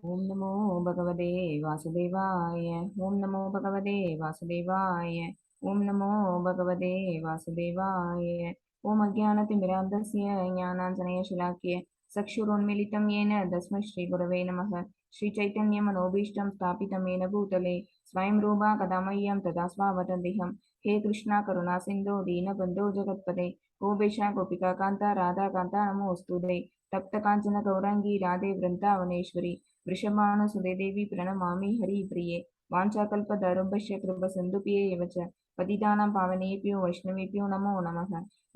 ओम नमो भगवते वासुदेवाय। ओम नमो भगवते वासुदेवाय। ओम नमो भगवते वासुदेवाय। ओम अज्ञानतिमिरान्धस्य ज्ञानाञ्जनशलाकय चक्षुरुन्मीलितं येन तस्मै श्रीगुरवे नमः। श्रीचैतन्यमनोभीष्टं स्थापितं येन भूतले स्वयं रूपा कदा मह्यं तदा स्वावतन्दिहं। हे कृष्णा करुणा सिन्धो दीनबन्धो जगत्पते गोपेशा गोपिका कान्ता राधा कान्ता नमोऽस्तुते। तप्त काञ्चन गौराङ्गी राधे वृन्दावनेश्वरी वृषभानुसुते देवी प्रणमामि हरिप्रिये। वाञ्छाकल्पतरुभ्यश्च कृपसिन्धुभ्येव च पतितानां पावनेभ्यो वैष्णवेभ्यो नमो नमः।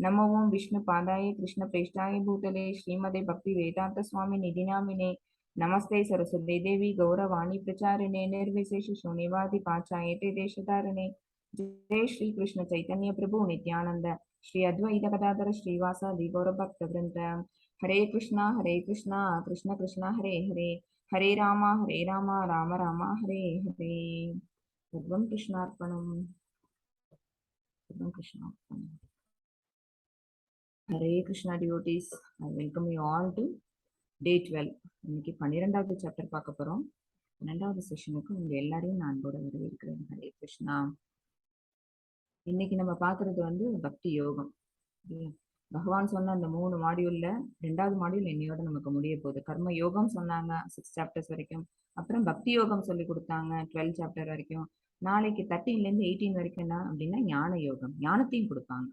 नमो ओं विष्णुपादाय कृष्णप्रेष्ठाय भूतले श्रीमते भक्तिवेदान्तस्वामिनिधि नामिने। नमस्ते सरस्वती देवी गौरवाणी प्रचारिणे निर्विशेषशून्यवादि पाश्चायते देशतारिणे। जय श्री कृष्ण चैतन्य प्रभु नित्यानंद श्री अद्वैत गदाधर श्रीवासादि गौरभक्तवृंद। हरे कृष्णा कृष्ण कृष्ण हरे हरे हरे राम राम राम हरे हरे। सर्वं कृष्णार्पणम्। सर्वं कृष्णार्पणम्। Hare Krishna devotees, I welcome you all to day 12. இன்னைக்கு 12வது சாப்டர் பார்க்க போறோம். 12வது செஷனுக்கு உங்க எல்லாரையும் நான் அன்போட வரவேற்கிறேன். ஹரே கிருஷ்ணா. இன்னைக்கு நம்ம பார்க்கறது பக்தி யோகம். பகவான் சொன்ன அந்த 3 மாடியூல்ல 2வது மாடியூல் என்னையோட நமக்கு முடிய போகுது. கர்ம யோகம் சொன்னாங்க 6 சாப்டர்ஸ் வரைக்கும். அப்புறம் பக்தி யோகம் சொல்லி கொடுத்தாங்க 12 சாப்டர் வரைக்கும். நாளைக்கு 13ல இருந்து 18 வரைக்கும் என்ன அப்படின்னா ஞான யோகம், ஞானத்தையும் கொடுப்பாங்க.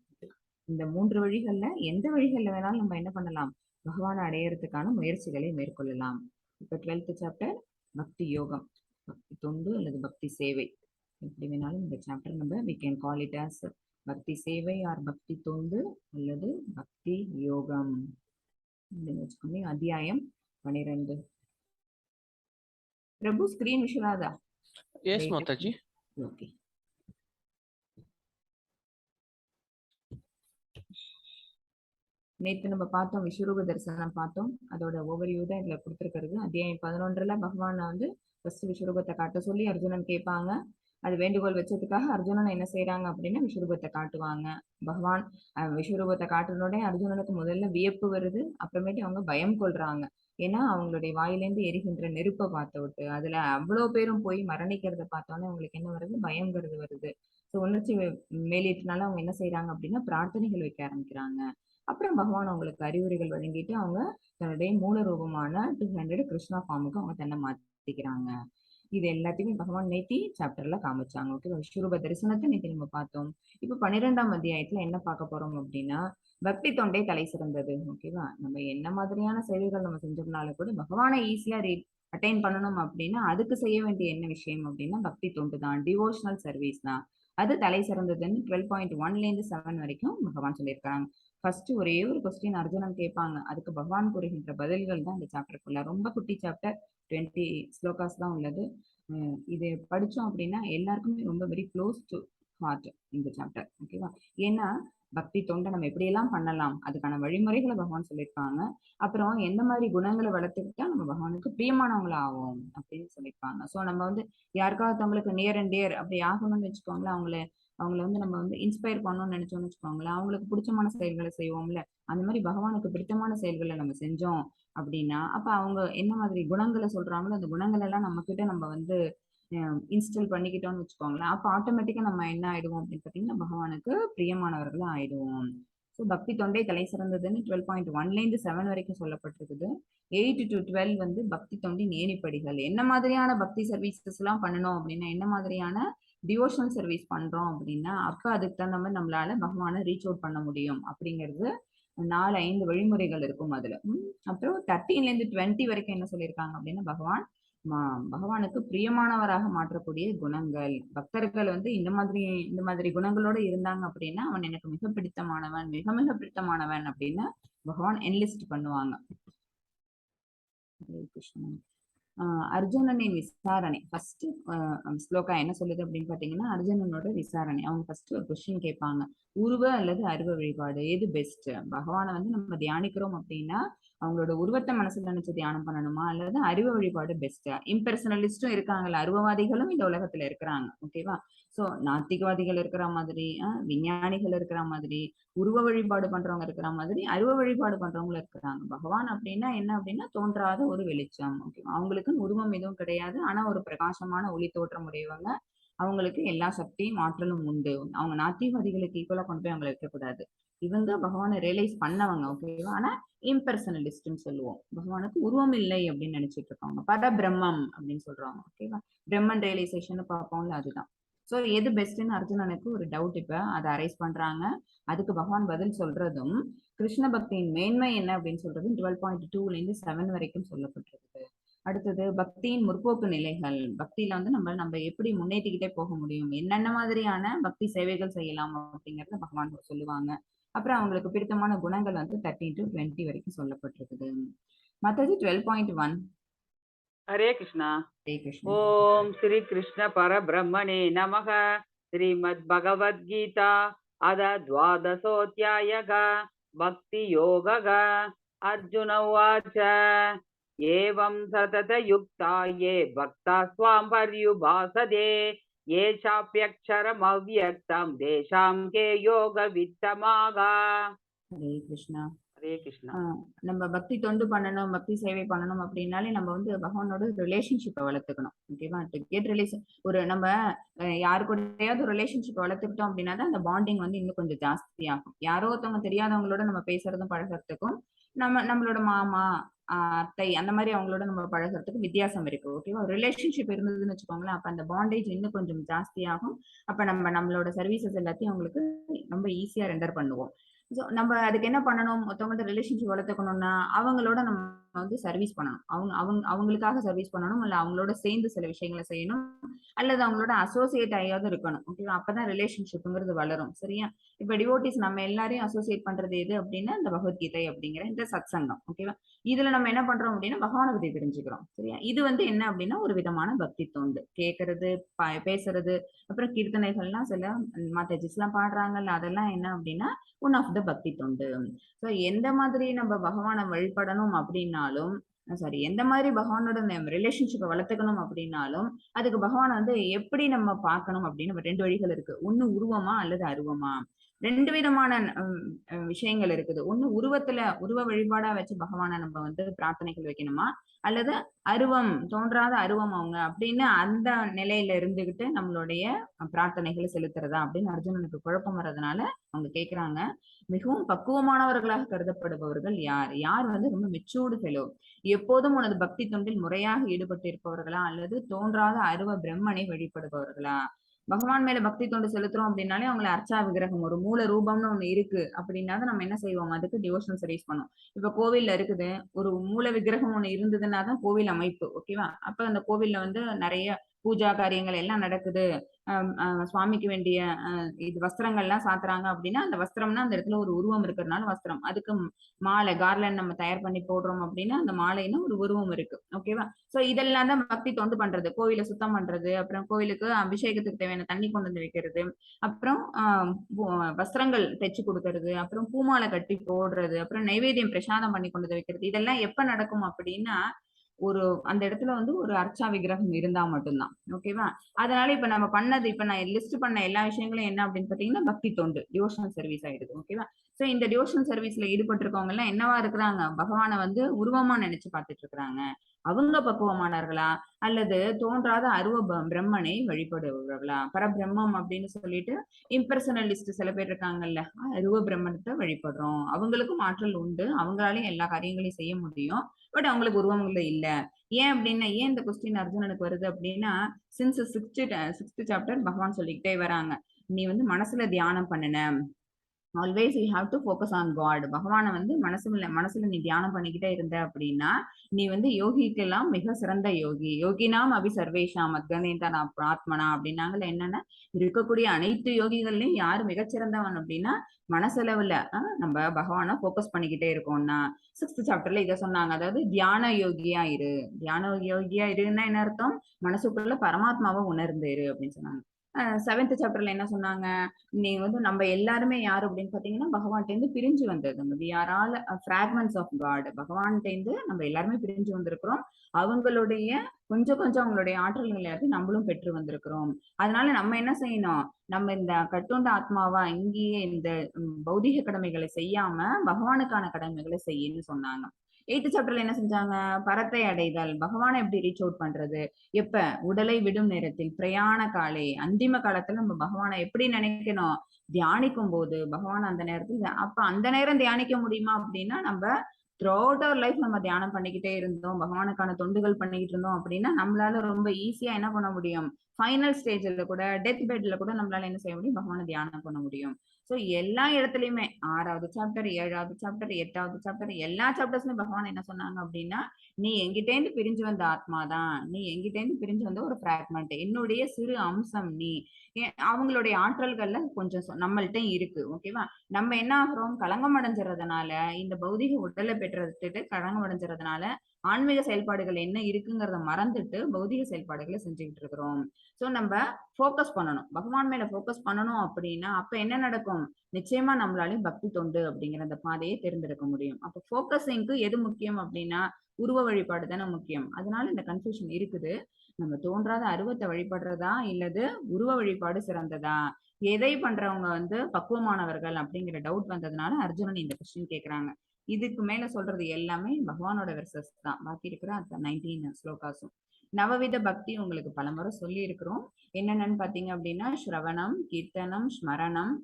இந்த 3 வழிகள்ல எந்த வழிகள்ல வேணாலும் நம்ம என்ன பண்ணலாம், பகவானை அடையறதுக்கான முயற்சிகளை மேற்கொள்ளலாம். இப்ப 12th சாப்டர் பக்தி யோகம், பக்தி தொண்டு அல்லது பக்தி சேவை, எப்படி வேணாலும் இந்த சாப்டர் நம்ம we can call it as பக்தி சேவை ஆர் பக்தி தொண்டு அல்லது பக்தி யோகம். வச்சுக்கோங்க. அத்தியாயம் 12. பிரபு ஸ்கிரீன் விஷயலாதா? Yes, Mataji. ஓகே. நேற்று நம்ம பார்த்தோம், விஸ்வரூப தரிசனம் பார்த்தோம். அதோட ஓவர்வியூ தான் இதுல கொடுத்துருக்கிறது. அத்தியாயம் 11ல பகவானை ஃபர்ஸ்ட் விஸ்வரூபத்தை காட்ட சொல்லி அர்ஜுனன் கேட்பாங்க. அது வேண்டுகோள் வச்சதுக்காக அர்ஜுனன் என்ன செய்யறாங்க அப்படின்னா விஸ்வரூபத்தை காட்டுவாங்க. பகவான் விஸ்வரூபத்தை காட்டுனோடனே அர்ஜுனனுக்கு முதல்ல வியப்பு வருது. அப்புறமேட்டு அவங்க பயம் கொள்றாங்க. ஏன்னா அவங்களுடைய வாயிலேருந்து எரிகின்ற நெருப்பை பார்த்து விட்டு அதுல அவ்வளவு பேரும் போய் மரணிக்கிறத பார்த்தோன்னே அவங்களுக்கு என்ன வருது, பயங்கிறது வருது. ஸோ உணர்ச்சி மேலிட்டுனால அவங்க என்ன செய்யறாங்க அப்படின்னா பிரார்த்தனைகள் வைக்க ஆரம்பிக்கிறாங்க. அப்புறம் பகவான் அவங்களுக்கு அறிவுரைகள் வழங்கிட்டு அவங்க தன்னுடைய மூல ரூபமான 200 கிருஷ்ணா ஃபார்முக்கு அவங்க தன்னை மாத்திக்கிறாங்க. இது எல்லாத்தையுமே பகவான் நேத்தி சாப்டர்ல காமிச்சாங்க. ஓகே, விஸ்வரூப தரிசனத்தை நேத்தி நம்ம பார்த்தோம். இப்ப 12ஆம் அத்தியாயத்துல என்ன பார்க்க போறோம் அப்படின்னா பக்தி தொண்டை தலை சிறந்தது. ஓகேவா, நம்ம என்ன மாதிரியான செயல்கள் நம்ம செஞ்சோம்னாலும் கூட பகவானை ஈஸியா அட்டைன் பண்ணணும் அப்படின்னா அதுக்கு செய்ய வேண்டிய என்ன விஷயம் அப்படின்னா பக்தி தொண்டு தான், டிவோஷனல் சர்வீஸ் தான். அது தலை சிறந்ததுன்னு 12.1ல இருந்து 7 வரைக்கும் பகவான் சொல்லியிருக்காங்க. ஃபர்ஸ்ட் ஒரே ஒரு கொஸ்டின் அர்ஜுனன் கேட்பாங்க. அதுக்கு பகவான் கூறுகின்ற பதில்கள் தான் இந்த சாப்டருக்குள்ள. ரொம்ப குட்டி சாப்டர், 20 ஸ்லோகாஸ் தான் உள்ளது. இது படிச்சோம் அப்படின்னா எல்லாருக்குமே ரொம்ப வெரி க்ளோஸ் டு ஹார்ட் இந்த சாப்டர். ஓகேவா, ஏன்னா பக்தி தொண்டை நம்ம எப்படியெல்லாம் பண்ணலாம் அதுக்கான வழிமுறைகளை பகவான் சொல்லியிருப்பாங்க. அப்புறம் எந்த மாதிரி குணங்களை வளர்த்துக்கிட்டா நம்ம பகவானுக்கு பிரியமானவங்களா ஆகும் அப்படின்னு சொல்லியிருப்பாங்க. ஸோ நம்ம யாருக்காவது அவங்களுக்கு நியர் அண்ட் டியர் அப்படி ஆகணும்னு வச்சுக்கோங்களேன், அவங்கள நம்ம இன்ஸ்பயர் பண்ணணும்னு நினைச்சோம்னு வச்சுக்கோங்களேன், அவங்களுக்கு பிடிச்சமான செயல்களை செய்வோம்ல, அந்த மாதிரி பகவானுக்கு பிடித்தமான செயல்களை நம்ம செஞ்சோம் அப்படின்னா அப்ப அவங்க என்ன மாதிரி குணங்களை சொல்றாங்களோ அந்த குணங்கள் எல்லாம் நம்ம கிட்ட நம்ம இன்ஸ்டால் பண்ணிக்கிட்டோம்னு வச்சுக்கோங்களேன், அப்ப ஆட்டோமேட்டிக்கா நம்ம என்ன ஆயிடுவோம் அப்படின்னு பாத்தீங்கன்னா பகவானுக்கு பிரியமானவர்களா ஆயிடுவோம். ஸோ பக்தி தொண்டை தலை சிறந்ததுன்னு 12.1ல இருந்து 7 வரைக்கும் சொல்லப்பட்டிருக்குது. 8 to 12 பக்தி தொண்டி நேரிப்படிகள். என்ன மாதிரியான பக்தி சர்வீசஸ் எல்லாம் பண்ணணும் அப்படின்னா, என்ன மாதிரியான டிவோஷனல் சர்வீஸ் பண்றோம் அப்படின்னா அப்ப அதுக்கு தகுந்த மாதிரி நம்மளால பகவானை ரீச் அவுட் பண்ண முடியும் அப்படிங்கிறது 4-5 வழிமுறைகள் இருக்கும் அதுல. அப்புறம் 13ல இருந்து 20 வரைக்கும் என்ன சொல்லியிருக்காங்க அப்படின்னா பகவானுக்கு பிரியமானவராக மாற்றக்கூடிய குணங்கள். பக்தர்கள் இந்த மாதிரி குணங்களோட இருந்தாங்க அப்படின்னா அவன் எனக்கு மிக பிடித்தமானவன், மிக மிக பிடித்தமானவன் அப்படின்னு பகவான் என்லிஸ்ட் பண்ணுவாங்க. கிருஷ்ணன் அர்ஜுனனின் விசாரணை ஃபர்ஸ்ட் ஸ்லோகா என்ன சொல்லுது அப்படின்னு பாத்தீங்கன்னா அர்ஜுனனோட விசாரணை. அவங்க ஃபர்ஸ்ட் ஒரு கொஸ்டின் கேட்பாங்க, உருவ அல்லது அருவ வழிபாடு எது பெஸ்ட்? பகவானை நம்ம தியானிக்கிறோம் அப்படின்னா அவங்களோட உருவத்தை மனசுல நினைச்சு தியானம் பண்ணணுமா அல்லது அறிவு வழிபாடு பெஸ்டா? இம்பர்சனலிஸ்டும் இருக்காங்கல்ல, அருவவாதிகளும் இந்த உலகத்துல இருக்கிறாங்க. ஓகேவா, சோ நாத்திகவாதிகள் இருக்கிற மாதிரி, விஞ்ஞானிகள் இருக்கிற மாதிரி, உருவ வழிபாடு பண்றவங்க இருக்கிற மாதிரி அருவ வழிபாடு பண்றவங்க இருக்கிறாங்க. பகவான் அப்படின்னா என்ன அப்படின்னா தோன்றாத ஒரு வெளிச்சம். ஓகேவா, அவங்களுக்கு அவங்களுக்குன்னு உருவம் எதுவும் கிடையாது. ஆனா ஒரு பிரகாசமான ஒளி தோற்றம் உடையவங்க. அவங்களுக்கு எல்லா சக்தியும், ஆற்றலும் உண்டு. அவங்க நாத்திகவாதிகளுக்கு ஈக்குவலா கொண்டு போய் அவங்கள வைக்கக்கூடாது. இவங்க பகவான ரியலைஸ் பண்ணவங்க. ஓகேவா? ஆனா இம்பெர்சனலிஸ்ட்ன்னு சொல்லுவோம். பகவானுக்கு உருவம் இல்லை அப்படின்னு நினைச்சிட்டு இருக்காங்க. பரபிரம்மம் அப்படின்னு சொல்றாங்க. ஓகேவா? பிரம்மன் ரியலைசேஷன் பார்ப்போம்ல, அதுதான். சோ எது பெஸ்ட்ன்னு அர்ஜுனனுக்கு ஒரு டவுட். இப்ப அதை அரைஸ் பண்றாங்க. அதுக்கு பகவான் பதில் சொல்றதும் கிருஷ்ண பக்தியின் மேன்மை என்ன அப்படின்னு சொல்றதும் 12.2ல இருந்து 7 வரைக்கும் சொல்லப்பட்டிருக்கு. அடுத்தது பக்தியின் முற்போக்கு நிலைகள். பக்தியில வந்து நம்ம எப்படி முன்னேற்றிக்கிட்டே போக முடியும், என்னென்ன மாதிரியான பக்தி சேவைகள் செய்யலாம் அப்படிங்கறத பகவான் சொல்லுவாங்க. அப்புறம் அவங்களுக்கு பிடித்தமான குணங்கள் வந்து 13 to 20 வரைக்கும் சொல்லப்பட்டிருக்குது. மத்தது 12.1. हरे कृष्णा। ஹரே கிருஷ்ணா. ओम श्री कृष्ण परब्रह्मणे नमः। श्रीमद्भगवद्गीता अथ द्वादशोऽध्यायः भक्ति योगः। अर्जुन उवाच एवं सततयुक्ता ये भक्ता स्वां पर्युभासते ये चाप्यक्षरमव्यक्तं तेषां के योगवित्तमाः। ஹரே கிருஷ்ணா. हरे कृष्णा। நம்ம பக்தி தொண்டு பண்ணணும், பக்தி சேவை பண்ணணும் அப்படின்னாலே நம்ம வந்து பகவானோட ரிலேஷன்ஷிப்பை வளர்த்துக்கணும். ஓகேவா? டு கெட் ரிலேஷன், ஒரு நம்ம யாரு கூடயாவது ரிலேஷன்ஷிப் வளர்த்துக்கிட்டோம் அப்படின்னா தான் அந்த பாண்டிங் வந்து இன்னும் கொஞ்சம் ஜாஸ்தி ஆகும். யாரோ ஒருத்தவங்க தெரியாதவங்களோட நம்ம பேசுறதும் பழகிறதுக்கும் நம்மளோட மாமா, அத்தை அந்த மாதிரி அவங்களோட நம்ம பழகிறதுக்கு வித்தியாசம் இருக்கு. ஓகேவா? ரிலேஷன்ஷிப் இருந்ததுன்னு வச்சுக்கோங்களேன், அப்ப அந்த பாண்டேஜ் இன்னும் கொஞ்சம் ஜாஸ்தி ஆகும். அப்ப நம்மளோட சர்வீசஸ் எல்லாத்தையும் அவங்களுக்கு ரொம்ப ஈஸியா ரெண்டர் பண்ணுவோம். ஸோ நம்ம அதுக்கு என்ன பண்ணணும், ஒருத்தவங்கள்ட்ட ரிலேஷன்ஷிப் வளர்த்துக்கணும்னா அவங்களோட நம்ம வந்து சர்வீஸ் பண்ணணும். அவங்களுக்காக சர்வீஸ் பண்ணணும், இல்ல அவங்களோட சேர்ந்து சில விஷயங்களை செய்யணும், அல்லது அவங்களோட அசோசியேட் ஆகியாவது இருக்கணும். ஓகேவா? அப்பதான் ரிலேஷன்ஷிப்ங்கிறது வளரும். சரியா? இப்ப டிவோட்டிஸ் நம்ம எல்லாரையும் அசோசியேட் பண்றது எது அப்படின்னா இந்த பகவத்கீதை அப்படிங்கிற இந்த சத் சங்கம். ஓகேவா? இதுல நம்ம என்ன பண்றோம் அப்படின்னா பகவானை பத்தி தெரிஞ்சுக்கிறோம். சரியா? இது வந்து என்ன அப்படின்னா ஒரு விதமான பக்தி தொண்டு. கேட்கறது, பேசுறது, அப்புறம் கீர்த்தனைகள்லாம் சில மாதாஜிஸ் எல்லாம் பாடுறாங்கல்ல, அதெல்லாம் என்ன அப்படின்னா ஒன் ஆஃப் த பக்தி தொண்டு. ஸோ எந்த மாதிரி நம்ம பகவானை வழிபடணும் அப்படின்னாலும், சாரி, எந்த மாதிரி பகவானோட ரிலேஷன்ஷிப்பை வளர்த்துக்கணும் அப்படின்னாலும் அதுக்கு பகவான் வந்து எப்படி நம்ம பார்க்கணும் அப்படின்னு நம்ம 2 வழிகள் இருக்கு. ஒண்ணு உருவமா அல்லது அருவமா. 2 விதமான விஷயங்கள் இருக்குது. ஒண்ணு உருவ வழிபாடா வச்சு பகவானை நம்ம வந்து பிரார்த்தனைகள் வைக்கணுமா, அல்லது அருவம், தோன்றாத அருவம் அவங்க அப்படின்னு அந்த நிலையில இருந்துகிட்டு நம்மளுடைய பிரார்த்தனைகளை செலுத்துறதா அப்படின்னு அர்ஜுனனுக்கு குழப்பம் வர்றதுனால அவங்க கேக்குறாங்க. மிகவும் பக்குவமானவர்களாக கருதப்படுபவர்கள் யார்? யார் வந்து ரொம்ப மெச்சூர்டு ஃபெலோ, எப்போதும் உனது பக்தி தொண்டில் முறையாக ஈடுபட்டு இருப்பவர்களா, அல்லது தோன்றாத அருவ பிரம்மனை வழிபடுபவர்களா? பகவான் மேல பக்தி தொண்டு செலுத்துறோம் அப்படின்னாலே அவங்களை அர்ச்சா விக்கிரகம், ஒரு மூல ரூபம்னு ஒண்ணு இருக்கு அப்படின்னா நம்ம என்ன செய்வோம், அதுக்கு டிவோஷனல் சர்வீஸ் பண்ணும். இப்ப கோவில்ல இருக்குது, ஒரு மூல விக்கிரகம் ஒண்ணு இருந்ததுன்னா தான் கோவில் அமைப்பு. ஓகேவா? அப்ப அந்த கோவில்ல வந்து நிறைய பூஜா காரியங்கள் எல்லாம் நடக்குது. சுவாமிக்கு வேண்டிய இது வஸ்திரங்கள்லாம் சாத்துறாங்க அப்படின்னா அந்த வஸ்திரம்னா அந்த இடத்துல ஒரு உருவம் இருக்கிறதுனால வஸ்திரம். அதுக்கு மாலை, கார்லண்ட் நம்ம தயார் பண்ணி போடுறோம் அப்படின்னா அந்த மாலைன்னா ஒரு உருவம் இருக்கு. ஓகேவா? சோ இதெல்லாம் தான் பக்தி தொண்டு பண்றது. கோவிலை சுத்தம் பண்றது, அப்புறம் கோவிலுக்கு அபிஷேகத்துக்கு தேவையான தண்ணி கொண்டு வந்து வைக்கிறது, அப்புறம் வஸ்திரங்கள் தைச்சு கொடுக்கறது, அப்புறம் பூமாலை கட்டி போடுறது, அப்புறம் நைவேத்தியம் பிரசாதம் பண்ணி கொண்டு வந்து வைக்கிறது. இதெல்லாம் எப்ப நடக்கும் அப்படின்னா ஒரு அந்த இடத்துல வந்து ஒரு அர்ச்சா விக்கிரகம் இருந்தா மட்டும்தான். ஓகேவா? அதனால இப்ப நம்ம பண்ணது, இப்ப நான் லிஸ்ட் பண்ண எல்லா விஷயங்களும் என்ன அப்படின்னு பாத்தீங்கன்னா பக்தி தொண்டு, டிவோஷனல் சர்வீஸ் ஆயிடுது. ஓகேவா? சோ இந்த டிவோஷனல் சர்வீஸ்ல ஈடுபட்டு இருக்கவங்க எல்லாம் என்னவா இருக்கிறாங்க, பகவானை வந்து உருவமா நினைச்சு பார்த்துட்டு இருக்கிறாங்க. அவங்க பக்குவமானார்களா, அல்லது தோன்றாத அருவ பிரம்மனை வழிபடுபவர்களா? பரபிரம்மம் அப்படின்னு சொல்லிட்டு இம்பர்சனலிஸ்ட் சில பேர் இருக்காங்கல்ல, அருவ பிரம்மனத்தை வழிபடுறோம், அவங்களுக்கும் ஆற்றல் உண்டு, அவங்களாலையும் எல்லா காரியங்களையும் செய்ய முடியும், பட் அவங்களுக்கு உருவங்கள்ல இல்ல. ஏன் அப்படின்னா, ஏன் இந்த கொஸ்டின் அர்ஜுனனுக்கு வருது அப்படின்னா, சின்ஸ் சிக்ஸ்த் சாப்டர் பகவான் சொல்லிக்கிட்டே வராங்க, நீ வந்து மனசுல தியானம் பண்ணுன, always you have to focus on God. பகவானை வந்து மனசுல நீ தியானம் பண்ணிக்கிட்டே இருந்த அப்படின்னா நீ வந்து யோகிக்கெல்லாம் மிக சிறந்த யோகி. யோகினாம் அபி சர்வேஷாம் அத்கனேதா ஆத்மனா அப்படின்னாங்கல்ல, என்னன்னா இருக்கக்கூடிய அனைத்து யோகிகள்லயும் யாரு மிகச்சிறந்தவன் அப்படின்னா மனசளவுல நம்ம பகவானை ஃபோக்கஸ் பண்ணிக்கிட்டே இருக்கோம்னா. 6th சாப்டர்ல இதை சொன்னாங்க. அதாவது தியான யோகியா இரு. தியான யோகியா இருன்னா என்ன அர்த்தம், மனசுக்குள்ள பரமாத்மாவை உணர்ந்து இரு அப்படின்னு சொன்னாங்க. 7th சாப்டர்ல என்ன சொன்னாங்க, நீ வந்து நம்ம எல்லாருமே யாரு அப்படின்னு பாத்தீங்கன்னா பகவான்கிட்ட இருந்து பிரிஞ்சு வந்தது. we are all fragments of God. பகவான்கிட்ட இருந்து நம்ம எல்லாருமே பிரிஞ்சு வந்திருக்கிறோம். அவங்களுடைய கொஞ்சம் கொஞ்சம் அவங்களுடைய ஆற்றல்கள் எல்லாத்தையும் நம்மளும் பெற்று வந்திருக்கிறோம். அதனால நம்ம என்ன செய்யணும், நம்ம இந்த கட்டுண்ட ஆத்மாவா இங்கேயே இந்த பௌதிக கடமைகளை செய்யாம பகவானுக்கான கடமைகளை செய்யன்னு சொன்னாங்க. 8th சாப்டர்ல என்ன செஞ்சாங்க? பரத்தை அடைதல், பகவானை எப்படி ரீச் அவுட் பண்றது, எப்ப உடலை விடும் நேரத்தில், பிரயாண காலே, அந்திம காலத்துல நம்ம பகவானை எப்படி நினைக்கணும், தியானிக்கும் போது பகவான் அந்த நேரத்துல, அப்ப அந்த நேரம் தியானிக்க முடியுமா அப்படின்னா, நம்ம த்ரூ அவுட் அவர் லைஃப் நம்ம தியானம் பண்ணிக்கிட்டே இருந்தோம், பகவானுக்கான தொண்டுகள் பண்ணிக்கிட்டு இருந்தோம் அப்படின்னா நம்மளால ரொம்ப ஈஸியா என்ன பண்ண முடியும், ஃபைனல் ஸ்டேஜ்ல கூட, டெத் பெட்ல கூட நம்மளால என்ன செய்ய முடியும், பகவானை தியானம் பண்ண முடியும். சோ எல்லா இடத்துலயுமே 6வது சாப்டர், 7வது சாப்டர், 8வது சாப்டர், எல்லா சாப்டர்ஸ்லயும் பகவான் என்ன சொன்னாங்க அப்படின்னா, நீ எங்கிட்ட இருந்து பிரிஞ்சு வந்த ஆத்மாதான், நீ எங்கிட்ட இருந்து பிரிஞ்சு வந்த ஒரு பிராக்மெண்ட், என்னுடைய சிறு அம்சம் நீ. அவங்களுடைய ஆற்றல்கள்ல கொஞ்சம் நம்மள்ட்ட இருக்கு. ஓகேவா? நம்ம என்ன ஆகுறோம், களங்கம் அடைஞ்சிறதுனால, இந்த பௌதிக உடலை பெற்றுட்டு களங்கம் அடைஞ்சிறதுனால ஆன்மீக செயல்பாடுகள் என்ன இருக்குங்கிறத மறந்துட்டு பௌதிக செயல்பாடுகளை செஞ்சுக்கிட்டு இருக்கிறோம். சோ நம்ம ஃபோக்கஸ் பண்ணணும், பகவான் மேல ஃபோக்கஸ் பண்ணணும் அப்படின்னா அப்ப என்ன நடக்கும், நிச்சயமா நம்மளாலையும் பக்தி தொண்டு அப்படிங்கிற அந்த பாதையை தேர்ந்தெடுக்க முடியும். அப்ப ஃபோக்கஸிங்க்கு எது முக்கியம் அப்படின்னா உருவ வழிபாடு தானே முக்கியம். அதனால இந்த கன்ஃபியூஷன் இருக்குது. நம்ம தோன்றாத அருவத்தை வழிபடுறதா இல்லது உருவ வழிபாடு சிறந்ததா, எதை பண்றவங்க பக்குவமானவர்கள் அப்படிங்கிற டவுட் வந்ததுனால அர்ஜுனன் இந்த கொஸ்டின் கேக்குறாங்க. இதுக்கு மேல சொல்றது எல்லாமே பகவானோட வெர்சஸ் தான், பாக்கி இருக்கிற அந்த 19 ஸ்லோகாஸும். நவவித பக்தி உங்களுக்கு பலமுறை சொல்லி இருக்கிறோம். என்னென்னு பாத்தீங்க அப்படின்னா ஸ்ரவணம், கீர்த்தனம், ஸ்மரணம்,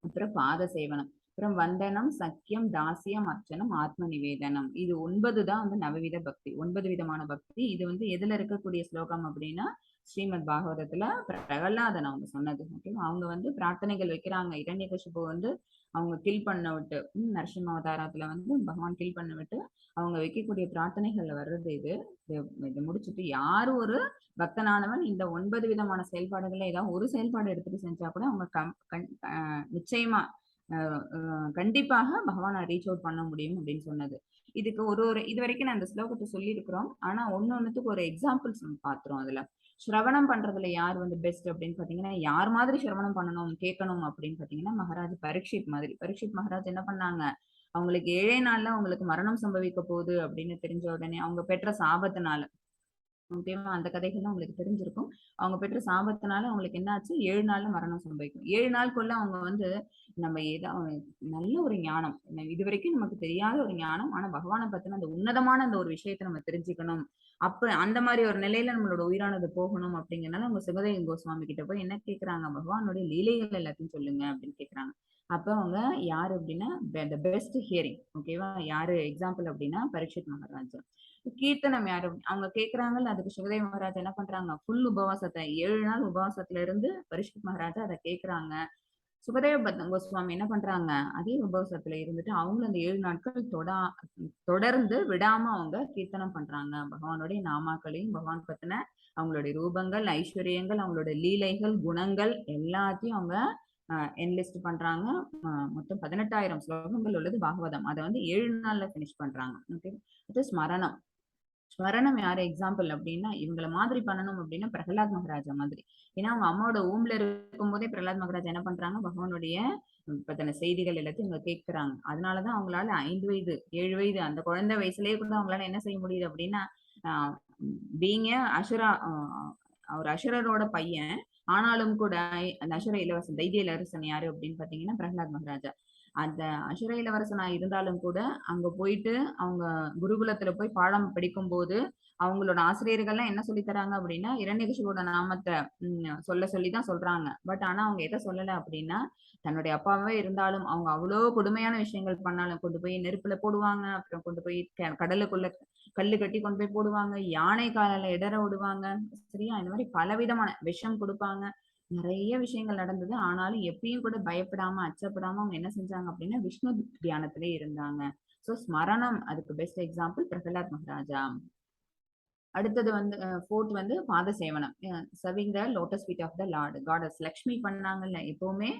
அப்புறம் பாத சேவனம், அப்புறம் வந்தனம், சக்கியம், தாசியம், அர்ச்சனம், ஆத்ம நிவேதனம். இது 9 தான் நவவித பக்தி, 9 விதமான பக்தி. இது எதுல இருக்கக்கூடிய ஸ்லோகம் அப்படின்னா ஸ்ரீமத் பாகவதத்துல பிரகலாதன் அவங்க சொன்னது. ஓகேவா? அவங்க பிரார்த்தனைகள் வைக்கிறாங்க. இரண்யகசிபு அவங்க கில் பண்ண விட்டு, நரசிம்ம அவதாரத்துல பகவான் கில் பண்ண விட்டு அவங்க வைக்கக்கூடிய பிரார்த்தனைகள்ல வர்றது இது. இதை முடிச்சுட்டு யாரு ஒரு பக்தனானவன் இந்த 9 விதமான செயல்பாடுகள்ல ஏதாவது ஒரு செயல்பாடு எடுத்துட்டு செஞ்சா கூட அவங்க நிச்சயமா கண்டிப்பாக பகவானை ரீச் அவுட் பண்ண முடியும் அப்படின்னு சொன்னது. இதுக்கு ஒரு இது வரைக்கும் நான் இந்த ஸ்லோகத்தை சொல்லி இருக்கிறோம். ஆனா ஒன்னொன்னுக்கு ஒரு எக்ஸாம்பிள்ஸ் பாத்துறோம். அதுல ஸ்ரவணம் பண்றதுல யார் பெஸ்ட் அப்படின்னு பாத்தீங்கன்னா, யார் மாதிரி ஸ்ரவணம் பண்ணணும் கேட்கணும் அப்படின்னு பாத்தீங்கன்னா மகாராஜ் பரீட்சித் மாதிரி. பரீட்சித் மகாராஜ் என்ன பண்ணாங்க, அவங்களுக்கு 7 நாள்ல அவங்களுக்கு மரணம் சம்பவிக்க போகுது அப்படின்னு தெரிஞ்ச உடனே அவங்க பெற்ற சாபத்தினால, ஓகேவா, அந்த கதைகள்லாம் உங்களுக்கு தெரிஞ்சிருக்கும். அவங்க பெற்ற சாபத்தினால அவங்களுக்கு என்ன ஆச்சு, 7 நாள்ல மரணம் சம்பவிக்கும். 7 நாளுக்குள்ள அவங்க நம்ம நல்ல ஒரு ஞானம், இது வரைக்கும் நமக்கு தெரியாத ஒரு ஞானம், ஆனா பகவானை பத்தின அந்த உன்னதமான அந்த ஒரு விஷயத்தை நம்ம தெரிஞ்சுக்கணும். அப்ப அந்த மாதிரி ஒரு நிலையில நம்மளோட உயிரானது போகணும் அப்படிங்கறதுனால அவங்க சுகதேவ கோஸ்வாமி கிட்ட போய் என்ன கேக்குறாங்க, பகவானுடைய லீலைகள் எல்லாத்தையும் சொல்லுங்க அப்படின்னு கேக்குறாங்க. அப்ப அவங்க யாரு அப்படின்னா பெஸ்ட் ஹியரிங். ஓகேவா? யாரு எக்ஸாம்பிள் அப்படின்னா பரீட்சித் மகாராஜா. கீர்த்தனம் யாரு அவங்க கேக்குறாங்கல்ல, அதுக்கு சுகதேவ மகாராஜா என்ன பண்றாங்க, ஃபுல் உபவாசத்தை 7 நாள் உபவாசத்துல இருந்து பரீட்சித் மகாராஜா அதை கேக்குறாங்க. சுகதேவ கோஸ்வாமி என்ன பண்றாங்க, அதே உபவாசத்துல இருந்துட்டு அவங்களும் அந்த 7 நாட்கள் தொடர்ந்து விடாம அவங்க கீர்த்தனம் பண்றாங்க. பகவானுடைய நாமாக்களையும் பகவான் பத்தின அவங்களுடைய ரூபங்கள், ஐஸ்வர்யங்கள், அவங்களோட லீலைகள், குணங்கள் எல்லாத்தையும் அவங்க என்லிஸ்ட் பண்றாங்க. மொத்தம் 18,000 ஸ்லோகங்கள் உள்ளது பாகவதம். அதை 7 நாள்ல பினிஷ் பண்றாங்க. ஓகே, அது ஸ்மரணம். ஸ்மரணம் யாரு எக்ஸாம்பிள் அப்படின்னா இவங்களை மாதிரி பண்ணணும் அப்படின்னா பிரகலாத் மகாராஜா மாதிரி. ஏன்னா அவங்க அம்மாவோட ஊம்ல இருக்கும் போதே பிரகலாத் மகாராஜா என்ன பண்றாங்க, பகவானுடைய பத்தின செய்திகள் எல்லாத்தையும் இவங்க கேட்கிறாங்க. அதனாலதான் அவங்களால 5 வயது 7 வயது அந்த குழந்தை வயசுலயே கூட அவங்களால என்ன செய்ய முடியுது அப்படின்னா, பீங்க அசுரா, அவர் அசுரரோட பையன், ஆனாலும் கூட அந்த அசுர இளவரசன், தைத்திய இளவரசன் யாரு அப்படின்னு பாத்தீங்கன்னா பிரகலாத் மகாராஜா. அந்த அசுர இளவரசனா இருந்தாலும் கூட அங்க போயிட்டு அவங்க குருகுலத்துல போய் பாடம் படிக்கும் போது அவங்களோட ஆசிரியர்கள்லாம் என்ன சொல்லி தராங்க அப்படின்னா இரண்யகசிபுவோட நாமத்தை சொல்ல சொல்லிதான் சொல்றாங்க. பட் ஆனா அவங்க எதை சொல்லல அப்படின்னா, தன்னுடைய அப்பாவே இருந்தாலும் அவங்க அவ்வளவு கொடுமையான விஷயங்கள் பண்ணாலும் கொண்டு போய் நெருப்புல போடுவாங்க, அப்புறம் கொண்டு போய் கடலுக்குள்ள கல்லு கட்டி கொண்டு போய் போடுவாங்க, யானை காலால இடற விடுவாங்க, சரியா, இந்த மாதிரி பலவிதமான விஷம் கொடுப்பாங்க, நிறைய விஷயங்கள் நடந்தது. ஆனாலும் எப்பயும் கூட பயப்படாம அச்சப்படாம அவங்க என்ன செஞ்சாங்க அப்படின்னா விஷ்ணு தியானத்திலே இருந்தாங்க. சோ ஸ்மரணம் அதுக்கு பெஸ்ட் எக்ஸாம்பிள் பிரகலாத் மகாராஜா. அடுத்தது 4th பாத சேவனம், serving the lotus feet of the Lord gods. Lakshmi பண்ணாங்கல்ல எப்பவுமே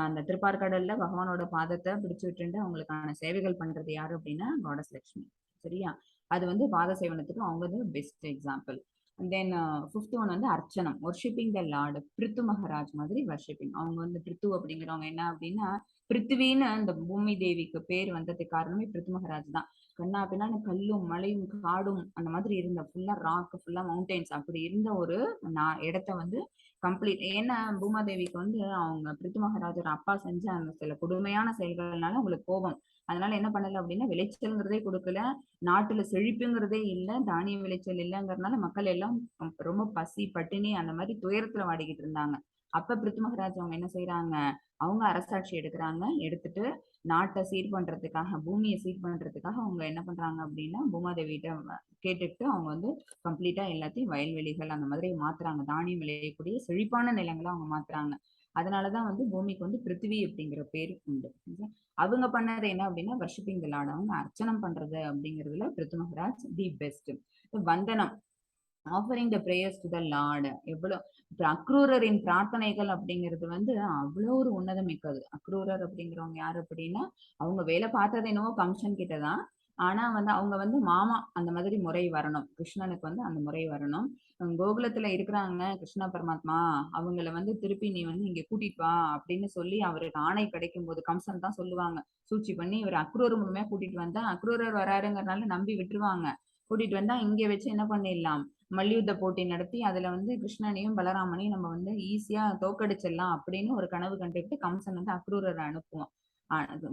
அந்த திருப்பார்கடல்ல பகவானோட பாதத்தை பிடிச்சு விட்டு அவங்களுக்கான சேவைகள் பண்றது யாரு அப்படின்னா காடஸ் லக்ஷ்மி. சரியா? அது பாத சேவனத்துக்கு அவங்க பெஸ்ட் எக்ஸாம்பிள். தென் 5th ஒன் அர்ச்சனம், ஒர்ஷிப்பிங் த லார்ட். பிரித்து மகாராஜ் மாதிரி வர்ஷிப்பிங். அவங்க பிரித்து அப்படிங்கிறவங்க என்ன அப்படின்னா, பிருத்திவின்னு அந்த பூமி தேவிக்கு பேர் வந்ததுக்கு காரணமே பிரித்து மகாராஜ் தான். கண்ணா அப்படின்னா கல்லும் மலையும் காடும் அந்த மாதிரி இருந்த ஃபுல்லா ராக், ஃபுல்லா மவுண்டெயின்ஸ் அப்படி இருந்த ஒரு இடத்த கம்ப்ளீட். ஏன்னா பூமாதேவிக்கு வந்து அவங்க பிருத்து மகாராஜர் அப்பா செஞ்ச அந்த சில கொடுமையான செயல்கள்னால அவங்களுக்கு கோபம். அதனால என்ன பண்ணல அப்படின்னா விளைச்சல்ங்கிறதே கொடுக்கல, நாட்டுல செழிப்புங்கிறதே இல்ல, தானிய விளைச்சல் இல்லைங்கிறதுனால மக்கள் எல்லாம் ரொம்ப பசி பட்டினி அந்த மாதிரி துயரத்துல வாடிக்கிட்டு இருந்தாங்க. அப்ப பிருத்து மகாராஜ் அவங்க என்ன செய்யறாங்க, அவங்க அரசாட்சி எடுக்கிறாங்க. எடுத்துட்டு நாட்டை சீர் பண்றதுக்காக, பூமியை சீர் பண்றதுக்காக அவங்க என்ன பண்றாங்க அப்படின்னா பூமாதேவிட்ட கேட்டுட்டு அவங்க வந்து கம்ப்ளீட்டா எல்லாத்தையும் வயல்வெளிகள் அந்த மாதிரி மாத்துறாங்க. தானியம் விளையக்கூடிய செழிப்பான நிலங்களை அவங்க மாத்துறாங்க. அதனாலதான் வந்து பூமிக்கு வந்து பிருத்திவி அப்படிங்கிற பேரு உண்டு. அவங்க பண்ணது என்ன அப்படின்னா வர்ஷிப்பிங் தி லார்ட், அவங்க அர்ச்சனம் பண்றது அப்படிங்கிறதுல பிருத்து மகாராஜ் தி பெஸ்ட். வந்தனம், offering the prayers to the Lord. எவ்வளவு இப்ப அக்ரூரரின் பிரார்த்தனைகள் அப்படிங்கிறது வந்து அவ்வளோ ஒரு உன்னதம் மிக்கது. அக்ரூரர் அப்படிங்கிறவங்க யாரு அப்படின்னா அவங்க வேலை பார்த்தது என்னவோ கம்சன் கிட்டதான். ஆனா வந்து அவங்க வந்து மாமா அந்த மாதிரி முறை வரணும், கிருஷ்ணனுக்கு வந்து அந்த முறை வரணும். கோகுலத்துல இருக்கிறாங்க கிருஷ்ண பரமாத்மா, அவங்கள வந்து திருப்பி நீ வந்து இங்க கூட்டிட்டு வா அப்படின்னு சொல்லி அவருக்கு ஆணை கிடைக்கும் போது கம்சன் தான் சொல்லுவாங்க, சூழ்ச்சி பண்ணி இவர் அக்ரூர் மூலமே கூட்டிட்டு வந்தா அக்ரூரர் வராருங்கிறனால நம்பி விட்டுருவாங்க. கூட்டிட்டு வந்தா இங்க வச்சு என்ன பண்ணிடலாம், மல்யுத்த போட்டி நடத்தி அதுல வந்து கிருஷ்ணனையும் பலராமனையும் நம்ம வந்து ஈஸியா தோக்கடிச்சிடலாம் அப்படின்னு ஒரு கனவு கண்டுட்டு கம்சன் வந்து அக்ரூரரை அனுப்புவான்.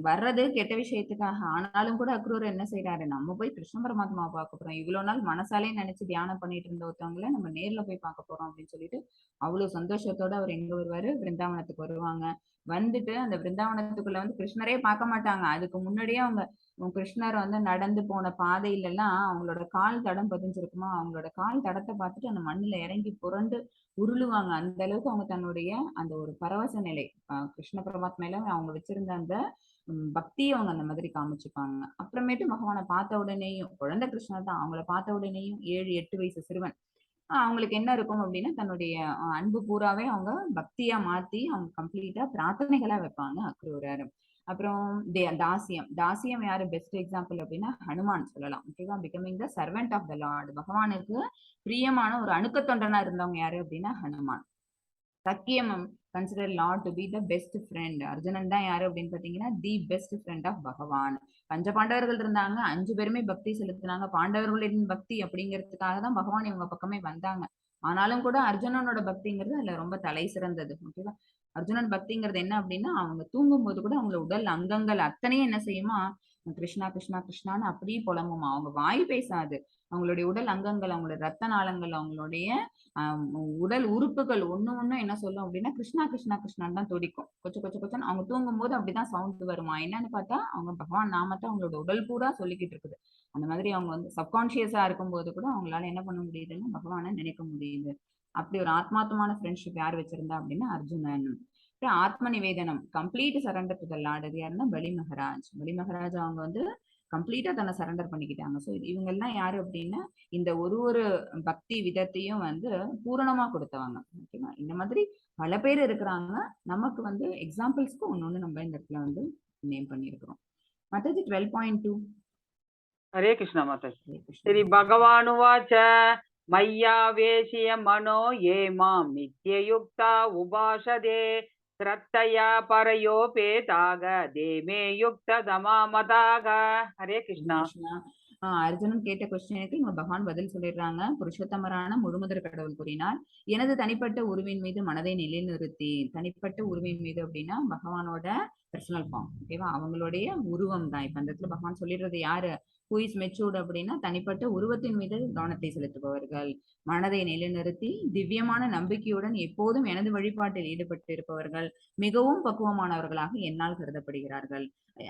வர்றது கெட்ட விஷயத்துக்காக. ஆனாலும் கூட அக்ரூர் என்ன செய்யறாரு, நம்ம போய் கிருஷ்ண பரமாத்மாவை பார்க்க போறோம், இவ்வளவு நாள் மனசாலே நினைச்சு தியானம் பண்ணிட்டு இருந்த ஒருத்தவங்களை நம்ம நேர்ல போய் பார்க்க போறோம் அப்படின்னு சொல்லிட்டு அவ்வளவு சந்தோஷத்தோட அவர் எங்க வருவாரு, பிருந்தாவனத்துக்கு வருவாங்க. வந்துட்டு அந்த பிருந்தாவனத்துக்குள்ள வந்து கிருஷ்ணரே பார்க்க மாட்டாங்க. அதுக்கு முன்னாடியே அவங்க கிருஷ்ணர் வந்து நடந்து போன பாதையில எல்லாம் அவங்களோட கால் தடம் பதிஞ்சிருக்குமா, அவங்களோட கால் தடத்தை பார்த்துட்டு அந்த மண்ணுல இறங்கி புரண்டு உருளுவாங்க. அந்த அளவுக்கு அவங்க தன்னுடைய அந்த ஒரு பரவச நிலை, கிருஷ்ண பரமாத்மையில அவங்க வச்சிருந்த அந்த பக்தியை அவங்க அந்த மாதிரி காமிச்சுப்பாங்க. அப்புறமேட்டு பகவானை பார்த்த உடனேயும், குழந்தை கிருஷ்ணர் தான், அவங்கள பார்த்த உடனேயும் 7-8 வயசு சிறுவன் அவங்களுக்கு என்ன இருக்கும் அப்படின்னா தன்னுடைய அன்பு பூராவே அவங்க பக்தியா மாத்தி அவங்க கம்ப்ளீட்டா பிரார்த்தனைகளா வைப்பாங்க அக்ரூரர். அப்புறம் தாசியம். தாசியம் யாரு பெஸ்ட் எக்ஸாம்பிள் அப்படின்னா ஹனுமான் சொல்லலாம். ஓகேவா, becoming the servant of the Lord. பகவானுக்கு பிரியமான ஒரு அணுக்க தொண்டனா இருந்தவங்க யாரு அப்படின்னா ஹனுமான். சக்கியம், consider Lord to be the best friend. Arjunan தான் யாரு அப்படின்னு பாத்தீங்கன்னா தி பெஸ்ட் ஃப்ரெண்ட் ஆஃப் பகவான். பஞ்ச பாண்டவர்கள் இருந்தாங்க, 5 பேருமே பக்தி செலுத்தினாங்க. பாண்டவர்களின் பக்தி அப்படிங்கிறதுக்காக தான் பகவான் இவங்க பக்கமே வந்தாங்க. ஆனாலும் கூட அர்ஜுனனோட பக்திங்கிறது அதுல ரொம்ப தலை சிறந்தது. ஓகேவா, அர்ஜுனன் பக்திங்கிறது என்ன அப்படின்னா அவங்க தூங்கும் போது கூட அவங்களோட உடல் அங்கங்கள் அத்தனையும் என்ன செய்யுமா, கிருஷ்ணா கிருஷ்ணா கிருஷ்ணான்னு அப்படியே புலம்புமா. அவங்க வாய் பேசாது, அவங்களுடைய உடல் அங்கங்கள், அவங்களுடைய ரத்த நாளங்கள், அவங்களுடைய உடல் உறுப்புகள் ஒண்ணும் என்ன சொல்லும் அப்படின்னா கிருஷ்ணா கிருஷ்ணா கிருஷ்ணான்னு தான் துடிக்கும். கொச்ச கொச்ச கொச்சன்னு அவங்க தூங்கும் போது அப்படிதான் சவுண்ட் வருமா. என்னன்னு பார்த்தா அவங்க பகவான் நாமத்தை அவங்களோட உடல் பூரா சொல்லிக்கிட்டு இருக்குது. அந்த மாதிரி அவங்க வந்து சப்கான்சியஸா இருக்கும் போது கூட அவங்களால என்ன பண்ண முடியுதுன்னா பகவானை நினைக்க முடியுது. அப்படி ஒரு ஆத்மார்த்தமான ஃப்ரெண்ட்ஷிப் யார் வச்சிருந்தா அப்படின்னா அர்ஜுனன். ஆத்ம நிவேதனம், complete surrender to the Lord. அது யாருன்னா பலி மகாராஜ். பலி மகாராஜ் அவங்க வந்து கம்ப்ளீட்டா தன்னை சரண்டர் பண்ணிக்கிட்டாங்க. ஸோ இவங்க எல்லாம் யாரு அப்படின்னா இந்த ஒரு பக்தி விதத்தையும் வந்து பூரணமா கொடுத்தவங்க. ஓகேவா, இந்த மாதிரி பல பேர் இருக்கிறாங்க. நமக்கு வந்து எக்ஸாம்பிள்ஸ்க்கு ஒன்னொன்னு நம்ம இந்த இடத்துல வந்து நேம் பண்ணியிருக்கிறோம். மாதாஜி 12.2. हरे कृष्णा माताजी। श्री भगवानुवाच मय्यावेश्य मनो ये मां नित्ययुक्ता उपासते श्रद्धया परयोपेताग देमे युक्ततमा मताग। हरे कृष्णा। அர்ஜுனன் கேட்ட கொஸ்டினுக்கு இங்க பகவான் பதில் சொல்லிடுறாங்க. புருஷோத்தமரான முழுமுதற் கடவுள் கூறினார், எனது தனிப்பட்ட உருவின் மீது மனதை நிலைநிறுத்தி. தனிப்பட்ட உருவின் மீது அப்படின்னா பகவானோட பர்சனல் ஃபார்ம். ஓகேவா, அவங்களுடைய உருவம் தான். இப்ப அந்த இடத்துல பகவான் சொல்லிடுறது யாரு, ஹூ இஸ் மெச்சூர்ட் அப்படின்னா தனிப்பட்ட உருவத்தின் மீது கவனத்தை செலுத்துபவர்கள், மனதை நிலைநிறுத்தி திவ்யமான நம்பிக்கையுடன் எப்போதும் எனது வழிபாட்டில் ஈடுபட்டு இருப்பவர்கள் மிகவும் பக்குவமானவர்களாக என்னால் கருதப்படுகிறார்கள்.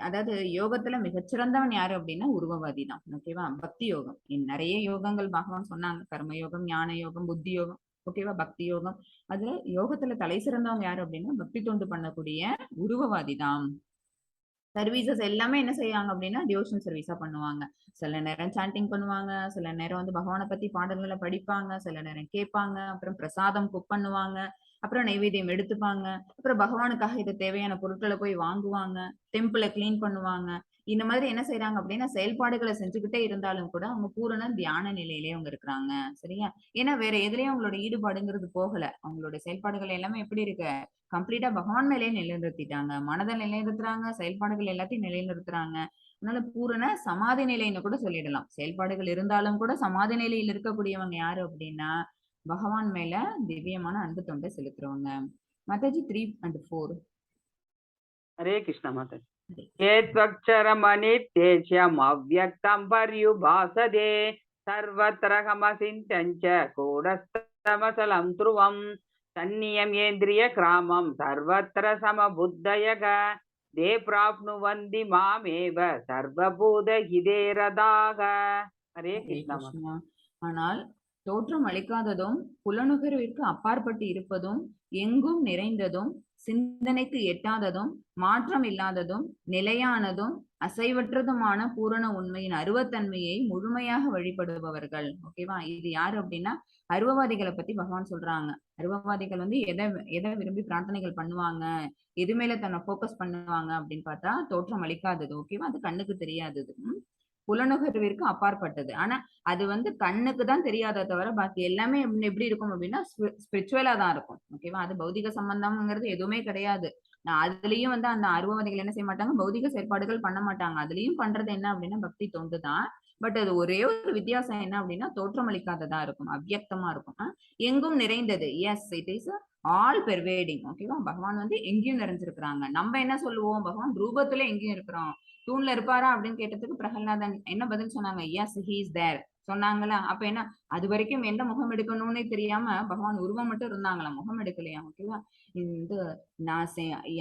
அதாவது யோகத்துல மிகச்சிறந்தவன் யாரு அப்படின்னா உருவவாதி தான். ஓகேவா, பக்தி யோகம், நிறைய யோகங்கள் பகவான் சொன்னாங்க, கர்ம யோகம், ஞான யோகம், புத்தி யோகம். ஓகேவா, பக்தி யோகம். அதுல யோகத்துல தலை சிறந்தவங்க யாரு அப்படின்னா பக்தி தொண்டு பண்ணக்கூடிய உருவவாதி தான். சர்வீசஸ் எல்லாமே என்ன செய்வாங்க அப்படின்னா டிவோஷனல் சர்வீஸா பண்ணுவாங்க. சில நேரம் சாண்டிங் பண்ணுவாங்க, சில நேரம் வந்து பகவானை பத்தி பாடல்களை படிப்பாங்க, சில நேரம் கேட்பாங்க, அப்புறம் பிரசாதம் குக் பண்ணுவாங்க, அப்புறம் நைவேத்தியம் எடுத்துப்பாங்க, அப்புறம் பகவானுக்காக இது தேவையான பொருட்களை போய் வாங்குவாங்க, டெம்பிளை கிளீன் பண்ணுவாங்க. இந்த மாதிரி என்ன செய்யறாங்க அப்படின்னா செயல்பாடுகளை செஞ்சுக்கிட்டே இருந்தாலும் கூட அவங்க பூரண தியான நிலையிலேயே அவங்க இருக்கிறாங்க. சரியா, ஏன்னா வேற எதுலயும் அவங்களோட ஈடுபாடுங்கிறது போகல. அவங்களோட செயல்பாடுகள் எல்லாமே எப்படி இருக்கு, கம்ப்ளீட்டா பகவான் மேலேயே நிலைநிறுத்திட்டாங்க. மனதை நிலைநிறுத்துறாங்க, செயல்பாடுகள் எல்லாத்தையும் நிலைநிறுத்துறாங்க. அதனால பூரண சமாதி நிலைன்னு கூட சொல்லிடலாம். செயல்பாடுகள் இருந்தாலும் கூட சமாதி நிலையில் இருக்கக்கூடியவங்க யாரு அப்படின்னா பகவான் மேல திவ்யமான அன்பு தொண்டை செலுத்துறவங்க. மாதாஜி 3 and 4. ஹரே கிருஷ்ணா மாதாஜி. ஏத்வக்ஷரமணித்யேஷ்யம் அவ்யக்தம் பர்யுபாசதே சர்வத்ர கமசிஞ்ச கூடஸ்தமசலம் த்ருவம் தன்னியமேந்திரிய கிராமம் சர்வத்ர சமபுத்தயக தே பிராப்னுவந்தி மாமேவ சர்வபூத ஹிதேரதாக. ஹரே கிருஷ்ணா. ஆனால் தோற்றம் அளிக்காததும் புலனுகர்விற்கு அப்பாற்பட்டு இருப்பதும் எங்கும் நிறைந்ததும் சிந்தனைக்கு எட்டாததும் மாற்றம் இல்லாததும் நிலையானதும் அசைவற்றதுமான பூரண உண்மையின் அருவத்தன்மையை முழுமையாக வழிபடுபவர்கள். ஓகேவா? இது யாரு அப்படின்னா அருவவாதிகளை பத்தி பகவான் சொல்றாங்க. அருவவாதிகள் வந்து எதை விரும்பி பிரார்த்தனைகள் பண்ணுவாங்க, எது மேல தன்னை போக்கஸ் பண்ணுவாங்க அப்படின்னு பார்த்தா தோற்றம் அளிக்காதது. ஓகேவா? அது கண்ணுக்கு தெரியாதது, புலனுகர்விற்கு அப்பாற்பட்டது. ஆனா அது வந்து கண்ணுக்கு தான் தெரியாத தவிர பாக்கி எல்லாமே எப்படி இருக்கும் அப்படின்னா ஸ்பிரிச்சுவலா தான் இருக்கும். ஓகேவா? அது பௌதிக சம்பந்தம்ங்கிறது எதுவுமே கிடையாது. அதுலயும் வந்து அந்த அருவவாதிகள் என்ன செய்ய மாட்டாங்க, பௌதிக செயற்பாடுகள் பண்ண மாட்டாங்க. அதுலயும் பண்றது என்ன அப்படின்னா பக்தி தொண்டு தான். பட் அது ஒரே ஒரு வித்தியாசம் என்ன அப்படின்னா தோற்றமளிக்காததா இருக்கும், அவ்வியக்தமா இருக்கும். எங்கும் நிறைந்தது. Yes, it is all pervading. ஓகேவா? பகவான் வந்து எங்கேயும் நிறைஞ்சிருக்கிறாங்க. நம்ம என்ன சொல்லுவோம், பகவான் ரூபத்துல எங்கேயும் இருக்கிறோம். தூண்ல இருப்பாரா அப்படின்னு கேட்டதுக்கு பிரகலாதன் என்ன பதில் சொன்னாங்க, எஸ் ஹி இஸ் தேர் சொன்னாங்களா. அப்ப என்ன, அது வரைக்கும் எந்த முகம் எடுக்கணும்னே தெரியாம பகவான் உருவம் மட்டும் இருந்தாங்களா, முகம் எடுக்கலையா. ஓகேவா? இந்த நான்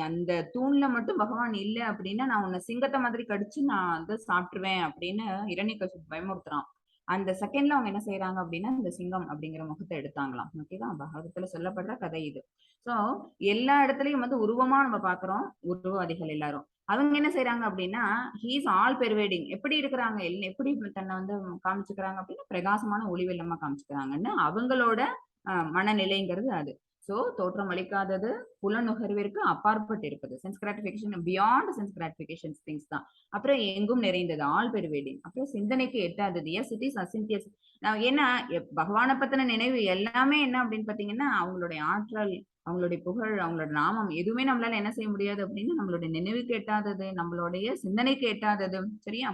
அந்த தூண்ல மட்டும் பகவான் இல்ல அப்படின்னா நான் உன்னை சிங்கத்தை மாதிரி கடிச்சு நான் வந்து சாப்பிட்டுருவேன் அப்படின்னு இரணியகசிபு பயமுறுத்துறான். அந்த செகண்ட்ல அவங்க என்ன செய்யறாங்க அப்படின்னா இந்த சிங்கம் அப்படிங்கிற முகத்தை எடுத்தாங்களாம். ஓகேவா? பாகவதத்துல சொல்லப்படுற கதை இது. சோ எல்லா இடத்துலயும் வந்து உருவமா நம்ம பாக்குறோம் உருவவாதிகள் எல்லாரும். அவங்க என்ன செய்யறாங்க அப்படின்னா ஹீஸ் ஆல் பெர்வேடிங். எப்படி இருக்கிறாங்க, எப்படி தன்னை வந்து காமிச்சுக்கிறாங்க அப்படின்னா பிரகாசமான ஒளி வெள்ளமா காமிச்சுக்கிறாங்கன்னு அவங்களோட மனநிலைங்கிறது அது. சோ தோற்றம் அளிக்காதது, புலனுகர்விற்கு அப்பாற்பட்டு இருப்பது, sense gratification beyond sense gratification things தான். அப்புறம் எங்கும் நிறைந்தது, ஆல் பெர்வேடிங். அப்புறம் சிந்தனைக்கு எட்டாதது, எஸ் இட் இஸ் அசிந்தியஸ். ஏன்னா பகவானை பத்தின நினைவு எல்லாமே என்ன அப்படின்னு பாத்தீங்கன்னா அவங்களுடைய ஆற்றல், அவங்களுடைய புகழ், அவங்களோட நாமம் எதுவுமே நம்மளால என்ன செய்ய முடியாது அப்படின்னு நம்மளுடைய நினைவுக்கு எட்டாதது, நம்மளுடைய சிந்தனைக்கு எட்டாதது. சரியா?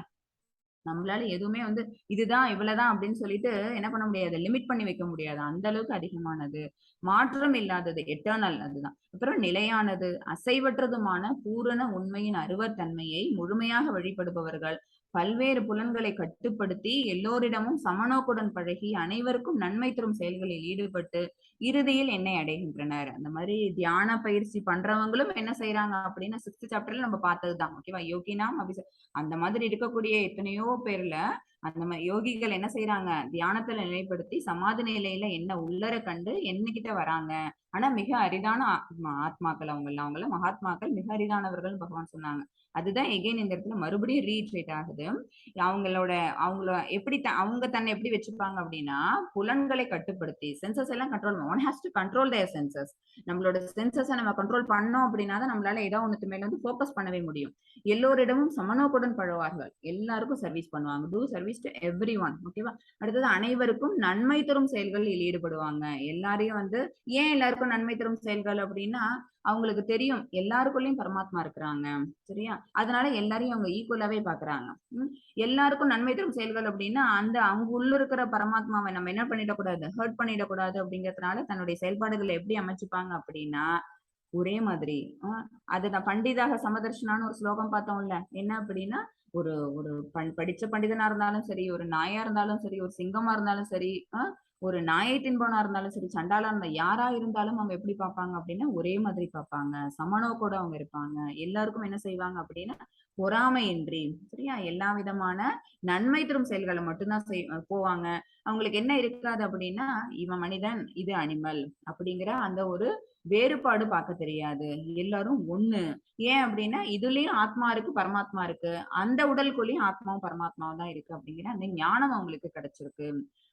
நம்மளால எதுவுமே வந்து இதுதான் இவ்வளவுதான் அப்படின்னு சொல்லிட்டு என்ன பண்ண முடியாது, லிமிட் பண்ணி வைக்க முடியாது. அந்த அளவுக்கு அதிகமானது, மாற்றம் இல்லாதது, எட்டர்னல் அதுதான். அப்புறம் நிலையானது, அசைவற்றதுமான பூரண உண்மையின் அருவத்தன்மையை முழுமையாக வழிபடுபவர்கள். பல்வேறு புலன்களை கட்டுப்படுத்தி எல்லோரிடமும் சமநோக்குடன் பழகி அனைவருக்கும் நன்மை தரும் செயல்களில் ஈடுபட்டு இறுதியில் என்னை அடைகின்றனர். அந்த மாதிரி தியான பயிற்சி பண்றவங்களும் என்ன செய்யறாங்க அப்படின்னா 6th சாப்டர்ல நம்ம பார்த்ததுதான். ஓகேவா? யோகினாம் அந்த மாதிரி இருக்கக்கூடிய எத்தனையோ பேர்ல அந்த மாதிரி யோகிகள் என்ன செய்யறாங்க, தியானத்துல நிலைப்படுத்தி சமாதி நிலையில என்ன உள்ளர கண்டு என்னகிட்ட வராங்க. ஆனா மிக அரிதான ஆத்மாக்கள் அவங்கள மகாத்மாக்கள் மிக அரிதானவர்கள் பகவான் சொன்னாங்க. அதுதான் எகைன் இந்த இடத்துல மறுபடியும் ரீட்ரேட் ஆகுது. அவங்கள எப்படி அவங்க தன்னை எப்படி வச்சுப்பாங்க அப்படின்னா புலன்களை கட்டுப்படுத்தி சென்சஸ் எல்லாம் control. One has to control their senses. நம்மளோட சென்சஸை நம்ம கண்ட்ரோல் பண்ணோம் அப்படின்னா தான் நம்மளால ஏதோ ஒண்ணுக்கு மேல வந்து ஃபோக்கஸ் பண்ணவே முடியும். எல்லோரிடமும் சமநோக்குடன் பழகுவார்கள், எல்லாருக்கும் சர்வீஸ் பண்ணுவாங்க, do service to everyone. ஓகேவா? அடுத்தது அனைவருக்கும் நன்மை தரும் செயல்களில் ஈடுபடுவாங்க. எல்லாரையும் வந்து ஏன் எல்லாருக்கும் நன்மை தரும் செயல்கள் அப்படின்னா அவங்களுக்கு தெரியும் எல்லாருக்குள்ளயும் பரமாத்மா இருக்கிறாங்க. சரியா? அதனால எல்லாரையும் அவங்க ஈக்குவலாவே பாக்குறாங்க. எல்லாருக்கும் நன்மை தரும் செயல்கள் அப்படின்னா அந்த அவங்க உள்ள இருக்கிற பரமாத்மாவை நம்ம என்ன பண்ணிடக்கூடாது, ஹர்ட் பண்ணிடக்கூடாது அப்படிங்கறதுனால தன்னுடைய செயல்பாடுகளை எப்படி அமைச்சுப்பாங்க அப்படின்னா ஒரே மாதிரி. அது நான் பண்டிதாக சமதர்ஷனான்னு ஒரு ஸ்லோகம் பார்த்தோம்ல, என்ன அப்படின்னா ஒரு ஒரு படிச்ச பண்டிதனா இருந்தாலும் சரி, ஒரு நாயா இருந்தாலும் சரி, ஒரு சிங்கமா இருந்தாலும் சரி, ஒரு நாயை தின்பவனா இருந்தாலும் சரி, சண்டாளா இருந்தா யாரா இருந்தாலும் அவங்க எப்படி பார்ப்பாங்க அப்படின்னா ஒரே மாதிரி பார்ப்பாங்க, சமநோக்கோட அவங்க இருப்பாங்க. எல்லாருக்கும் என்ன செய்வாங்க அப்படின்னா பொறாமையின்றி, சரியா, எல்லா விதமான நன்மை தரும் செயல்களை மட்டும்தான் போவாங்க. அவங்களுக்கு என்ன இருக்காது அப்படின்னா இவன் மனிதன் இது அனிமல் அப்படிங்கிற அந்த ஒரு வேறுபாடு பார்க்க தெரியாது. எல்லாரும் ஒண்ணு. ஏன் அப்படின்னா இதுலயும் ஆத்மா இருக்கு, பரமாத்மா இருக்கு, அந்த உடலுக்குள்ளேயும் ஆத்மாவும் பரமாத்மாவும் தான் இருக்கு அப்படிங்கிற அந்த ஞானம் அவங்களுக்கு கிடைச்சிருக்கு.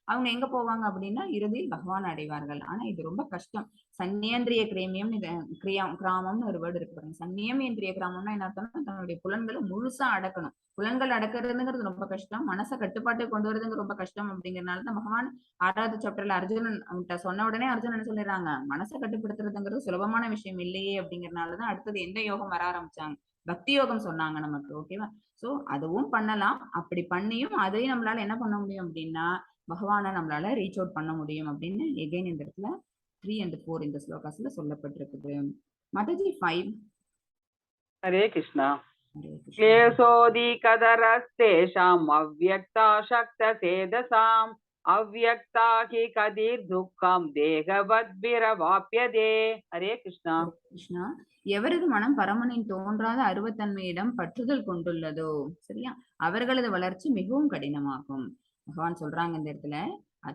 அவங்க எங்க போவாங்க அப்படின்னா இறுதியில் பகவான் அடைவார்கள். ஆனா இது ரொம்ப கஷ்டம். சன்னியேந்திரிய கிரேமியம் கிராமம்னு ஒரு வேர்டு இருக்கு பாருங்க. சன்னியமேந்திரிய கிராமம்னா என்ன அர்த்தம்னா தன்னுடைய புலன்களை முழுசா அடக்கணும். புலன்கள் அடக்கிறதுங்கிறது ரொம்ப கஷ்டம், மனசை கட்டுப்பாட்டு கொண்டு வரதுங்க ரொம்ப கஷ்டம். அப்படிங்கறதுனாலதான் பகவான் 6வது சாப்டர்ல அர்ஜுனன் அவன்கிட்ட சொன்ன உடனே அர்ஜுனன் சொல்லிடுறாங்க மனசை கட்டுப்படுத்துறதுங்கிறது சுலபமான விஷயம் இல்லையே. அப்படிங்கறதுனாலதான் அடுத்தது எந்த யோகம் வர ஆரம்பிச்சாங்க, பக்தி யோகம் சொன்னாங்க நமக்கு. ஓகேவா? சோ அதுவும் பண்ணலாம். அப்படி பண்ணியும் அதையும் நம்மளால என்ன பண்ண முடியும் அப்படின்னா பகவானை நம்மளால ரீச் அவுட் பண்ண முடியும் அப்படின்னு எகைன் இந்த இடத்துல 3 and 4 இந்த ஸ்லோகாஸ்ல சொல்லப்பட்டிருக்குது. மாதாஜி 5. ஹரே கிருஷ்ணா. ஹரே கிருஷ்ணா. क्लेशोऽधिकतरस्तेषाम् अव्यक्ता शक्तसेदसाम् अव्यक्ता हि कदिर्दुःखम् देहवद्भिरवाप्यते. हरे कृष्णा. ஹரே கிருஷ்ணா. எவரது மனம் பரமனின் தோன்றாத அருவத்தன்மையிடம் பற்றுதல் கொண்டுள்ளதோ, சரியா, அவர்களது வளர்ச்சி மிகவும் கடினமாகும். பகவான் சொல்றாங்க இந்த இடத்துல,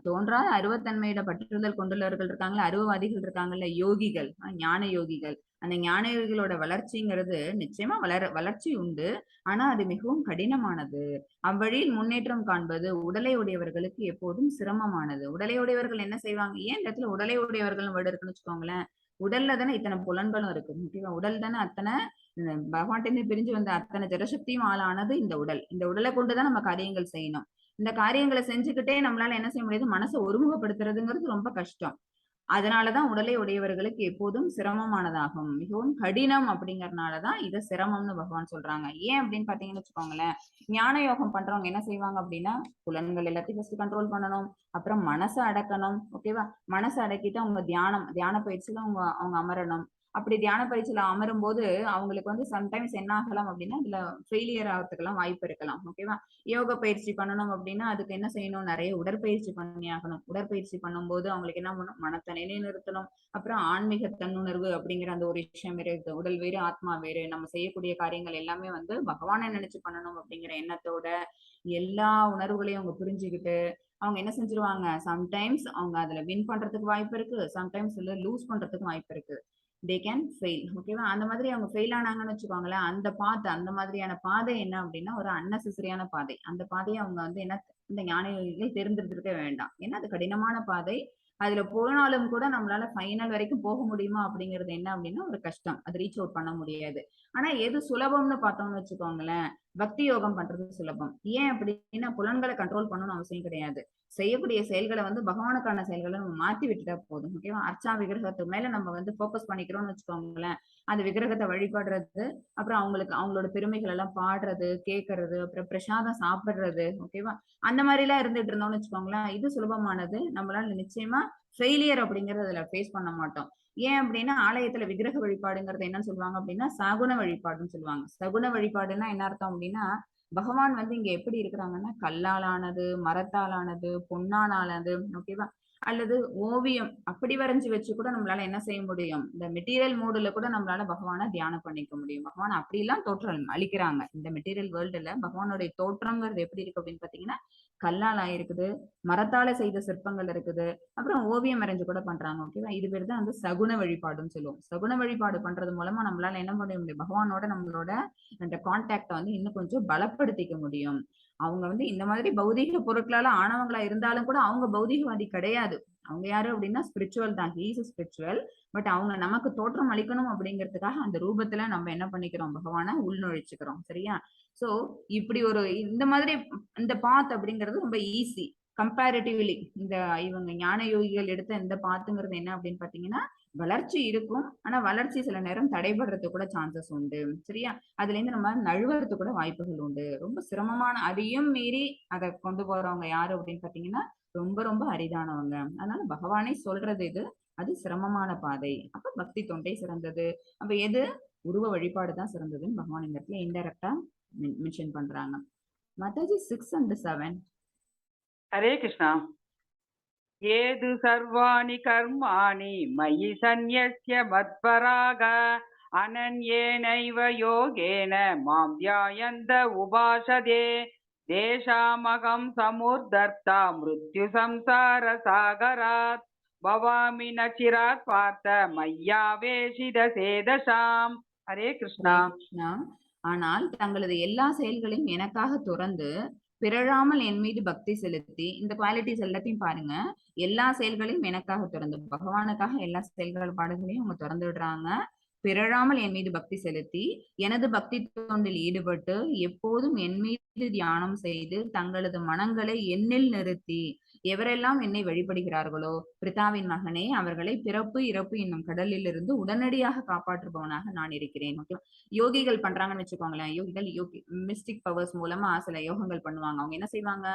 தோன்றாத அருவத்தன்மையிட பற்றுதல் கொண்டுள்ளவர்கள் இருக்காங்களா, அருவவாதிகள் இருக்காங்கல்ல, யோகிகள், ஞான யோகிகள். அந்த ஞான யோகிகளோட வளர்ச்சிங்கிறது நிச்சயமா வளர்ச்சி உண்டு. ஆனா அது மிகவும் கடினமானது. அவ்வழியில் முன்னேற்றம் காண்பது உடலை உடையவர்களுக்கு எப்போதும் சிரமமானது. உடலை உடையவர்கள் என்ன செய்வாங்க? ஏன் இந்த இடத்துல உடலை உடையவர்கள் வேர்டு இருக்குன்னு வச்சுக்கோங்களேன். உடல்ல தானே இத்தனை புலன்களும் இருக்கு. முக்கியமா உடல் தானே அத்தனை பகவான்கிட்ட பிரிஞ்சு வந்த அத்தனை ஜடசக்தியும் ஆளானது இந்த உடல். இந்த உடலை கொண்டுதான் நம்ம காரியங்கள் செய்யணும். இந்த காரியங்களை செஞ்சுக்கிட்டே நம்மளால என்ன செய்ய முடியாது? மனசை ஒருமுகப்படுத்துறதுங்கிறது ரொம்ப கஷ்டம். அதனாலதான் உடலை உடையவர்களுக்கு எப்போதும் சிரமமானதாகும், மிகவும் கடினம். அப்படிங்கறதுனாலதான் இதை சிரமம்னு பகவான் சொல்றாங்க. ஏன் அப்படின்னு பாத்தீங்கன்னு வச்சுக்கோங்களேன், ஞான யோகம் பண்றவங்க என்ன செய்வாங்க அப்படின்னா, புலன்கள் எல்லாத்தையும் ஃபர்ஸ்ட் கண்ட்ரோல் பண்ணணும், அப்புறம் மனசை அடக்கணும். ஓகேவா? மனசை அடக்கிட்டு அவங்க தியான பயிற்சியில அவங்க அமரணும். அப்படி தியான பயிற்சியில அமரும் போது அவங்களுக்கு வந்து சம்டைம்ஸ் என்ன ஆகலாம் அப்படின்னா, இதுல ஃபெயிலியர் ஆகிறதுக்கெல்லாம் வாய்ப்பு இருக்கலாம். ஓகேவா? யோக பயிற்சி பண்ணணும் அப்படின்னா அதுக்கு என்ன செய்யணும்? நிறைய உடற்பயிற்சி பண்ணி ஆகணும். உடற்பயிற்சி பண்ணும்போது அவங்களுக்கு என்ன பண்ணணும்? மனத்தை நிலைநிறுத்தணும். அப்புறம் ஆன்மீக தன்னுணர்வு அப்படிங்கிற அந்த ஒரு விஷயம் இருக்கு. உடல் வேறு ஆத்மா வேறு. நம்ம செய்யக்கூடிய காரியங்கள் எல்லாமே வந்து பகவானை நினைச்சு பண்ணணும் அப்படிங்கிற எண்ணத்தோட எல்லா உணர்வுகளையும் அவங்க புரிஞ்சுக்கிட்டு அவங்க என்ன செஞ்சிருவாங்க? சம்டைம்ஸ் அவங்க அதுல வின் பண்றதுக்கு வாய்ப்பு இருக்கு, சம்டைம்ஸ் இல்ல லூஸ் பண்றதுக்கு வாய்ப்பு இருக்கு. They can fail. ஓகேவா? அந்த மாதிரி அவங்க ஃபெயில் ஆனாங்கன்னு வச்சுக்கோங்களேன், அந்த மாதிரியான பாதை என்ன அப்படின்னா ஒரு அன்னெசரியான பாதை. அந்த பாதையை அவங்க வந்து என்ன, இந்த ஞானிகள் தேர்ந்தெடுத்திருக்க வேண்டாம். ஏன்னா அது கடினமான பாதை. அதுல போனாலும் கூட நம்மளால ஃபைனல் வரைக்கும் போக முடியுமா அப்படிங்கிறது என்ன அப்படின்னா ஒரு கஷ்டம். அது ரீச் அவுட் பண்ண முடியாது. ஆனா எது சுலபம்னு பார்த்தோம்னு வச்சுக்கோங்களேன், பக்தி யோகம் பண்றது சுலபம். ஏன் அப்படின்னா புலன்களை கண்ட்ரோல் பண்ணணும்னு அவசியம் கிடையாது. செய்யக்கூடிய செயல்களை வந்து பகவானுக்கான செயல்களை நம்ம மாத்தி விட்டுட்டா போதும். ஓகேவா? அர்ச்சா விக்கிரகத்துக்கு மேல நம்ம வந்து போக்கஸ் பண்ணிக்கிறோம்னு வச்சுக்கோங்களேன், அந்த விக்கிரகத்தை வழிபடுறது, அப்புறம் அவங்களோட பெருமைகள் எல்லாம் பாடுறது, கேட்கறது, அப்புறம் பிரசாதம் சாப்பிடுறது. ஓகேவா? அந்த மாதிரி எல்லாம் இருந்துட்டு இருந்தோம்னு வச்சுக்கோங்களேன், இது சுலபமானது. நம்மளால நிச்சயமா ஃபெயிலியர் அப்படிங்கறது அதுல ஃபேஸ் பண்ண மாட்டோம். ஏன் அப்படின்னா ஆலயத்துல விக்கிரக வழிபாடுங்கிறது என்னன்னு சொல்லுவாங்க அப்படின்னா சகுன வழிபாடுன்னு சொல்லுவாங்க. சகுன வழிபாடுன்னா என்ன அர்த்தம் அப்படின்னா, பகவான் வந்து இங்க எப்படி இருக்கிறாங்கன்னா, கல்லாலானது, மரத்தாலானது, பொன்னாலானது, ஓகேவா, அல்லது ஓவியம் அப்படி வரைஞ்சு வச்சு கூட நம்மளால என்ன செய்ய முடியும்? இந்த மெட்டீரியல் மோடுல கூட நம்மளால பகவானை தியானம் பண்ணிக்க முடியும். பகவான் அப்படிலாம் தோற்றம் அளிக்கிறாங்க. இந்த மெட்டீரியல் வேர்ல்டுல பகவானுடைய தோற்றம்ங்கிறது எப்படி இருக்கு அப்படின்னு பாத்தீங்கன்னா, கல்லால் ஆயிருக்குது, மரத்தால செய்த சிற்பங்கள் இருக்குது, அப்புறம் ஓவியம் வரைஞ்சு கூட பண்றாங்க. ஓகேவா? இது பேர் தான் வந்து சகுன வழிபாடுன்னு சொல்லுவோம். சகுன வழிபாடு பண்றது மூலமா நம்மளால என்ன பண்ண முடியும்? பகவானோட நம்மளோட அந்த கான்டாக்ட வந்து இன்னும் கொஞ்சம் பலப்படுத்திக்க முடியும். அவங்க வந்து இந்த மாதிரி பௌதீக பொருட்களால ஆனவங்களா இருந்தாலும் கூட அவங்க பௌதீகவாதி கிடையாது. அவங்க யாரு அப்படின்னா ஸ்பிரிச்சுவல் தான். He is spiritual. பட் அவங்க நமக்கு தோற்றம் அளிக்கணும் அப்படிங்கிறதுக்காக அந்த ரூபத்துல நம்ம என்ன பண்ணிக்கிறோம்? பகவானை உள்நுழைச்சுக்கிறோம். சரியா? சோ இப்படி ஒரு இந்த மாதிரி இந்த பாத் அப்படிங்கிறது ரொம்ப ஈஸி கம்பேரிட்டிவ்லி. இந்த இவங்க ஞான யோகிகள் எடுத்த இந்த பாத்துங்கிறது என்ன அப்படின்னு பாத்தீங்கன்னா, வளர்ச்சி இருக்கும். ஆனா வளர்ச்சி சில நேரம் தடைபடுறதுக்கு கூட சான்சஸ் உண்டு. சரியா? அதுல இருந்து நம்ம நழுவறதுக்கு கூட வாய்ப்புகள் உண்டு. ரொம்ப சிரமமான, அதையும் மீறி அதை கொண்டு போறவங்க யாரு அப்படின்னு பாத்தீங்கன்னா ரொம்ப ரொம்ப அரிதானவங்க. அதனால பகவானே சொல்றது இது, அது சிரமமான பாதை. அப்ப பக்தி தொண்டை சிறந்தது. அப்ப எது? உருவ வழிபாடு தான் சிறந்ததுன்னு பகவான் இந்த இடத்துல இன்டைரக்டா மென்ஷன் பண்றாங்க. மாதாஜி 6 and 7. ஹரே கிருஷ்ணா. ஏது சர்வாணி கர்மாணி மயி சந்நியஸ்ய மத்பராக அனன்யேனைவ யோகேன மாம் த்யாயந்த உபாசதே தேஷாமகம் சமுர்தர்த்தா மிருத்யு சம்சார சாகராத் பவாமி நச்சிராத் பார்த்த மையாவேஷித சேதசாம். ஹரே கிருஷ்ணா. கிருஷ்ணா. ஆனால் தங்களது எல்லா செயல்களையும் எனக்காக துறந்து பிறழாமல் என் மீது பக்தி செலுத்தி, இந்த குவாலிட்டிஸ் எல்லாத்தையும் பாருங்க, எல்லா செயல்களையும் எனக்காக துறந்து, பகவானுக்காக எல்லா செயல்கள் பாடுகளையும் அவங்க திறந்து விடுறாங்க. பிறழாமல் என் மீது பக்தி செலுத்தி எனது பக்தி தொண்டில் ஈடுபட்டு எப்போதும் என் மீது தியானம் செய்து தங்களது மனங்களை என்னில் நிறுத்தி எவரெல்லாம் என்னை வழிபடுகிறார்களோ பிரித்தாவின் மகனே அவர்களை பிறப்பு இறப்பு என்னும் கடலில் இருந்து உடனடியாக காப்பாற்றுபவனாக நான் இருக்கிறேன். ஓகே, யோகிகள் பண்றாங்கன்னு வச்சுக்கோங்களேன். யோகி மிஸ்டிக் பவர்ஸ் மூலமா சில யோகங்கள் பண்ணுவாங்க. அவங்க என்ன செய்வாங்க,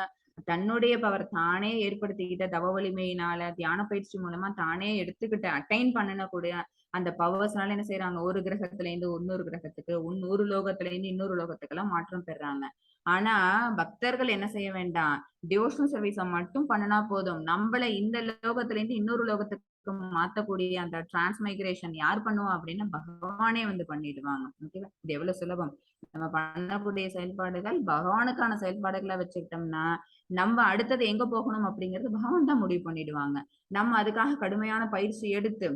தன்னுடைய பவர் தானே ஏற்படுத்திக்கிட்ட தவ வலிமையினால தியான பயிற்சி மூலமா தானே எடுத்துக்கிட்ட அட்டைன் பண்ணக்கூடிய அந்த பவர்ஸ்னால என்ன செய்யறாங்க, ஒரு கிரகத்துல இருந்து இன்னொரு கிரகத்துக்கு, ஒரு லோகத்துல இருந்து இன்னொரு லோகத்துக்கு எல்லாம் மாற்றம் பெறாங்க. ஆனா பக்தர்கள் என்ன செய்ய வேண்டாம், டிவோஷனல் சர்வீஸ மட்டும் பண்ணினா போதும். நம்மள இந்த லோகத்துல இருந்து இன்னொரு லோகத்துக்கு மாத்தக்கூடிய அந்த டிரான்ஸ்மைக்ரேஷன் யார் பண்ணுவா அப்படின்னா பகவானே வந்து பண்ணிடுவாங்க. ஓகேவா, இது எவ்வளவு சுலபம். நம்ம பண்ணக்கூடிய செயல்பாடுகள் பகவானுக்கான செயல்பாடுகளை வச்சுக்கிட்டோம்னா நம்ம அடுத்தது எங்க போகணும் அப்படிங்கறது பகவான் தான் முடிவு பண்ணிடுவாங்க. நம்ம அதுக்காக கடுமையான பயிற்சி எடுத்து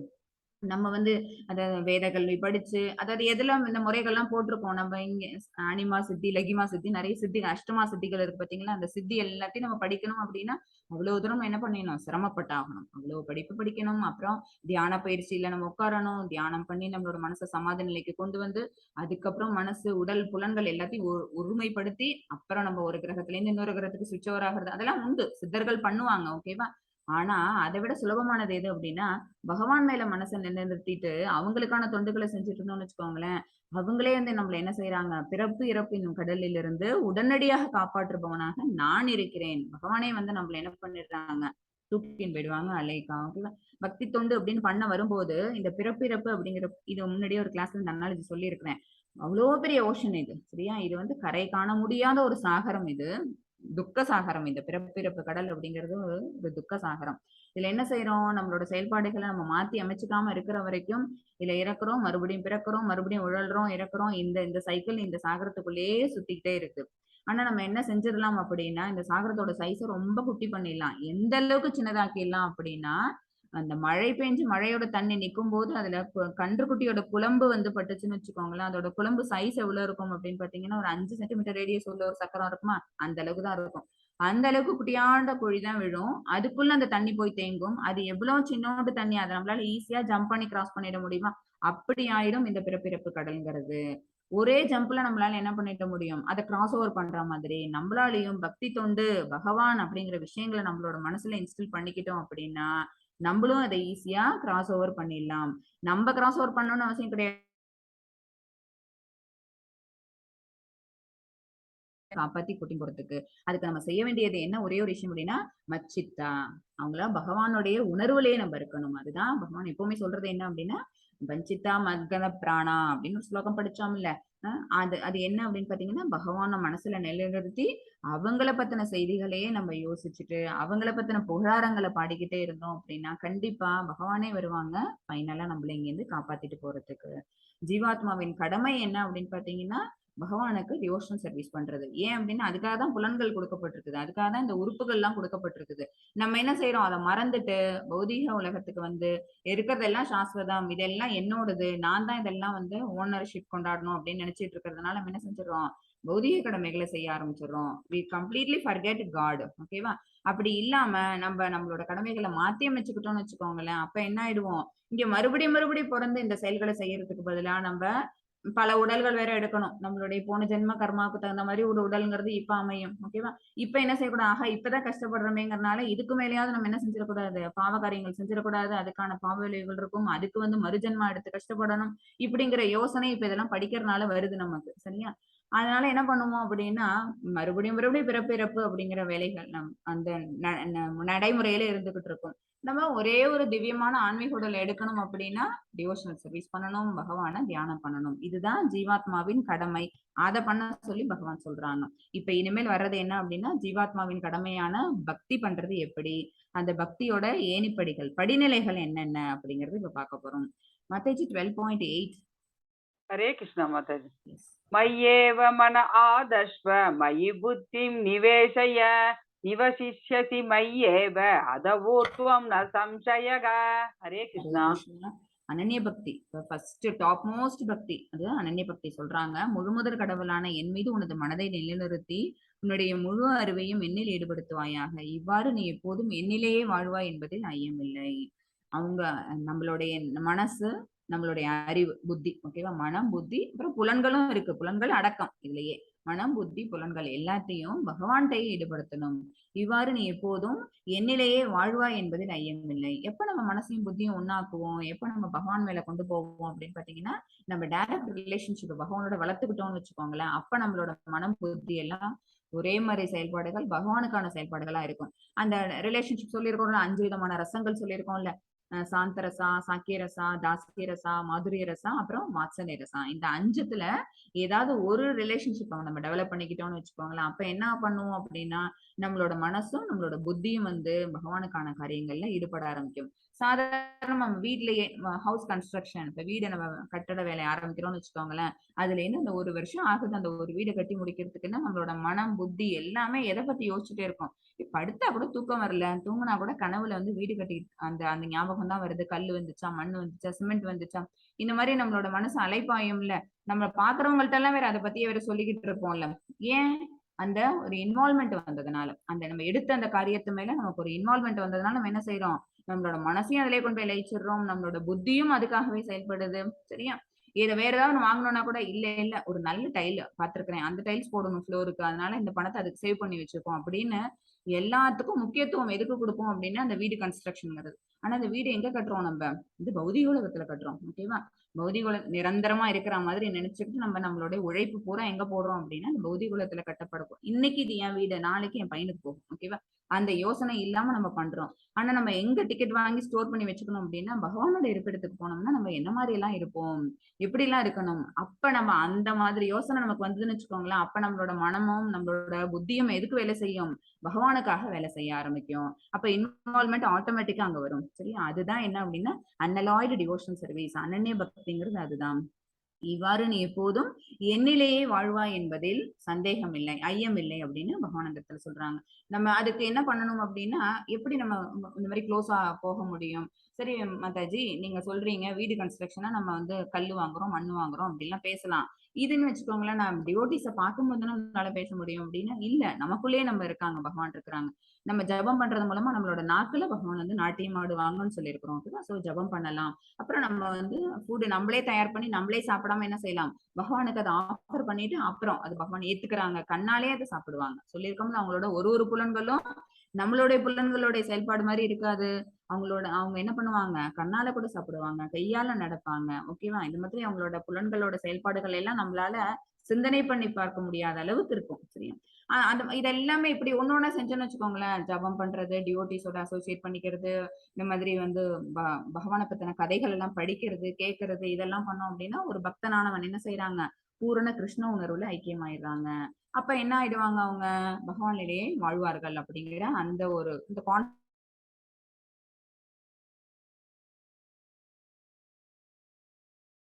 நம்ம வந்து அத வேத கல்வி படிச்சு, அதாவது எதெல்லாம் இந்த முறைகள்லாம் போட்டிருக்கோம். நம்ம இங்க அனிமா சித்தி, லகிமா சித்தி, நிறைய சித்தி, அஷ்டமா சித்திகள் இருக்கு பாத்தீங்களா? அந்த சித்தி எல்லாத்தையும் நம்ம படிக்கணும் அப்படின்னா அவ்வளவு தூரம் என்ன பண்ணிடணும், சிரமப்பட்டாகணும். அவ்வளவு படிப்பு படிக்கணும். அப்புறம் தியான பயிற்சியில நம்ம உட்காரணும், தியானம் பண்ணி நம்மளோட மனசை சமாதி நிலைக்கு கொண்டு வந்து அதுக்கப்புறம் மனசு உடல் புலன்கள் எல்லாத்தையும் ஒருமைப்படுத்தி அப்புறம் நம்ம ஒரு கிரகத்துல இருந்து இன்னொரு கிரகத்துக்கு சுவிட்ச் ஓவர் ஆகுறது அதெல்லாம் உண்டு, சித்தர்கள் பண்ணுவாங்க. ஓகேவா, ஆனா அதை விட சுலபமானது எது அப்படின்னா பகவான் மேல மனசை நிலைநிறுத்திட்டு அவங்களுக்கான தொண்டுகளை செஞ்சுட்டு இருந்தோம்னு வச்சுக்கோங்களேன், அவங்களே வந்து நம்மள என்ன செய்யறாங்க, பிறப்பு இறப்பு என்னும் கடலில் இருந்து உடனடியாக காப்பாற்றுபவனாக நான் இருக்கிறேன். பகவானே வந்து நம்மள என்ன பண்ணிடுறாங்க, தூக்கின்னு போயிடுவாங்க அலைக்கா. ஓகேவா, பக்தி தொண்டு அப்படின்னு பண்ண வரும்போது இந்த பிறப்பு இறப்பு அப்படிங்கிற, இது முன்னாடியே ஒரு கிளாஸ்ல இந்த அனாலஜி சொல்லி இருக்கிறேன். அவ்வளோ பெரிய ஓஷன் இது, சரியா? இது வந்து கரை காண முடியாத ஒரு சாகரம். இது துக்க சாகரம். இந்த பிறப்பிறப்பு கடல் அப்படிங்கிறது ஒரு துக்க சாகரம். இதுல என்ன செய்யறோம், நம்மளோட செயல்பாடுகளை நம்ம மாத்தி அமைச்சுக்காம இருக்கிற வரைக்கும் இதுல இறக்குறோம், மறுபடியும் பிறக்கிறோம், மறுபடியும் உழல்றோம், இறக்குறோம். இந்த சைக்கிள் இந்த சாகரத்துக்குள்ளேயே சுத்திக்கிட்டே இருக்கு. ஆனா நம்ம என்ன செஞ்சிடலாம் அப்படின்னா, இந்த சாகரத்தோட சைஸை ரொம்ப குட்டி பண்ணிடலாம். எந்த அளவுக்கு சின்னதாக்கிடலாம் அப்படின்னா, அந்த மழை பெஞ்சு மழையோட தண்ணி நிக்கும் போது அதுல கன்றுக்குட்டியோட குழம்பு வந்து பட்டுச்சுன்னு வச்சுக்கோங்களேன், அதோட குழம்பு சைஸ் எவ்வளவு இருக்கும் அப்படின்னு பாத்தீங்கன்னா ஒரு 5 சென்டிமீட்டர் ரேடியஸ் உள்ள ஒரு சக்கரம் இருக்குமா, அந்த அளவுக்கு தான் இருக்கும். அந்த அளவுக்கு குட்டியாண்ட குழி தான் விழும். அதுக்குள்ள அந்த தண்ணி போய் தேங்கும். அது எவ்வளவு சின்னோண்டு தண்ணி, அதை நம்மளால ஈஸியா ஜம்ப் பண்ணி கிராஸ் பண்ணிட முடியுமா? அப்படி ஆயிடும் இந்த பிறப்பிறப்பு கடல்ங்கிறது. ஒரே ஜம்ப்ல நம்மளால என்ன பண்ணிட முடியும், அதை கிராஸ் ஓவர் பண்ற மாதிரி நம்மளாலையும் பக்தி தொண்டு பகவான் அப்படிங்கிற விஷயங்களை நம்மளோட மனசுல இன்ஸ்டில் பண்ணிக்கிட்டோம் அப்படின்னா நம்மளும் அதை ஈஸியா கிராஸ் ஓவர் பண்ணிடலாம். நம்ம கிராஸ் ஓவர் பண்ணணும்னு அவசியம் கிடையாது. காப்பாத்தி கூட்டி போறதுக்கு அதுக்கு நம்ம செய்ய வேண்டியது என்ன, ஒரே ஒரு விஷயம் அப்படின்னா மச்சித்தா, அவங்கள பகவானுடைய உணர்வுலயே நம்ம இருக்கணும். அதுதான் பகவான் எப்பவுமே சொல்றது என்ன அப்படின்னா வஞ்சித்தா மத்கத பிராணா அப்படின்னு ஒரு ஸ்லோகம் படிச்சோம்ல. அது அது என்ன அப்படின்னு பாத்தீங்கன்னா பகவான மனசுல நிலைநிறுத்தி அவங்கள பத்தின செய்திகளையே நம்ம யோசிச்சுட்டு அவங்கள பத்தின புகாரங்களை பாடிக்கிட்டே இருந்தோம் அப்படின்னா கண்டிப்பா பகவானே வருவாங்க ஃபைனலா நம்மள இங்க இருந்து காப்பாத்திட்டு போறதுக்கு. ஜீவாத்மாவின் கடமை என்ன அப்படின்னு பாத்தீங்கன்னா பகவானுக்கு டிவோஷனல் சர்வீஸ் பண்றது. ஏன் அப்படின்னா அதுக்காக தான் புலன்கள் கொடுக்கப்பட்டிருக்குது, அதுக்காக தான் இந்த உறுப்புகள் எல்லாம் கொடுக்கப்பட்டிருக்குது. நம்ம என்ன செய்யறோம், அதை மறந்துட்டு பௌதீக உலகத்துக்கு வந்து இருக்கிறதெல்லாம் சாஸ்வதம், இதெல்லாம் என்னோடது, நான் தான் இதெல்லாம் வந்து ஓனர்ஷிப் கொண்டாடணும் அப்படின்னு நினைச்சிட்டு இருக்கிறதுனால நம்ம என்ன செஞ்சிடறோம், பௌதீக கடமைகளை செய்ய ஆரம்பிச்சிடறோம். We completely forget God. ஓகேவா, அப்படி இல்லாம நம்ம நம்மளோட கடமைகளை மாத்தி அமைச்சுக்கிட்டோம்னு வச்சுக்கோங்களேன், அப்ப என்ன ஆயிடுவோம், இங்க மறுபடியும் மறுபடியும் பிறந்து இந்த செயல்களை செய்யறதுக்கு பதிலா நம்ம பல உடல்கள் வேற எடுக்கணும். நம்மளுடைய போன ஜென்ம கர்மாவுக்கு தகுந்த மாதிரி ஒரு உடல்ங்கிறது இப்ப அமையும். ஓகேவா, இப்ப என்ன செய்யக்கூடாது, ஆஹா இப்பதான் கஷ்டப்படுறோமேங்கிறதுனால இதுக்கு மேலேயாவது நம்ம என்ன செஞ்சிடக்கூடாது, பாவ காரியங்கள் செஞ்சிடக்கூடாது, அதுக்கான பாவ விளைவுகள் இருக்கும், அதுக்கு வந்து மறுஜென்மா எடுத்து கஷ்டப்படணும் இப்படிங்கிற யோசனை இப்ப இதெல்லாம் படிக்கிறதுனால வருது நமக்கு, சரியா? அதனால என்ன பண்ணுவோம் அப்படின்னா மறுபடியும் மறுபடியும் பிறப்பு இறப்பு அப்படிங்கிற வேலைகள் அந்த நடைமுறையில இருந்துகிட்டு இருக்கும். நம்ம ஒரே ஒரு திவ்யமான ஆன்மீக உடல் எடுக்கணும் அப்படின்னா டிவோஷனல் சர்வீஸ் பண்ணணும், பகவான தியானம் பண்ணணும். இதுதான் ஜீவாத்மாவின் கடமை. அதை பண்ண சொல்லி பகவான் சொல்றாங்க. இப்ப இனிமேல் வர்றது என்ன அப்படின்னா ஜீவாத்மாவின் கடமையான பக்தி பண்றது எப்படி, அந்த பக்தியோட ஏணிப்படிகள் படிநிலைகள் என்னென்ன அப்படிங்கறது இப்ப பார்க்க போறோம். மத்தேஜி 12.8. ஹரே கிருஷ்ணா மாதாஜி. மய்யேவ மன ஆதஸ்வ மயி புத்திம் நிவேசய நிவசிஷ்யசி மய்யேவ அதவோத்வம் ந சம்சயக. ஹரே கிருஷ்ணா. அனன்ய பக்தி ஃபர்ஸ்ட் டாப் மோஸ்ட் பக்தி, அது அனன்ய பக்தி சொல்றாங்க. முழுமுதற் கடவுளான என் மீது உனது மனதை நிலைநிறுத்தி உன்னுடைய முழு அறிவையும் என்னில் ஈடுபடுத்துவாயாக. இவ்வாறு நீ எப்போதும் என்னிலேயே வாழ்வாய் என்பதில் ஐயமில்லை. அவங்க நம்மளுடைய மனசு நம்மளுடைய அறிவு, புத்தி. ஓகேவா? மனம், புத்தி, அப்புறம் புலன்களும் இருக்கு. புலன்கள் அடக்கம் இதுலயே. மனம், புத்தி, புலன்கள் எல்லாத்தையும் பகவான்கிட்டயே ஈடுபடுத்தணும். இவ்வாறு நீ எப்போதும் என்னிலேயே வாழ்வாய் என்பதில் ஐயமில்லை. எப்ப நம்ம மனசையும் புத்தியும் ஒண்ணாக்குவோம், எப்ப நம்ம பகவான் மேல கொண்டு போவோம் அப்படின்னு பாத்தீங்கன்னா, நம்ம டைரக்ட் ரிலேஷன்ஷிப் பகவானோட வளர்த்துக்கிட்டோம்னு வச்சுக்கோங்களேன். அப்ப நம்மளோட மனம், புத்தி எல்லாம் ஒரே மாதிரி செயல்பாடுகள் பகவானுக்கான செயல்பாடுகளா இருக்கும். அந்த ரிலேஷன்ஷிப் சொல்லியிருக்கோம்ல, 5 விதமான ரசங்கள் சொல்லியிருக்கோம்ல. சாந்த ரசா, சாக்கிய ரசா, தாசிய ரசா, மாதுரிய ரசா, அப்புறம் வாத்சல்ய ரசா. இந்த 5த்துல ஏதாவது ஒரு ரிலேஷன்ஷிப் நம்ம டெவலப் பண்ணிக்கிட்டோம்னு வச்சுக்கோங்களேன். அப்ப என்ன பண்ணுவோம் அப்படின்னா, நம்மளோட மனசும் நம்மளோட புத்தியும் பகவானுக்கான காரியங்கள்ல ஈடுபட ஆரம்பிக்கும். சாதாரணமா நம்ம வீட்லயே ஹவுஸ் கன்ஸ்ட்ரக்ஷன், இப்ப வீடு நம்ம கட்டட வேலையை ஆரம்பிக்கிறோம்னு வச்சுக்கோங்களேன். அதுல இருந்து அந்த 1 வருஷம் ஆகுது அந்த ஒரு வீடு கட்டி முடிக்கிறதுக்குன்னா நம்மளோட மனம், புத்தி எல்லாமே எதை பத்தி யோசிச்சுட்டே இருக்கும். படுத்தா கூட தூக்கம் வரல, தூங்கினா கூட கனவுல வீடு கட்டி அந்த அந்த ஞாபகம் தான் வருது. கல்லு வந்துச்சா, மண் வந்துச்சா, சிமெண்ட் வந்துச்சா, இந்த மாதிரி நம்மளோட மனசு அலைப்பாயும்ல. நம்ம பாக்குறவங்கள்ட்ட எல்லாம் வேற அதை பத்தியே வேற சொல்லிக்கிட்டு இருப்போம்ல. ஏன்? அந்த ஒரு இன்வால்மெண்ட் வந்ததுனால, அந்த நம்ம எடுத்த அந்த காரியத்து மேல நமக்கு ஒரு இன்வால்மெண்ட் வந்ததுனால நம்ம என்ன செய்யறோம், நம்மளோட மனசையும் அதிலே கொண்டு போய் லயிச்சிடுறோம், நம்மளோட புத்தியும் அதுக்காகவே செயல்படுது. சரியா? இத வேற ஏதாவது வாங்கணும்னா கூட இல்ல ஒரு நல்ல டைல் பாத்துருக்கிறேன், அந்த டைல்ஸ் போடணும் ஃப்ளோருக்கு, அதனால இந்த பணத்தை அதுக்கு சேவ் பண்ணி வச்சிருக்கோம் அப்படின்னு எல்லாத்துக்கும் முக்கியத்துவம் எதுக்கு கொடுப்போம் அப்படின்னா அந்த வீடு கன்ஸ்ட்ரக்ஷன்ங்கிறது. ஆனா அந்த வீடு எங்க கட்டுறோம், நம்ம பௌதிக உலகத்துல கட்டுறோம். ஓகேவா? பௌதிக உலகம் நிரந்தரமா இருக்கிற மாதிரி நினைச்சுட்டு நம்ம நம்மளுடைய உழைப்பு பூரா எங்க போடுறோம் அப்படின்னா அந்த பௌதிக உலகத்துல கட்டப்படும். இன்னைக்கு இது என் வீடு, நாளைக்கு என் பையனுக்கு போகும். ஓகேவா? அந்த யோசனை இல்லாம நம்ம பண்றோம். ஆனா நம்ம எங்க டிக்கெட் வாங்கி ஸ்டோர் பண்ணி வச்சுக்கணும் அப்படின்னா பகவானோட இருப்பிடத்துக்கு போனோம்னா நம்ம என்ன மாதிரி எல்லாம் இருப்போம், எப்படி எல்லாம் இருக்கணும். அப்ப நம்ம அந்த மாதிரி யோசனை நமக்கு வந்ததுன்னு வச்சுக்கோங்களேன். அப்ப நம்மளோட மனமும் நம்மளோட புத்தியும் எதுக்கு வேலை செய்யும், பகவானுக்காக வேலை செய்ய ஆரம்பிக்கும். அப்ப இன்வால்மெண்ட் ஆட்டோமேட்டிக்கா அங்க வரும். சரியா? அதுதான் என்ன அப்படின்னா அனலாய்டு டிவோஷன் சர்வீஸ், அனன்ய பக்திங்கிறது அதுதான். இவ்வாறு நீ எப்போதும் என்னிலேயே வாழ்வாய் என்பதில் சந்தேகம் இல்லை, ஐயம் இல்லை அப்படின்னு பகவானந்தத்துல சொல்றாங்க. நம்ம அதுக்கு என்ன பண்ணணும் அப்படின்னா, எப்படி நம்ம இந்த மாதிரி க்ளோஸா போக முடியும்? சரி மாதாஜி, நீங்க சொல்றீங்க வீடு கன்ஸ்ட்ரக்ஷனா நம்ம கல்லு வாங்குறோம், மண்ணு வாங்குறோம் அப்படின்லாம் பேசலாம். இதுன்னு வச்சுக்கோங்களேன், நான் டிவோட்டிஸ பார்க்கும்போது தானே உங்களால பேச முடியும் அப்படின்னா, இல்ல நமக்குள்ளேயே நம்ம இருக்காங்க, பகவான் இருக்கிறாங்க. நம்ம ஜபம் பண்றது மூலமா நம்மளோட நாக்குல பகவான் நாட்டியம் ஆடுவாங்கன்னு சொல்லியிருக்கிறோம். ஓகேவா? சோ ஜபம் பண்ணலாம். அப்புறம் நம்ம ஃபுட் நம்மளே தயார் பண்ணி நம்மளே சாப்பிடாம என்ன செய்யலாம், பகவானுக்கு அதை ஆஃபர் பண்ணிட்டு அப்புறம் அது பகவான் ஏத்துக்கிறாங்க, கண்ணாலே அதை சாப்பிடுவாங்க. சொல்லியிருக்கோம்ல, அவங்களோட ஒரு புலன்களும் நம்மளுடைய புலன்களுடைய செயல்பாடு மாதிரி இருக்காது. அவங்க என்ன பண்ணுவாங்க, கண்ணால கூட சாப்பிடுவாங்க, கையால நடப்பாங்க. ஓகேவா? இந்த மாதிரி அவங்களோட புலன்களோட செயல்பாடுகள் எல்லாம் நம்மளால சிந்தனை பண்ணி பார்க்க முடியாத அளவுக்கு இருக்கும். சரியா? அந்த இதெல்லாமே இப்படி ஒன்னொன்னா செஞ்சோன்னு வச்சுக்கோங்களேன், ஜபம் பண்றது, டிவோட்டிஸோட அசோசியேட் பண்ணிக்கிறது, இந்த மாதிரி பகவானை பத்தின கதைகள் எல்லாம் படிக்கிறது, கேட்கறது, இதெல்லாம் பண்ணோம் அப்படின்னா ஒரு பக்தனானவன் என்ன செய்யறாங்க, பூரண கிருஷ்ண உணர்வுல ஐக்கியமாயிடுறாங்க. அப்ப என்ன ஆயிடுவாங்க, அவங்க பகவானிலேயே வாழ்வார்கள் அப்படிங்கிற அந்த ஒரு இந்த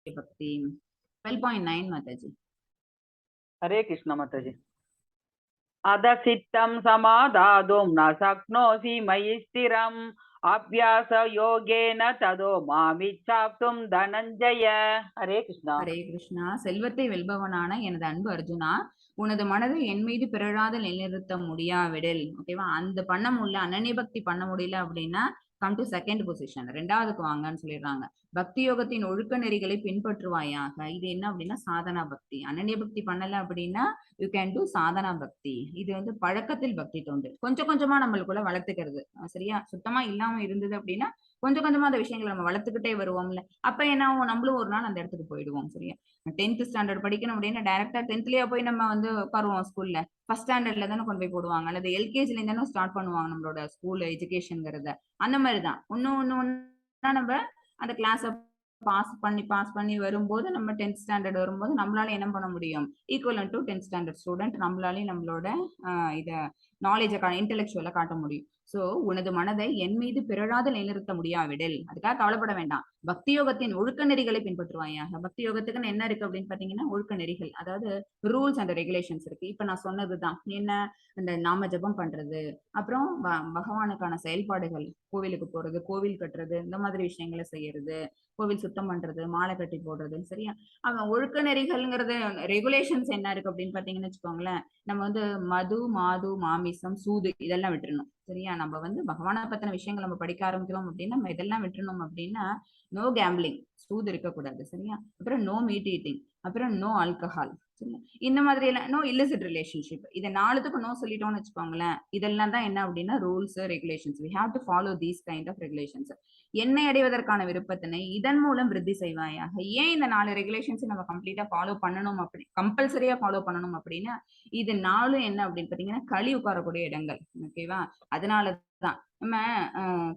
பக்தி. 12.9 மாதாஜி. हरे कृष्ण माताजी. अदसित्तं समादातुं न शक्नोषि मयि स्थिरम् अभ्यास योगेन तदो मामिच्छाप्तुं धनञ्जय. हरे कृष्णा. ஹரே கிருஷ்ணா. செல்வத்தை வெல்பவனான எனது அன்பு அர்ஜுனா, உனது மனதை என் மீது பிறழாத நிலைநிறுத்த முடியாவிடில், ஓகேவா, அந்த பண்ண முடியல, அனன்ய பக்தி பண்ண முடியல அப்படின்னா கம் டு செகண்ட் பொசிஷன், 2வதுக்கு வாங்கன்னு சொல்லிடுறாங்க. பக்தி யோகத்தின் ஒழுக்க நெறிகளை பின்பற்றுவாயாக. இது என்ன அப்படின்னா சாதனா பக்தி. அனன்ய பக்தி பண்ணல அப்படின்னா யூ கேன் டூ சாதனா பக்தி. இது பழக்கத்தில் பக்தி தொண்டு, கொஞ்சம் கொஞ்சமா நம்மளுக்குள்ள வளர்த்துக்கிறது. சரியா? சுத்தமா இல்லாம இருந்தது அப்படின்னா கொஞ்சம் கொஞ்சமா அந்த விஷயங்களை நம்ம வளர்த்துக்கிட்டே வருவோம்ல. அப்ப என்ன ஆகும், நம்மளும் ஒரு நாள் அந்த இடத்துக்கு போயிடுவோம். சரியா? 10th ஸ்டாண்டர்ட் படிக்கணும் அப்படின்னா டைரக்டா 10th போய் நம்ம உட்காருவோம் ஸ்கூல்ல. ஃபர்ஸ்ட் ஸ்டாண்டர்ட்ல தானே கொண்டு போய் போடுவாங்க, அல்லது எல்கேஜில இருந்தாலும் ஸ்டார்ட் பண்ணுவாங்க நம்மளோட ஸ்கூல் எஜுகேஷன்ங்கிறத. அந்த மாதிரிதான் ஒண்ணு நம்ம அந்த கிளாஸ பாஸ் பண்ணி வரும்போது, நம்ம 10th ஸ்டாண்டர்ட் வரும்போது நம்மளால என்ன பண்ண முடியும், ஈக்குவலன் டு 10th ஸ்டாண்டர்ட் ஸ்டூடெண்ட் நம்மளாலையும் நம்மளோட இத நாலேஜை இன்டெலெக்சுவலா காட்ட முடியும். சோ உனது மனதை என் மீது பிறழாத நிலைநிறுத்த முடியாவிடில், அதுக்காக கவலைப்பட வேண்டாம். பக்தி யோகத்தின் ஒழுக்க நெறிகளை பின்பற்றுவாயாக. பக்தி யோகத்துக்குன்னு என்ன இருக்கு அப்படின்னு பாத்தீங்கன்னா ஒழுக்க நெறிகள், அதாவது ரூல்ஸ் அண்ட் ரெகுலேஷன்ஸ் இருக்கு. இப்ப நான் சொன்னதுதான் என்ன, இந்த நாம ஜபம் பண்றது, அப்புறம் பகவானுக்கான செயல்பாடுகள், கோவிலுக்கு போறது, கோவில் கட்டுறது, இந்த மாதிரி விஷயங்களை செய்யறது, கோவில் சுத்தம் சுத்தம் பண்றது, மாலை கட்டி போடுறது, சரியா? அவன் ஒழுக்க நெறிகள்ங்கிறது ரெகுலேஷன்ஸ் என்ன இருக்கு அப்படின்னு பாத்தீங்கன்னு வச்சுக்கோங்களேன். நம்ம வந்து மது, மாது, மாமிசம், சூது இதெல்லாம் விட்டுறணும். சரியா? நம்ம வந்து பகவானை பத்தின விஷயங்கள் நம்ம படிக்க ஆரம்பிக்கிறோம் அப்படின்னா நம்ம இதெல்லாம் விட்டுறணும் அப்படின்னா நோ கேம்பிளிங், சூது இருக்கக்கூடாது. சரியா? அப்புறம் நோ மீட் ஈட்டிங், அப்புறம் நோ ஆல்கஹால், சரியா? இந்த மாதிரி எல்லாம் நோ இல்லிசிட் ரிலேஷன்ஷிப். இதை 4த்துக்கும் நோ சொல்லிட்டோம்னு வச்சுக்கோங்களேன். இதெல்லாம் தான் என்ன அப்படின்னா rules, regulations. We have to follow these kind of regulations. என்னை அடைவதற்கான விருப்பத்தினை இதன் மூலம் விருத்தி செய்வாயாக. ஏன் இந்த 4 ரெகுலேஷன்ஸ் நம்ம கம்ப்ளீட்டா ஃபாலோ பண்ணணும் அப்படி கம்பல்சரியா ஃபாலோ பண்ணணும் அப்படின்னா இது 4 என்ன அப்படின்னு பாத்தீங்கன்னா களி உட்காரக்கூடிய இடங்கள். ஓகேவா? அதனாலதான் நம்ம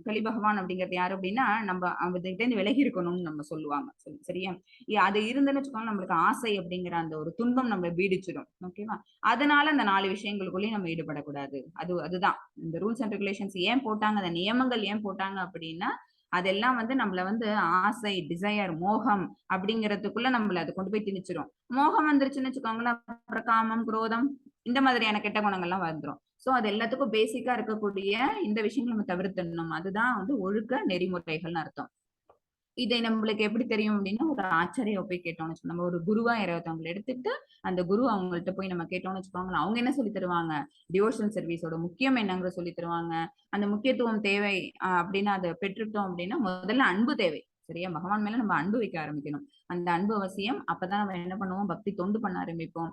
களி பகவான் அப்படிங்கிறது யாரு அப்படின்னா நம்ம அவங்ககிட்ட இருந்து விலகி இருக்கணும்னு நம்ம சொல்லுவாங்க. சரியா? அது இருந்துன்னு வச்சுக்கோங்க நம்மளுக்கு ஆசை அப்படிங்கிற அந்த ஒரு துன்பம் நம்மளை பீடிச்சிடும். ஓகேவா? அதனால அந்த 4 விஷயங்களுக்குள்ளேயும் நம்ம ஈடுபடக்கூடாது. அதுதான் இந்த ரூல்ஸ் அண்ட் ரெகுலேஷன்ஸ் ஏன் போட்டாங்க, அந்த நியமங்கள் ஏன் போட்டாங்க அப்படின்னா அதெல்லாம் வந்து நம்மள வந்து ஆசை, டிசையர், மோகம் அப்படிங்கிறதுக்குள்ள நம்மள அது கொண்டு போய் திணிச்சிரும். மோகம் வந்துருச்சுன்னு வச்சுக்கோங்களேன், அப்புறம் காமம், குரோதம் இந்த மாதிரியான கெட்ட குணங்கள்லாம் வந்துரும். சோ அது எல்லாத்துக்கும் பேசிக்கா இருக்கக்கூடிய இந்த விஷயங்கள் நம்ம தவிர்த்துடணும். அதுதான் வந்து ஒழுக்க நெறிமுறைகள்னு அர்த்தம். இதை நம்மளுக்கு எப்படி தெரியும் அப்படின்னா ஒரு ஆச்சாரியை போய் கேட்டோம்னு வச்சுக்கோங்க. நம்ம ஒரு குருவா யாராவது எடுத்துட்டு அந்த குரு அவங்கள்ட்ட போய் நம்ம கேட்டோம்னு வச்சுக்கோங்களேன். அவங்க என்ன சொல்லி தருவாங்க, டிவோஷனல் சர்வீஸோட முக்கியம் என்னங்கிற சொல்லி தருவாங்க. அந்த முக்கியத்துவம் தேவை அப்படின்னு அதை பெற்றுட்டோம் அப்படின்னா முதல்ல அன்பு தேவை. சரியா? பகவான் மேல நம்ம அன்பு வைக்க ஆரம்பிக்கணும். அந்த அன்பு அவசியம். அப்பதான் நம்ம என்ன பண்ணுவோம், பக்தி தொண்டு பண்ண ஆரம்பிப்போம்.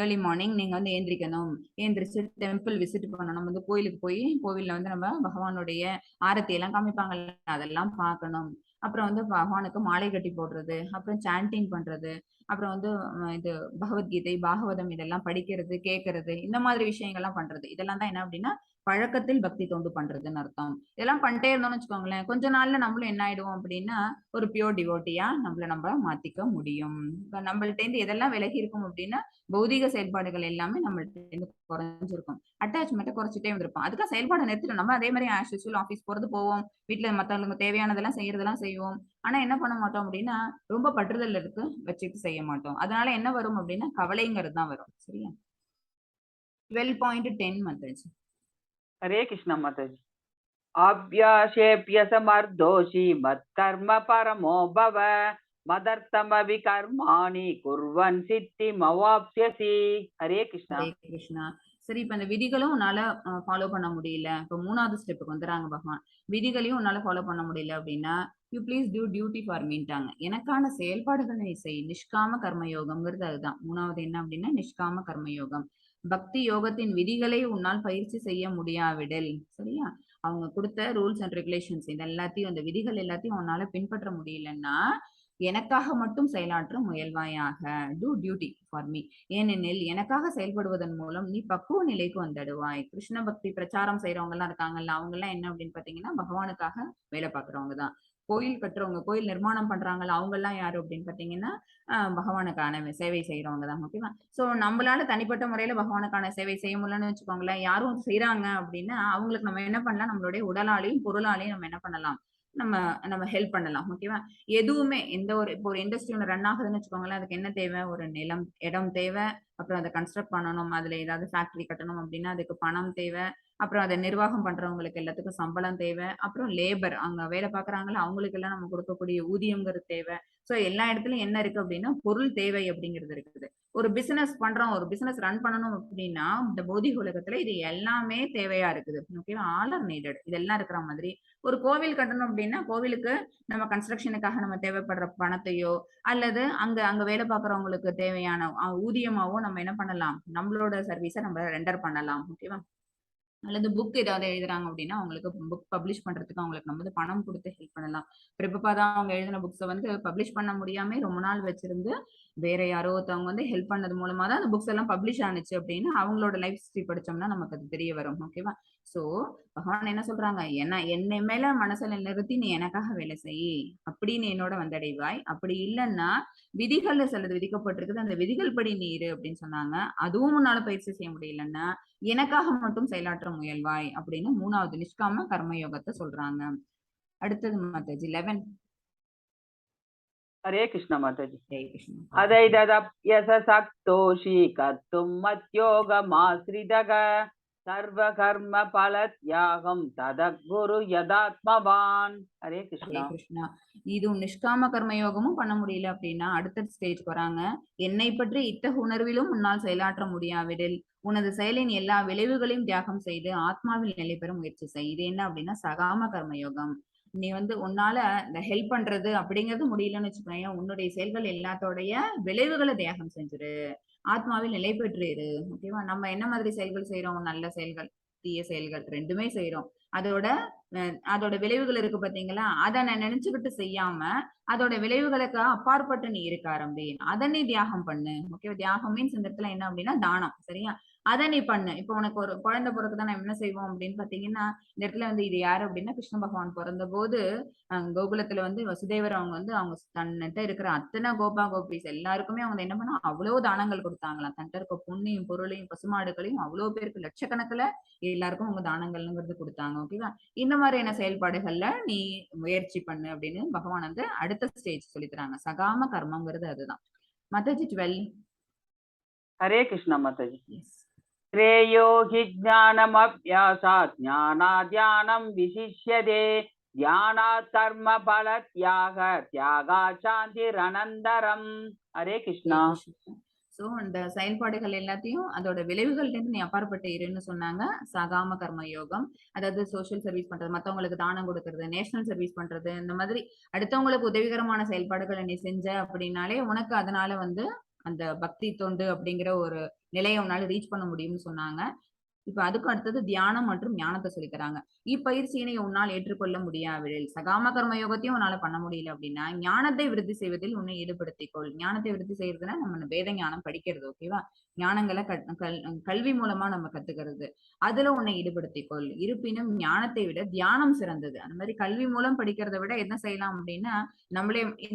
ஏர்லி மார்னிங் நீங்க வந்து ஏந்திரிக்கணும், ஏந்திரிச்சு டெம்பிள் விசிட் பண்ணணும், வந்து கோயிலுக்கு போய் கோவில்ல வந்து நம்ம பகவானுடைய ஆரத்தி எல்லாம் காமிப்பாங்கல்ல அதெல்லாம் பார்க்கணும். அப்புறம் வந்து பகவானுக்கு மாலை கட்டி போடுறது, அப்புறம் சாண்டிங் பண்றது, அப்புறம் வந்து இது பகவத்கீதை, பாகவதம் இதெல்லாம் படிக்கிறது, கேட்கறது, இந்த மாதிரி விஷயங்கள்லாம் பண்றது. இதெல்லாம் தான் என்ன அப்படின்னா பழக்கத்தில் பக்தி தொண்டு பண்றதுன்னு அர்த்தம். இதெல்லாம் பண்ணிட்டே இருந்தோம்னு வச்சுக்கோங்களேன், கொஞ்ச நாள்ல நம்மளும் என்ன ஆயிடுவோம் அப்படின்னா ஒரு பியூர் டிவோட்டியா நம்ம மாத்திக்க முடியும். இப்ப நம்மள்ட்ட இருந்து எதெல்லாம் விலகி இருக்கும் அப்படின்னா பௌதிக செயல்பாடுகள் எல்லாமே நம்மள்ட்ட இருந்து குறைஞ்சிருக்கும். அட்டாச்மெண்ட்டை குறைச்சிட்டே வந்திருப்போம். அதுக்காக செயல்பாடை நிறுத்திடும். நம்ம அதே மாதிரி ஆஸ் யூசுவல் ஆஃபீஸ் போறது போவோம், வீட்டுல மத்தவங்களுக்கு தேவையானதெல்லாம் செய்யறதெல்லாம் செய்வோம். ஆனா என்ன பண்ண மாட்டோம் அப்படின்னா ரொம்ப பற்றுதல் இருக்கு வச்சுட்டு செய்ய மாட்டோம். அதனால என்ன வரும் அப்படின்னா கவலைங்கிறது தான் வரும். சரியா? 12.10 மெத்தட்ஸ். हरे कृष्णा माताजी। अभ्यासेप्य समर्दोषि मत्कर्म परमो भव मदर्थमपि कर्माणि कुर्वन् सिद्धिमवाप्स्यसि। हरे कृष्णा। ஹரே கிருஷ்ணா. சரி, இப்ப இந்த விதிகளும் உன்னால ஃபாலோ பண்ண முடியல. இப்ப 3வது ஸ்டெப்புக்கு வந்துறாங்க பகவான். விதிகளையும் உன்னால ஃபாலோ பண்ண முடியல அப்படின்னா you please do duty for மீன்ட்டாங்க. எனக்கான செயல்பாடுகளை செய். நிஷ்காம கர்மயோகம்ங்கிறது அதுதான். 3வது என்ன அப்படின்னா நிஷ்காம கர்மயோகம். பக்தி யோகத்தின் விதிகளை உன்னால் பயிற்சி செய்ய முடியாவிடில், சரியா? அவங்க கொடுத்த ரூல்ஸ் அண்ட் ரெகுலேஷன்ஸ் இது எல்லாத்தையும் அந்த விதிகள் எல்லாத்தையும் உன்னால பின்பற்ற முடியலன்னா எனக்காக மட்டும் செயலாற்ற முயல்வாயாக. Do duty for me. ஏனெனில் எனக்காக செயல்படுவதன் மூலம் நீ பக்குவ நிலைக்கு வந்துடுவாய். கிருஷ்ண பக்தி பிரச்சாரம் செய்யறவங்க எல்லாம் இருக்காங்கல்ல அவங்க எல்லாம் என்ன அப்படின்னு பாத்தீங்கன்னா பகவானுக்காக வேலை பாக்குறவங்க தான். கோயில் கட்டுறவங்க, கோயில் நிர்மாணம் பண்றாங்கல்ல அவங்க எல்லாம் யாரு அப்படின்னு பாத்தீங்கன்னா பகவானுக்கான சேவை செய்யறவங்க தான். ஓகேவா? சோ நம்மளால தனிப்பட்ட முறையில பகவானுக்கான சேவை செய்ய முடியலன்னு வச்சுக்கோங்களேன், யாரும் செய்யறாங்க அப்படின்னா அவங்களுக்கு நம்ம என்ன பண்ணலாம், நம்மளுடைய உடலாலையும் பொருளாலையும் நம்ம என்ன பண்ணலாம், நம்ம நம்ம ஹெல்ப் பண்ணலாம். ஓகேவா? எதுவுமே எந்த ஒரு இப்போ ஒரு இண்டஸ்ட்ரி ஒன்று ரன் ஆகுதுன்னு வச்சுக்கோங்களேன், அதுக்கு என்ன தேவை, ஒரு நிலம், இடம் தேவை. அப்புறம் அதை கன்ஸ்ட்ரக்ட் பண்ணணும், அதுல ஏதாவது ஃபேக்டரி கட்டணும் அப்படின்னா அதுக்கு பணம் தேவை. அப்புறம் அதை நிர்வாகம் பண்றவங்களுக்கு எல்லாத்துக்கும் சம்பளம் தேவை. அப்புறம் லேபர் அங்க வேலை பாக்குறாங்கல்ல அவங்களுக்கு எல்லாம் நம்ம கொடுக்கக்கூடிய ஊதியம்ங்கிறது தேவை. சோ எல்லா இடத்துலயும் என்ன இருக்கு அப்படின்னா பொருள் தேவை அப்படிங்கிறது இருக்குது. ஒரு பிசினஸ் பண்றோம், ஒரு பிசினஸ் ரன் பண்ணணும் அப்படின்னா இந்த பௌதிக உலகத்துல இது எல்லாமே தேவையா இருக்குது. ஓகேவா? All R needed. இதெல்லாம் இருக்கிற மாதிரி ஒரு கோவில் கட்டணும் அப்படின்னா கோவிலுக்கு நம்ம கன்ஸ்ட்ரக்ஷனுக்காக நம்ம தேவைப்படுற பணத்தையோ அல்லது அங்க அங்க வேலை பார்க்கறவங்களுக்கு தேவையான ஊதியமாவோ நம்ம என்ன பண்ணலாம், நம்மளோட சர்வீஸை நம்ம ரெண்டர் பண்ணலாம். ஓகேவா? அல்லது புக் ஏதாவது எழுதுறாங்க அப்படின்னா அவங்களுக்கு புக் பப்ளிஷ் பண்றதுக்கு அவங்களுக்கு நம்ம வந்து பணம் கொடுத்து ஹெல்ப் பண்ணலாம். பிரபுபாதா அவங்க எழுதின புக்ஸை வந்து பப்ளிஷ் பண்ண முடியாம ரொம்ப நாள் வச்சிருந்து வேற யாரோ ஒருத்தவங்க வந்து ஹெல்ப் பண்ணது மூலமா தான் அந்த புக்ஸ் எல்லாம் பப்ளிஷ் ஆனிச்சு அப்படின்னு அவங்களோட லைஃப் ஹிஸ்டரி படிச்சோம்னா நமக்கு அது தெரிய வரும். ஓகேவா? சோ பகவான் என்ன சொல்றாங்க, என்னை மேல மனசுல நிறுத்தி நீ எனக்காக வேலை செய், அப்படி நீ என்னோட வந்தடைவாய். அப்படி இல்லைன்னா விதிகள்ல சிலது விதிக்கப்பட்டிருக்குது, அந்த விதிகள் படி நீ இரு அப்படின்னு சொன்னாங்க. அதுவும் உன்னால பயிற்சி செய்ய முடியலன்னா எனக்காக மட்டும் செயலாற்ற முயல்வாய் அப்படின்னு 3வது நிஷ்காம கர்மயோகத்தை சொல்றாங்க. அடுத்தது மாதாஜி 11. हरे कृष्णा माताजी। ஜெய் கிருஷ்ணா. अदैदप्यस सक्तोषि कर्तुं मद्योगमाश्रितः சர்வ கர்ம பல தியாகம் ததகுரு யதாத்மவான். ஹரே ஹரே கிருஷ்ணா. கிருஷ்ணா. இது நிஷ்காம கர்ம யோகமும் பண்ண முடியல அப்படின்னா அடுத்த ஸ்டேஜ் வராங்க. என்னை பற்றி இத்தகு உணர்விலும் உன்னால் செயலாற்ற முடியாவிடில் உனது செயலின் எல்லா விளைவுகளையும் தியாகம் செய்து ஆத்மாவில் நிலை பெற முயற்சி செய். இது என்ன அப்படின்னா சகாம கர்ம யோகம். நீ உன்னால இந்த ஹெல்ப் பண்றது அப்படிங்கிறது முடியலன்னு வச்சுக்கோங்க. உன்னுடைய செயல்கள் எல்லாத்தோடைய விளைவுகளை தியாகம் செஞ்சிரு. ஆத்மாவில் நிலை பெற்று இரு. ஓகேவா? நம்ம என்ன மாதிரி செயல்கள் செய்யறோம்? நல்ல செயல்கள், தீய செயல்கள் ரெண்டுமே செய்யறோம். அதோட அதோட விளைவுகள் இருக்கு பாத்தீங்களா? அதை நான் நினைச்சுக்கிட்டு செய்யாம அதோட விளைவுகளுக்கு அப்பாற்பட்டு நீ இருக்க ஆரம்பி. அதை நீ தியாகம் பண்ணு. ஓகே, தியாகம் மீன்ஸ் இந்த இடத்துல என்ன அப்படின்னா தானம். சரியா? அதை நீ பண்ணு. இப்ப உனக்கு ஒரு குழந்தை பிறகுதான் நம்ம என்ன செய்வோம் அப்படின்னு பாத்தீங்கன்னா, இந்த இடத்துல இது யாரு அப்படின்னா கிருஷ்ண பகவான் பிறந்த போது கோகுலத்துல வசுதேவர் அவங்க தன்னிட்ட இருக்கிற அத்தனை கோபா கோபிஸ் எல்லாருக்குமே அவங்க என்ன பண்ணா அவ்வளவு தானங்கள் கொடுத்தாங்களாம். தன்னிட்ட இருக்க பொன்னையும் பொருளையும் பசுமாடுகளையும் அவ்வளவு பேருக்கு லட்சக்கணக்குல எல்லாருக்கும் அவங்க தானங்கள்ங்கிறது கொடுத்தாங்க. ஓகேவா? இந்த மாதிரியான செயல்பாடுகள்ல நீ முயற்சி பண்ணு அப்படின்னு பகவான் அடுத்த ஸ்டேஜ் சொல்லி தராங்க. சகாம கர்மங்கிறது அதுதான். மதஜி 12. ஹரே கிருஷ்ணா மாதாஜி. Yes. श्रेयो हि ज्ञानमभ्यासात् ज्ञानाद् विशिष्यते ध्यानात् कर्म फल त्याग त्यागात् சாந்திரனந்தரம். ஹரே கிருஷ்ணா. சோ அந்த செயல்பாடுகள் எல்லாத்தையும் அதோட விளைவுகள்ல இருந்து நீ அப்பாற்பட்டு இருன்னு சொன்னாங்க. சகாம கர்ம யோகம், அதாவது சோசியல் சர்வீஸ் பண்றது, மத்தவங்களுக்கு தானம் கொடுக்கறது, நேஷனல் சர்வீஸ் பண்றது, இந்த மாதிரி அடுத்தவங்களுக்கு உதவிகரமான செயல்பாடுகளை நீ செஞ்ச அப்படின்னாலே உனக்கு அதனால அந்த பக்தி தொண்டு அப்படிங்கிற ஒரு நிலையை உன்னால ரீச் பண்ண முடியும்னு சொன்னாங்க. இப்ப அதுக்கு அடுத்தது தியானம் மற்றும் ஞானத்தை சொல்லி தராங்க. இப்பயிற்சியினை உன்னால் ஏற்றுக்கொள்ள முடியாவிடில் சகாம கர்ம யோகத்தையும் உன்னால பண்ண முடியல அப்படின்னா ஞானத்தை விருத்தி செய்வதில் உன்னை ஈடுபடுத்திக்கொள். ஞானத்தை விருத்தி செய்யறதுன்னா நம்ம வேத ஞானம் படிக்கிறது. ஓகேவா? ஞானங்களை கல்வி மூலமா நம்ம கத்துக்கிறது. அதுல உன்னை ஈடுபடுத்திக்கொள். இருப்பினும் ஞானத்தை விட தியானம் சிறந்தது. அந்த மாதிரி கல்வி மூலம் படிக்கிறதை விட என்ன செய்யலாம் அப்படின்னா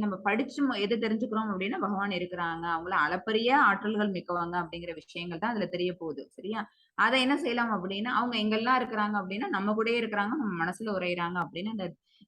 நம்ம படிச்சு எது தெரிஞ்சுக்கிறோம் அப்படின்னா பகவான் இருக்கிறாங்க, அவங்கள அளப்பரிய ஆற்றல்கள் மிக்கவங்க அப்படிங்கிற விஷயங்கள் தான் அதுல தெரிய போகுது. சரியா? அதை என்ன செய்யலாம் அப்படின்னா அவங்க எங்கெல்லாம் இருக்கிறாங்க அப்படின்னா நம்ம கூடயே இருக்கிறாங்க, நம்ம மனசுல உரையிறாங்க அப்படின்னு அந்த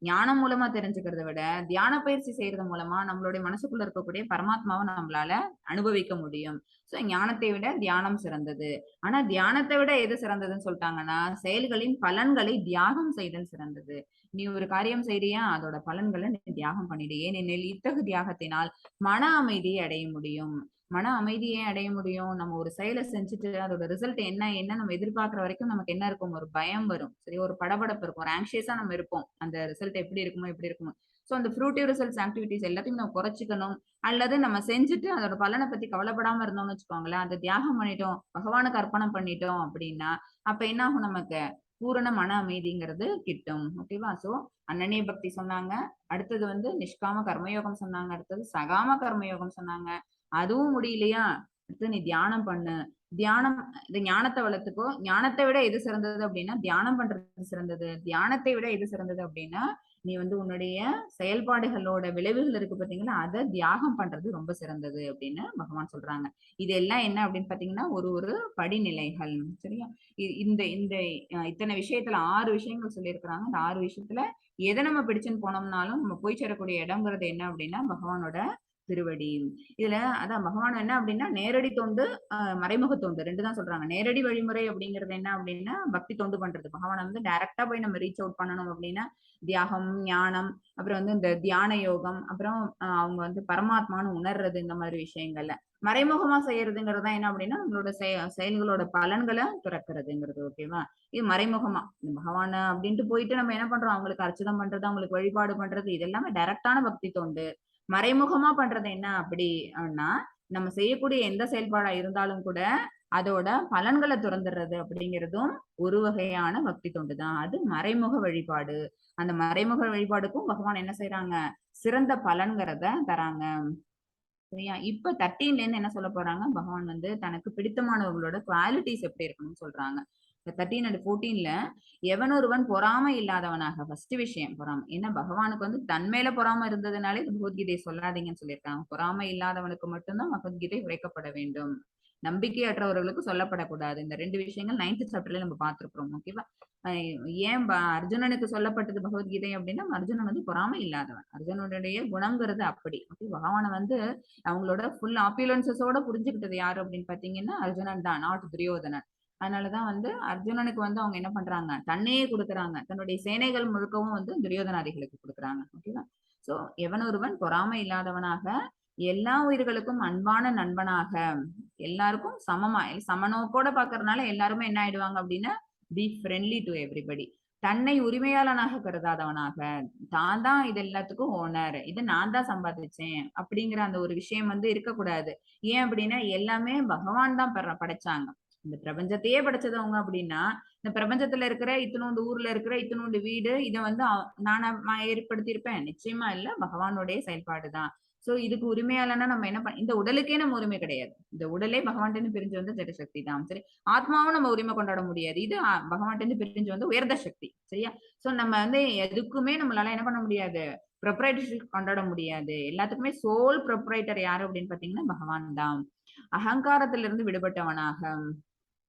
ஞானம் மூலமா தெரிஞ்சுக்கிறத விட தியான பயிற்சி செய்யறது மூலமா நம்மளுடைய மனசுக்குள்ள இருக்கக்கூடிய பரமாத்மாவை நம்மளால அனுபவிக்க முடியும். சோ ஞானத்தை விட தியானம் சிறந்தது. ஆனா தியானத்தை விட எது சிறந்ததுன்னு சொல்லிட்டாங்கன்னா செயல்களின் பலன்களை தியாகம் செய்தல் சிறந்தது. நீ ஒரு காரியம் செய்றியா, அதோட பலன்களை நீ தியாகம் பண்ணிடு. ஏனெனில் இத்தகு தியாகத்தினால் மன அமைதியை அடைய முடியும். மன அமைதியை அடைய முடியும். நம்ம ஒரு செயலை செஞ்சுட்டு அதோட ரிசல்ட் என்ன நம்ம எதிர்பார்க்கிற வரைக்கும் நமக்கு என்ன இருக்கும்? ஒரு பயம் வரும். சரி, ஒரு படபடப்பு இருக்கும், ஒரு ஆங்ஷியஸா நம்ம இருப்போம். அந்த ரிசல்ட் எப்படி இருக்குமோ. சோ அந்த ஃப்ரூட்டிவ் ரிசல்ட்ஸ் ஆக்டிவிட்டிஸ் எல்லாத்தையும் நம்ம குறைச்சிக்கணும். அல்லது நம்ம செஞ்சுட்டு அதோட பலனை பத்தி கவலைப்படாம இருந்தோம்னு வச்சுக்கோங்களேன், அதை தியாகம் பண்ணிட்டோம், பகவானுக்கு அர்ப்பணம் பண்ணிட்டோம் அப்படின்னா அப்ப என்ன ஆகும்? நமக்கு பூரண மன அமைதிங்கிறது கிட்டும். ஓகேவா? சோ அனன்ய பக்தி சொன்னாங்க. அடுத்தது நிஷ்காம கர்மயோகம் சொன்னாங்க. அடுத்தது சகாம கர்மயோகம் சொன்னாங்க. அதுவும் முடியலையா, அடுத்து நீ தியானம் பண்ணு. தியானம் இந்த ஞானத்தை வளர்த்துக்கோ. ஞானத்தை விட எது சிறந்தது அப்படின்னா தியானம் பண்றது சிறந்தது. தியானத்தை விட எது சிறந்தது அப்படின்னா நீ உன்னுடைய செயல்பாடுகளோட விளைவுகள் இருக்கு பாத்தீங்கன்னா அதை தியாகம் பண்றது ரொம்ப சிறந்தது அப்படின்னு பகவான் சொல்றாங்க. இதெல்லாம் என்ன அப்படின்னு பாத்தீங்கன்னா ஒரு படிநிலைகள். சரியா? இந்த இந்த இத்தனை விஷயத்துல 6 விஷயங்கள் சொல்லியிருக்கிறாங்க. இந்த 6 விஷயத்துல எதை நம்ம பிடிச்சுன்னு போனோம்னாலும் நம்ம போய் சேரக்கூடிய இடம்ங்கிறது என்ன அப்படின்னா பகவானோட திருவடி. இதுல அதான் பகவான் என்ன அப்படின்னா நேரடி தொண்டு, மறைமுக தொண்டு 2 தான் சொல்றாங்க. நேரடி வழிமுறை அப்படிங்கிறது என்ன அப்படின்னா பக்தி தொண்டு பண்றது. பகவான் டைரக்டா போய் நம்ம ரீச் அவுட் பண்ணணும் அப்படின்னா தியாகம், ஞானம், அப்புறம் இந்த தியான யோகம், அப்புறம் அவங்க பரமாத்மான்னு உணர்றது, இந்த மாதிரி விஷயங்கள்ல மறைமுகமா செய்யறதுங்கிறது என்ன அப்படின்னா நம்மளோட செயல்களோட பலன்களை துறக்கிறதுங்கிறது. ஓகேவா? இது மறைமுகமா பகவான் அப்படின்ட்டு போயிட்டு நம்ம என்ன பண்றோம்? அவங்களுக்கு அர்ச்சனம் பண்றது, அவங்களுக்கு வழிபாடு பண்றது, இது எல்லாமே டைரக்டான பக்தி தொண்டு. மறைமுகமா பண்றது என்ன அப்படின்னா நம்ம செய்யக்கூடிய எந்த செயல்பாடா இருந்தாலும் கூட அதோட பலன்களை துறந்துடுறது அப்படிங்கிறதும் ஒரு வகையான பக்தி தொண்டு தான். அது மறைமுக வழிபாடு. அந்த மறைமுக வழிபாடுக்கும் பகவான் என்ன செய்யறாங்க? சிறந்த பலன்கிறத தராங்க. சரியா? இப்ப 13ல இருந்து என்ன சொல்ல போறாங்க? பகவான் தனக்கு பிடித்தமானவங்களோட குவாலிட்டிஸ் எப்படி இருக்கணும்னு சொல்றாங்க. 13 and 14ல எவனொருவன் பொறாமை இல்லாதவனாக, ஃபர்ஸ்ட் விஷயம் பொறாமை. ஏன்னா பகவானுக்கு தன் மேல பொறாமை இருந்ததுனாலே பகவத்கீதை சொல்லாதீங்கன்னு சொல்லியிருக்காங்க. பொறாமை இல்லாதவனுக்கு மட்டும்தான் பகவத்கீதை உரைக்கப்பட வேண்டும். நம்பிக்கையற்றவர்களுக்கு சொல்லப்படக்கூடாது. இந்த 2 விஷயங்கள் 9th சாப்டர்ல நம்ம பார்த்திருக்கிறோம். ஓகேவா? ஏன் அர்ஜுனனுக்கு சொல்லப்பட்டது பகவத்கீதை அப்படின்னா அர்ஜுனன் பொறாமை இல்லாதவன். அர்ஜுனனுடைய குணங்கிறது அப்படி. ஓகே, பகவானை அவங்களோட ஃபுல் ஆப்புலன்சஸோட புரிஞ்சுக்கிட்டது யாரு அப்படின்னு பாத்தீங்கன்னா அர்ஜுனன் தான், நாட் துரியோதனன். அதனாலதான் வந்து அர்ஜுனனுக்கு வந்து அவங்க என்ன பண்றாங்க, தன்னையே கொடுக்குறாங்க, தன்னுடைய சேனைகள் முழுக்கவும் வந்து துரியோதனாதிகளுக்கு கொடுக்குறாங்க. ஓகேவா? சோ எவன் ஒருவன் பொறாமை இல்லாதவனாக, எல்லா உயிர்களுக்கும் அன்பான நண்பனாக, எல்லாருக்கும் சமமா சமநோக்கோட பாக்குறதுனால எல்லாருமே என்ன ஆயிடுவாங்க அப்படின்னா, பி ஃப்ரெண்ட்லி டு எவ்ரிபடி. தன்னை உரிமையாளனாக கருதாதவனாக, தான் தான் இது எல்லாத்துக்கும் ஓனர், இது நான் தான் சம்பாதிச்சேன் அப்படிங்கிற அந்த ஒரு விஷயம் வந்து இருக்கக்கூடாது. ஏன் அப்படின்னா எல்லாமே பகவான் தான் படைச்சாங்க. இந்த பிரபஞ்சத்தையே படைச்சது அவங்க அப்படின்னா, இந்த பிரபஞ்சத்துல இருக்கிற இத்தினூண்டு ஊர்ல இருக்கிற இத்தினூண்டு வீடு, இத வந்து நானா ஏற்படுத்தியிருப்பேன்? நிச்சயமா இல்ல. பகவானுடைய செயல்பாடுதான். சோ இதுக்கு உரிமையாளனா நம்ம என்ன இந்த உடலுக்கே நம்ம உரிமை கிடையாது. இந்த உடலே பகவான்கிட்ட பிரிஞ்சு வந்த ஜடசக்தி தான். சரி. ஆத்மாவும் நம்ம உரிமை கொண்டாட முடியாது. இது பகவான்கிட்ட பிரிஞ்சு வந்த உயர்ந்த சக்தி. சரியா? சோ நம்ம வந்து எதுக்குமே நம்மளால என்ன பண்ண முடியாது, ப்ரொப்ரைட்டர்ஷிப் கொண்டாட முடியாது. எல்லாத்துக்குமே சோல் ப்ரொப்ரைட்டர் யாரு அப்படின்னு பாத்தீங்கன்னா பகவான் தான். அகங்காரத்திலிருந்து விடுபட்டவனாக,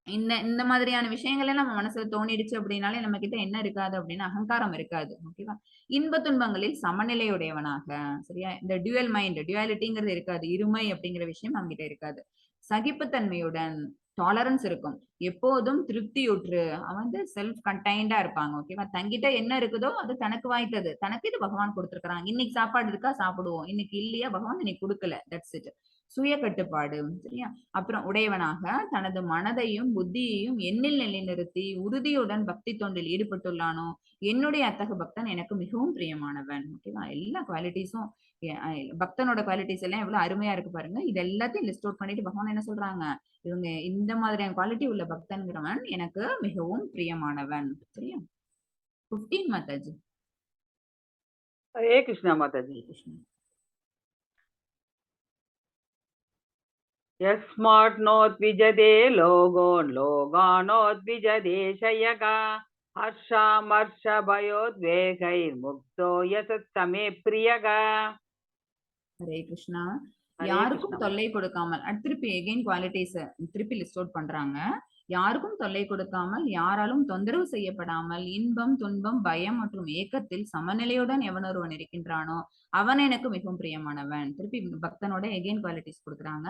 இந்த இந்த மாதிரியான விஷயங்களே நம்ம மனசுல தோணிடுச்சு அப்படின்னாலே நம்ம கிட்ட என்ன இருக்காது அப்படின்னா அகங்காரம் இருக்காது. ஓகேவா? இன்ப துன்பங்களில் சமநிலையுடையவனாக, சரியா? இந்த டியூவல் மைண்ட், டியூவாலிட்டிங்கிறது இருக்காது. இருமை அப்படிங்கிற விஷயம் நம்ம கிட்ட இருக்காது. சகிப்புத்தன்மையுடன், டாலரன்ஸ் இருக்கும். எப்போதும் திருப்தியுற்று, அவன் வந்து செல்ஃப் கண்டைன்டா இருப்பாங்க. ஓகேவா? தங்கிட்ட என்ன இருக்குதோ அது தனக்கு வாய்த்தது. தனக்கு இது பகவான் கொடுத்திருக்கிறான். இன்னைக்கு சாப்பாடு இருக்கா சாப்பிடுவோம். இன்னைக்கு இல்லையா பகவான் இன்னைக்கு கொடுக்கல. That's it. சுய கட்டுப்பாடு. சரியா? அப்புறம் உடையவனாக, தனது மனதையும் புத்தியையும் என்னில் நிலைநிறுத்தி உறுதியுடன் பக்தி தொண்டில் ஈடுபட்டுள்ளானோ, என்னுடைய அத்தகு பக்தன் எனக்கு மிகவும் பிரியமானவன். ஓகேவா? எல்லா குவாலிட்டிஸும் பக்தனோட குவாலிட்டிஸ் எல்லாம் எவ்வளவு அருமையா இருக்கு பாருங்க. இது எல்லாத்தையும் லிஸ்ட் அவுட் பண்ணிட்டு பகவான் என்ன சொல்றாங்க, இவங்க இந்த மாதிரியான குவாலிட்டி உள்ள பக்தன்கிறவன் எனக்கு மிகவும் பிரியமானவன். சரியா? 15 மாதாஜி. ஹரே கிருஷ்ணா மாதாஜி. கிருஷ்ணா. यस्मात् नोद्विजते लोगोन् लोगानोद्विजते शयका हर्षामर्षभयोद्वेगैर्मुक्तो यतस्तमे प्रियगा. ஹரே கிருஷ்ணா. ஹரே யாருக்கும் கிருஷ்ணா. தொல்லை கொடுக்காமல், திருப்பி எகைன் குவாலிட்டிஸ் திருப்பி லிஸ்ட் அவுட் பண்றாங்க. யாருக்கும் தொல்லை கொடுக்காமல், யாராலும் தொந்தரவு செய்யப்படாமல், இன்பம் துன்பம் பயம் மற்றும் ஏக்கத்தில் சமநிலையுடன் எவன் ஒருவன் இருக்கின்றானோ அவன் எனக்கு மிகவும் பிரியமானவன். திருப்பி பக்தனோட எகைன் குவாலிட்டிஸ் கொடுக்குறாங்க.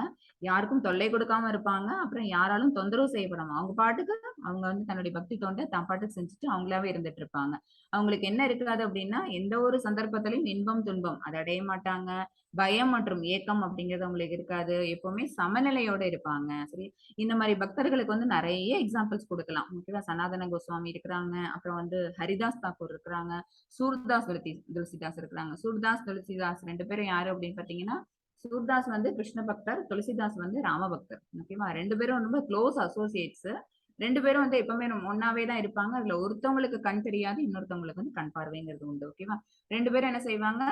யாருக்கும் தொல்லை கொடுக்காம இருப்பாங்க, அப்புறம் யாராலும் தொந்தரவு செய்யப்படாம அவங்க பாட்டுக்கு அவங்க வந்து தன்னுடைய பக்தி தொண்டை தான் பாட்டுக்கு செஞ்சுட்டு அவங்களாவே இருந்துட்டு இருப்பாங்க. அவங்களுக்கு என்ன இருக்காது அப்படின்னா எந்த ஒரு சந்தர்ப்பத்திலையும் இன்பம் துன்பம் அதை அடைய மாட்டாங்க. பயம் மற்றும் ஏக்கம் அப்படிங்கிறது அவங்களுக்கு இருக்காது. எப்பவுமே சமநிலையோட இருப்பாங்க. சரி. இந்த மாதிரி பக்தர்களுக்கு வந்து நிறைய எக்ஸாம்பிள்ஸ் கொடுக்கலாம். ஓகேவா? சனாதன கோஸ்வாமி இருக்கிறாங்க, அப்புறம் வந்து ஹரிதாஸ் தாக்கூர் இருக்கிறாங்க, சூர்தாஸ் துளசிதாஸ் இருக்கிறாங்க. சூர்தாஸ் துளசிதாஸ் ரெண்டு பேரும் யாரு அப்படின்னு பாத்தீங்கன்னா, சூர்தாஸ் வந்து கிருஷ்ண பக்தர், துளசிதாஸ் வந்து ராம பக்தர். ஓகேவா? ரெண்டு பேரும் ரொம்ப க்ளோஸ் அசோசியேட்ஸ். ரெண்டு பேரும் வந்து எப்பவுமே ஒன்னாவே தான் இருப்பாங்க. அதுல ஒருத்தவங்களுக்கு கண் தெரியாது, இன்னொருத்தவங்களுக்கு வந்து கண் பார்வைங்கிறது உண்டு. ஓகேவா? ரெண்டு பேரும் என்ன செய்வாங்க,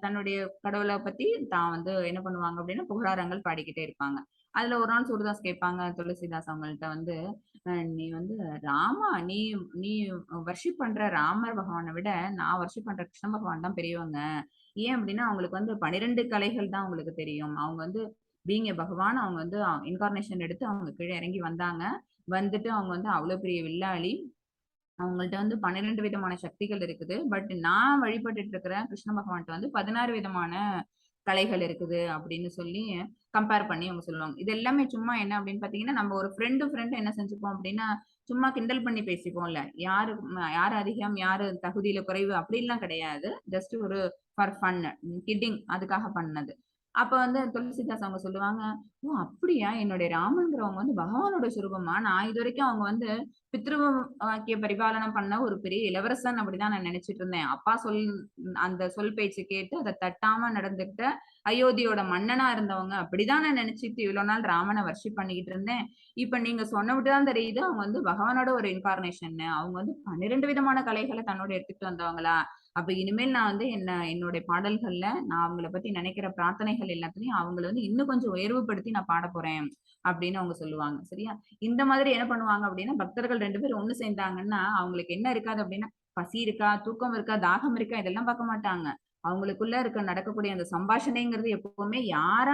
தன்னுடைய கடவுளை பத்தி தான் வந்து என்ன பண்ணுவாங்க அப்படின்னா புகழாரங்கள் பாடிக்கிட்டே இருப்பாங்க. அதுல ஒரு நாள் சூர்தாஸ் கேட்பாங்க துளசிதாஸ் அவங்கள்ட்ட வந்து, நீ வந்து ராமா நீ நீ வர்ஷிப் பண்ற ராமர் பகவானை விட நான் வர்ஷிப் பண்ற கிருஷ்ண பகவான் தான் பெரியவங்க. ஏன் அப்படின்னா அவங்களுக்கு வந்து 12 கலைகள் தான் அவங்களுக்கு தெரியும். அவங்க வந்து பீங் ஏ பகவான், அவங்க வந்து இன்கார்னேஷன் எடுத்து அவங்க கீழே இறங்கி வந்தாங்க. வந்துட்டு அவங்க வந்து அவ்வளவு பெரிய வில்லாளி. அவங்கள்ட்ட வந்து 12 விதமான சக்திகள் இருக்குது. பட் நான் வழிபட்டுட்டு இருக்கிற கிருஷ்ண பகவான்ட்ட வந்து 16 விதமான கலைகள் இருக்குது அப்படின்னு சொல்லி கம்பேர் பண்ணி அவங்க சொல்லுவாங்க. இது எல்லாமே சும்மா என்ன அப்படின்னு பாத்தீங்கன்னா, நம்ம ஒரு ஃப்ரெண்டு என்ன செஞ்சுப்போம் அப்படின்னா, சும்மா கிண்டல் பண்ணி பேசிப்போம்ல. யாரு அதிகம், யாரு தகுதியில குறைவு அப்படிலாம் கிடையாது. ஜஸ்ட் ஒரு ஃபார் ஃபன், கிட்டிங் அதுக்காக பண்ணது. அப்ப வந்து துளசிதாஸ் அவங்க சொல்லுவாங்க, ஓ அப்படியா, என்னுடைய ராமன்கிறவங்க வந்து பகவானோட சுரூபமா? நான் இது வரைக்கும் அவங்க வந்து பித்ரு வாக்கிய பரிபாலனம் பண்ண ஒரு பெரிய இளவரசன் அப்படிதான் நான் நினைச்சிட்டு இருந்தேன். அப்பா அந்த சொல் பேச்சு கேட்டு அதை தட்டாம நடந்துகிட்ட அயோத்தியோட மன்னனா இருந்தவங்க அப்படிதான் நான் நினைச்சிட்டு இவ்வளவு நாள் ராமனை வர்ஷிப் பண்ணிக்கிட்டு இருந்தேன். இப்ப நீங்க சொன்ன விட்டுதான் தெரியுது அவங்க வந்து பகவானோட ஒரு இன்கார்னேஷன். அவங்க வந்து 12 விதமான கலைகளை தன்னோட எடுத்துட்டு வந்தவங்களா? அப்ப இனிமேல் நான் வந்து என்னுடைய பாடல்கள்ல நான் அவங்கள பத்தி நினைக்கிற பிரார்த்தனைகள் எல்லாத்துலயும் அவங்கள வந்து இன்னும் கொஞ்சம் உயர்வுபடுத்தி நான் பாட போறேன் அப்படின்னு அவங்க சொல்லுவாங்க. சரியா? இந்த மாதிரி என்ன பண்ணுவாங்க அப்படின்னா, பக்தர்கள் 2 பேரும் ஒண்ணு சேர்ந்தாங்கன்னா அவங்களுக்கு என்ன இருக்காது அப்படின்னா, பசி இருக்கா, தூக்கம் இருக்கா, தாகம் இருக்கா, இதெல்லாம் பார்க்க மாட்டாங்க. அவங்களுக்குள்ள இருக்க நடக்கக்கூடிய அந்த சம்பாஷணைங்கிறது எப்பவுமே யார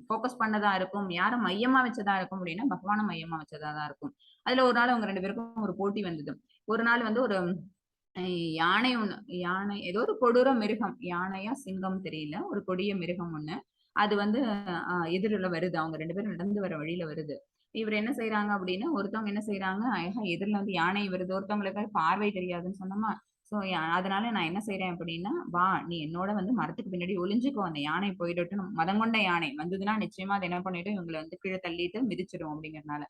ஃபோக்கஸ் பண்ணதா இருக்கும், யார மையமா வச்சதா இருக்கும் அப்படின்னா பகவான மையமா வச்சதா தான் இருக்கும். அதுல ஒரு நாள் அவங்க 2 பேருக்கும் ஒரு போட்டி வந்தது. ஒரு நாள் வந்து ஒரு யானை ஒண்ணு, யானை ஏதோ ஒரு கொடூர மிருகம், யானையா சிங்கம் தெரியல, ஒரு கொடிய மிருகம் ஒண்ணு. அது வந்து எதிரில வருது. அவங்க 2 பேரும் நடந்து வர வழியில வருது. இவர் என்ன செய்றாங்க அப்படின்னா, ஒருத்தவங்க என்ன செய்றாங்க, எதிர்ல வந்து யானை வருது. ஒருத்தவங்களுக்கு பார்வை தெரியாதுன்னு சொன்னோமா, ஸோ அதனால நான் என்ன செய்றேன் அப்படின்னா, "வா நீ என்னோட வந்து மரத்துக்கு பின்னாடி ஒளிஞ்சுக்கோ. அந்த யானை போயிடட்டும்." மதங்கொண்ட யானை வந்ததுன்னா நிச்சயமா அது என்ன பண்ணிடும், இவங்கள வந்து கீழ தள்ளிட்டு மிதிச்சிடும் அப்படிங்கிறனால.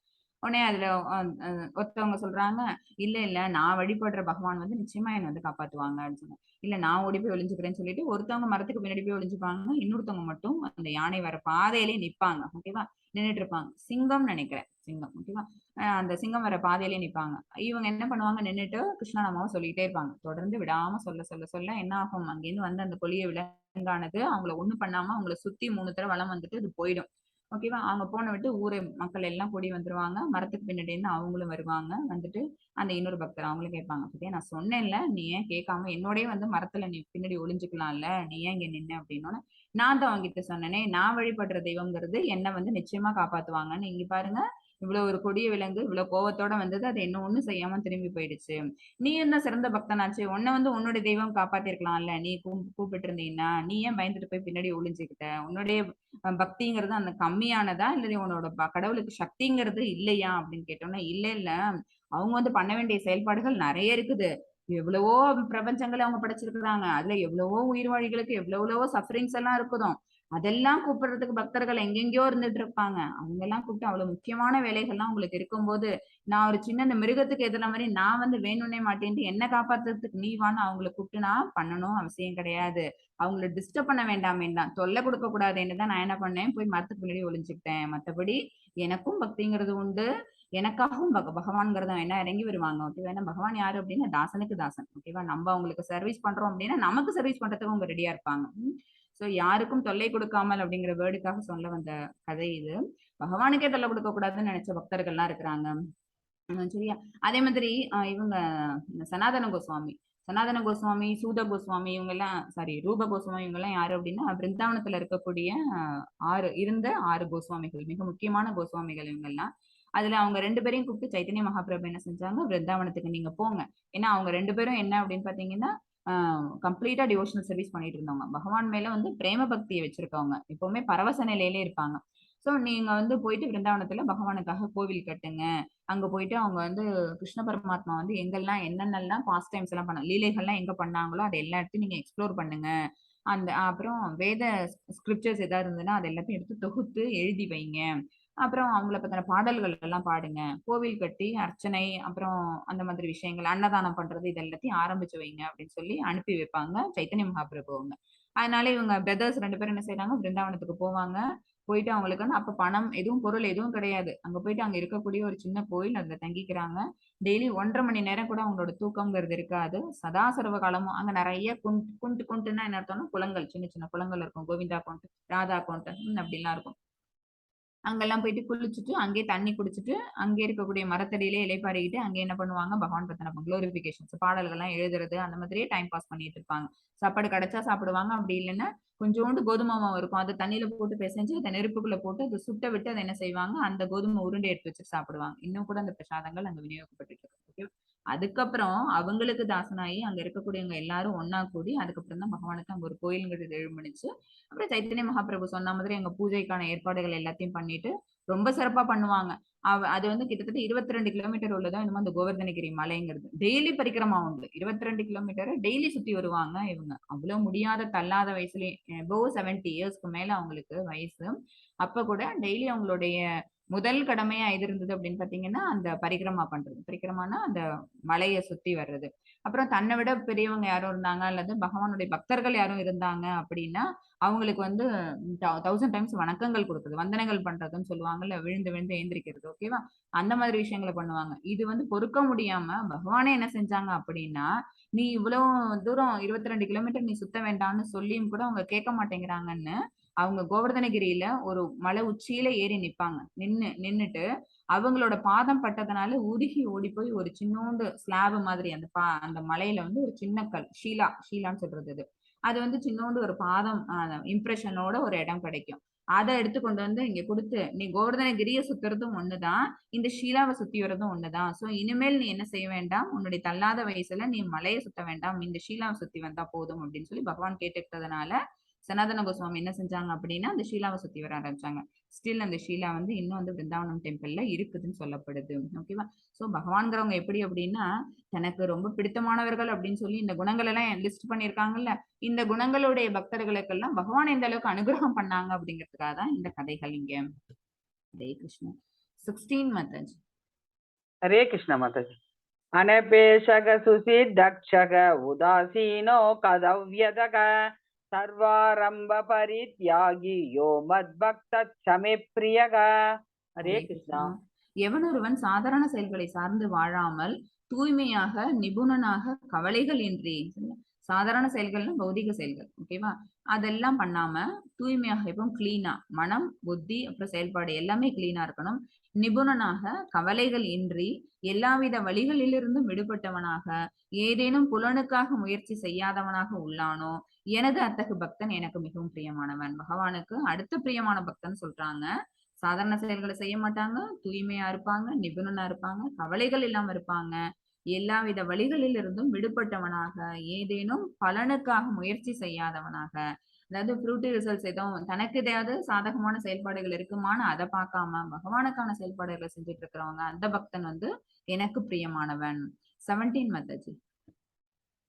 உடனே அதுல அ அ ஒருத்தவங்க சொல்றாங்க, "இல்ல, இல்ல நான் வழிபடுற பகவான் வந்து நிச்சயமா என்ன வந்து காப்பாத்துவாங்க." அப்படின்னு சொன்னாங்க. "இல்ல நான் ஓடி போய் ஒளிஞ்சுக்கிறேன்னு" சொல்லிட்டு ஒருத்தவங்க மரத்துக்கு பின்னாடி போய் ஒளிஞ்சுப்பாங்க. இன்னொருத்தவங்க மட்டும் அந்த யானை வர பாதையிலேயே நிப்பாங்க. ஓகேவா? நின்னுட்டு இருப்பாங்க. சிங்கம்னு நெனைக்கிறேன். சிங்கம். ஓகேவா? அந்த சிங்கம் வர பாதையிலேயே நிப்பாங்க. இவங்க என்ன பண்ணுவாங்க, நின்னுட்டு கிருஷ்ணநாமாவ சொல்லிட்டே இருப்பாங்க. தொடர்ந்து விடாம சொல்ல, சொல்ல, சொல்ல என்ன ஆகும், அங்கேருந்து வந்து அந்த கொடிய விலங்கானது அவங்கள ஒண்ணும் பண்ணாம அவங்கள சுத்தி 3 தடவ வலம் வந்துட்டு அது போயிடும். ஓகேவா? அவங்க போன விட்டு ஊரு மக்கள் எல்லாம் கூடி வந்துருவாங்க. மரத்துக்கு பின்னாடி இருந்து அவங்களும் வருவாங்க. வந்துட்டு அந்த இன்னொரு பக்தர் அவங்களும் கேட்பாங்க. "பாத்தியா நான் சொன்னேன்ல, நீ ஏன் கேட்காம என்னோடயே வந்து மரத்துல நீ பின்னாடி ஒளிஞ்சுக்கலாம்ல. நீ ஏன் இங்க நின்ன?" அப்படின்னோனே, "நான் தான் உன்கிட்ட சொன்னேனே, நான் வழிபடுற தெய்வம்ங்கிறது என்ன வந்து நிச்சயமா காப்பாத்துவாங்கன்னு. இங்க பாருங்க, இவ்வளவு ஒரு கொடிய விலங்கு, இவ்வளவு கோவத்தோட வந்தது. அது என்ன ஒண்ணும் செய்யாம திரும்பி போயிடுச்சு. நீ என்ன சிறந்த பக்தனாச்சே, உன்ன வந்து உன்னுடைய தெய்வம் காப்பாத்தியிருக்கலாம்ல. நீ கூப்பிட்டு இருந்தீன்னா, நீ ஏன் பயந்துட்டு போய் பின்னாடி ஒளிஞ்சுக்கிட்ட? உன்னுடைய பக்திங்கிறது அந்த கம்மியானதா? இல்ல உன்னோட கடவுளுக்கு சக்திங்கிறது இல்லையா?" அப்படின்னு கேட்டோம்னா, "இல்ல, இல்ல. அவங்க வந்து பண்ண வேண்டிய செயல்பாடுகள் நெறைய இருக்குது. எவ்வளவோ பிரபஞ்சங்கள அவங்க படைச்சிருக்கிறாங்க. அதுல எவ்வளவோ உயிர்வாழிகளுக்கு எவ்வளவோ சஃபரிங்ஸ் எல்லாம் இருக்குதாம். அதெல்லாம் கூப்பிடுறதுக்கு பக்தர்கள் எங்கெங்கேயோ இருந்துட்டு இருப்பாங்க. அவங்கெல்லாம் கூப்பிட்டு அவ்வளவு முக்கியமான வேலைகள்லாம் உங்களுக்கு இருக்கும்போது, நான் ஒரு சின்ன இந்த மிருகத்துக்கு எதிர மாரி நான் வந்து வேணும்னே மாட்டேன்ட்டு என்ன காப்பாத்துறதுக்கு நீ வான்னு அவங்கள கூப்பிட்டு நான் பண்ணணும் அவசியம் கிடையாது. அவங்கள டிஸ்டர்ப் பண்ண வேண்டாமேன்னு தான். தொல்லை குடுக்க கூடாதுன்னு தான் நான் என்ன பண்ணேன், போய் மரத்துக்கு பின்னாடி ஒளிஞ்சுக்கிட்டேன். மத்தபடி எனக்கும் பக்திங்கிறது உண்டு. எனக்காகவும் பகவான்ங்கிறத வேணா இறங்கி வருவாங்க. ஓகேவா? ஏன்னா பகவான் யாரு அப்டின்னா தாசனுக்கு தாசன். ஓகேவா? நம்ம அவங்களுக்கு சர்வீஸ் பண்றோம் அப்டின்னா, நமக்கு சர்வீஸ் பண்றதுக்கு அவங்க ரெடியா இருப்பாங்க. சோ யாருக்கும் தொல்லை கொடுக்காமல் அப்படிங்கிற வேர்டுக்காக சொல்ல வந்த கதை இது. பகவானுக்கே தொல்லை கொடுக்க கூடாதுன்னு நினைச்ச பக்தர்கள்லாம் இருக்கிறாங்க. சரியா? அதே மாதிரி இவங்க இந்த சனாதன கோஸ்வாமி. சனாதன கோஸ்வாமி, சூத கோஸ்வாமி இவங்கெல்லாம் சாரி ரூப கோஸ்வாமி இவங்கெல்லாம் யாரு அப்படின்னா, பிருந்தாவனத்துல இருக்கக்கூடிய 6 கோஸ்வாமிகள். மிக முக்கியமான கோஸ்வாமிகள் இவங்கெல்லாம். அதுல அவங்க 2 பேரையும் கூப்பிட்டு சைத்தன்ய மகாபிரபு என்ன செஞ்சாங்க, பிருந்தாவனத்துக்கு நீங்க போங்க. ஏன்னா அவங்க 2 பேரும் என்ன அப்படின்னு பார்த்தீங்கன்னா, அ கம்ப்ளீட்டா டிவோஷனல் சர்வீஸ் பண்ணிட்டு இருந்தவங்க. பகவான் மேல வந்து பிரேம பக்திய வச்சிருக்கவங்க. எப்பவுமே பரவச நிலையிலே இருப்பாங்க. சோ நீங்க வந்து போயிட்டு பிருந்தாவனத்துல பகவானுக்காக கோவில் கட்டுங்க. அங்க போயிட்டு அவங்க வந்து கிருஷ்ண பரமாத்மா வந்து எங்கெல்லாம் என்னென்னலாம் பாஸ்ட் டைம்ஸ் எல்லாம் லீலைகள்லாம் எங்க பண்ணாங்களோ அது எல்லா இடத்தையும் நீங்க எக்ஸ்ப்ளோர் பண்ணுங்க. அப்புறம் வேத ஸ்கிரிப்சர்ஸ் ஏதாவது இருந்ததுன்னா அது எல்லாத்தையும் எடுத்து தொகுத்து எழுதி வைங்க. அப்புறம் அவங்கள பத்தின பாடல்கள் எல்லாம் பாடுங்க. கோவில் கட்டி அர்ச்சனை, அப்புறம் அந்த மாதிரி விஷயங்கள், அன்னதானம் பண்றது இது எல்லாத்தையும் ஆரம்பிச்சு வைங்க அப்படின்னு சொல்லி அனுப்பி வைப்பாங்க சைத்தன்ய மகாபிரபு அவங்க. அதனால இவங்க பிரதர்ஸ் 2 பேரும் என்ன செய்றாங்க, பிருந்தாவனத்துக்கு போவாங்க. போயிட்டு அவங்களுக்கு வந்து அப்ப பணம் எதுவும் பொருள் எதுவும் கிடையாது. அங்க போயிட்டு அங்க இருக்கக்கூடிய ஒரு சின்ன கோயில் அதுல தங்கிக்கிறாங்க. டெய்லி 1½ மணி நேரம் கூட அவங்களோட தூக்கம்ங்கிறது இருக்காது. சதா சர்வ காலமும் அங்க நெறைய குண்டுன்னா என்ன அர்த்தம்னா குளங்கள், சின்ன சின்ன குளங்கள் இருக்கும். கோவிந்தா குண்ட், ராதா குண்ட் அப்படிலாம் இருக்கும். அங்கெல்லாம் போயிட்டு குளிச்சுட்டு, அங்கேயே தண்ணி குடிச்சிட்டு, அங்கே இருக்கக்கூடிய மரத்தடியிலே இளைப்பாறிக்கிட்டு, அங்கே என்ன பண்ணுவாங்க, பகவான் பத்தின குளோரிஃபிகேஷன்ஸ் பாடல்கள்லாம் எழுதுறது, அந்த மாதிரியே டைம் பாஸ் பண்ணிட்டு இருப்பாங்க. சாப்பாடு கிடைச்சா சாப்பிடுவாங்க. அப்படி இல்லன்னா, கொஞ்சோண்டு கோதுமை மாவு இருக்கும். அத தண்ணீல போட்டு பெசஞ்சு, அத நெருப்புக்குள்ள போட்டு, அத சுட்ட விட்டு அத என்ன செய்வாங்க, அந்த கோதுமை உருண்டை எடுத்து வச்சுட்டு சாப்பிடுவாங்க. இன்னும் கூட அந்த பிரசாதங்கள் அங்க விநியோகிக்கப்பட்டுட்டு இருக்கு. ஓகே. அதுக்கப்புறம் அவங்களுக்கு தாசனாகி, அங்க இருக்கக்கூடியவங்க எல்லாரும் ஒண்ணா கூடி, அதுக்கப்புறம் தான் பகவானுக்கு அங்க ஒரு கோயில்ங்கிறது எழும்பணுச்சு. அப்புறம் சைத்தன்ய மகாபிரபு சொன்ன மாதிரி அங்க பூஜைக்கான ஏற்பாடுகள் எல்லாத்தையும் பண்ணிட்டு, ரொம்ப சிறப்பா பண்ணுவாங்க. அது வந்து கிட்டத்தட்ட 22 கிலோமீட்டர் உள்ளதா என்னமோ அந்த கோவர்தனகிரி மலைங்கிறது. டெய்லி பரிக்கிரமா உண்டு. 22 கிலோமீட்டர் டெய்லி சுத்தி வருவாங்க இவங்க. அவ்வளவு முடியாத தள்ளாத வயசுலயே அபோவ் 70 இயர்ஸ்க்கு மேல அவங்களுக்கு வயசு. அப்ப கூட டெய்லி அவங்களுடைய முதல் கடமையா எது இருந்தது அப்படின்னு பார்த்தீங்கன்னா, அந்த பரிக்கிரமா பண்றது. பரிக்கிரமான்னா அந்த மலைய சுத்தி வர்றது. அப்புறம் தன்னை விட பெரியவங்க யாரும் இருந்தாங்க, அல்லது பகவானுடைய பக்தர்கள் யாரும் இருந்தாங்க அப்படின்னா, அவங்களுக்கு வந்து 1000 டைம்ஸ் வணக்கங்கள் குடுக்குறது. வந்தனங்கள் பண்றதுன்னு சொல்லுவாங்கல்ல. விழுந்து விழுந்து எந்திரிக்கிறது. ஓகேவா? அந்த மாதிரி விஷயங்கள பண்ணுவாங்க. இது வந்து பொறுக்க முடியாம பகவானே என்ன செஞ்சாங்க அப்படின்னா, "நீ இவ்வளோ தூரம் 22 கிலோமீட்டர் நீ சுத்த வேண்டாம்னு சொல்லியும் கூட அவங்க கேட்க மாட்டேங்கிறாங்கன்னு" அவங்க கோவர்தனகிரியில ஒரு மலை உச்சியில ஏறி நிப்பாங்க. நின்னுட்டு அவங்களோட பாதம் பட்டதுனால உருகி ஓடிப்போய் ஒரு சின்னூண்டு ஸ்லாப் மாதிரி அந்த மலையில வந்து ஒரு சின்ன கல், ஷீலான்னு சொல்றது அது. அது வந்து சின்னூண்டு ஒரு பாதம் இம்ப்ரஷனோட ஒரு இடம் கிடைக்கும். அத எடுத்து கொண்டு வந்து இங்க குடுத்து, "நீ கோவர்தனகிரிய சுத்துறதும் ஒண்ணுதான். இந்த ஷீலாவ சுத்தி வர்றதும் ஒண்ணுதான். சோ இனிமேல் நீ என்ன செய்ய வேண்டாம். உன்னுடைய தள்ளாத வயசுல நீ மலைய சுத்த வேண்டாம். இந்த ஷீலாவ சுத்தி வந்தா போதும்." அப்படின்னு சொல்லி பகவான் கேட்டுக்கிட்டதுனால, சனாதன கோஸ்வாமி என்ன செஞ்சாங்க அப்படின்னா அந்த ஷீலாவை சுத்தி வர ஆரம்பிச்சாங்க. ஸ்டில் அந்த ஷீலா வந்து இன்னும் வந்து பிருந்தாவனம் டெம்பிள்ல இருக்குதுன்னு சொல்லப்படுது. ஓகேவா? சோ பகவான்கிறவங்க எப்படி அப்படின்னா தனக்கு ரொம்ப பிடித்தமானவர்கள் அப்படின்னு சொல்லி இந்த குணங்கள் எல்லாம் லிஸ்ட் பண்ணியிருக்காங்கல்ல, இந்த குணங்களுடைய பக்தர்களுக்கெல்லாம் பகவான் எந்த அளவுக்கு அனுகிரகம் பண்ணாங்க அப்படிங்கிறதுக்காக தான் இந்த கதைகள் இங்க. ஹரே கிருஷ்ணா. 16 மெத்தட். हरे कृष्ण माताजी। अनपेशक सुसिद्धक्षक उदासीनो कदव्यदक सर्वारंभ परित्यागी यो मद्भक्त क्षमे प्रियग। हरे कृष्णा। எவனொருவன் சாதாரண செயல்களை சார்ந்து வாழாமல் தூய்மையாக நிபுணனாக கவலைகள் இன்றி, சாதாரண செயல்கள்னா பௌதிக செயல்கள், ஓகேவா, அதெல்லாம் பண்ணாம தூய்மையாக எப்பவும் கிளீனா மனம் புத்தி அப்புறம் செயல்பாடு எல்லாமே கிளீனா இருக்கணும். நிபுணனாக கவலைகள் இன்றி எல்லாவித வழிகளிலிருந்தும் விடுபட்டவனாக ஏதேனும் புலனுக்காக முயற்சி செய்யாதவனாக உள்ளானோ எனது அத்தகு பக்தன் எனக்கு மிகவும் பிரியமானவன். பகவானுக்கு அடுத்த பிரியமான பக்தன் சொல்றாங்க. சாதாரண செயல்களை செய்ய மாட்டாங்க, தூய்மையா இருப்பாங்க, நிபுணனா இருப்பாங்க, கவலைகள் இல்லாம இருப்பாங்க, எல்லாவித வழிகளில் இருந்தும் விடுபட்டவனாக ஏதேனும் பலனுக்காக முயற்சி செய்யாதவனாக, அதாவது ஃப்ரூட்டி ரிசல்ட்ஸ் எதுவும் தனக்கு ஏதாவது சாதகமான செயல்பாடுகள் இருக்குமான்னு அதை பார்க்காம பகவானுக்கான செயல்பாடுகளை செஞ்சுட்டு இருக்கிறவங்க அந்த பக்தன் வந்து எனக்கு பிரியமானவன். 17 மாதாஜி.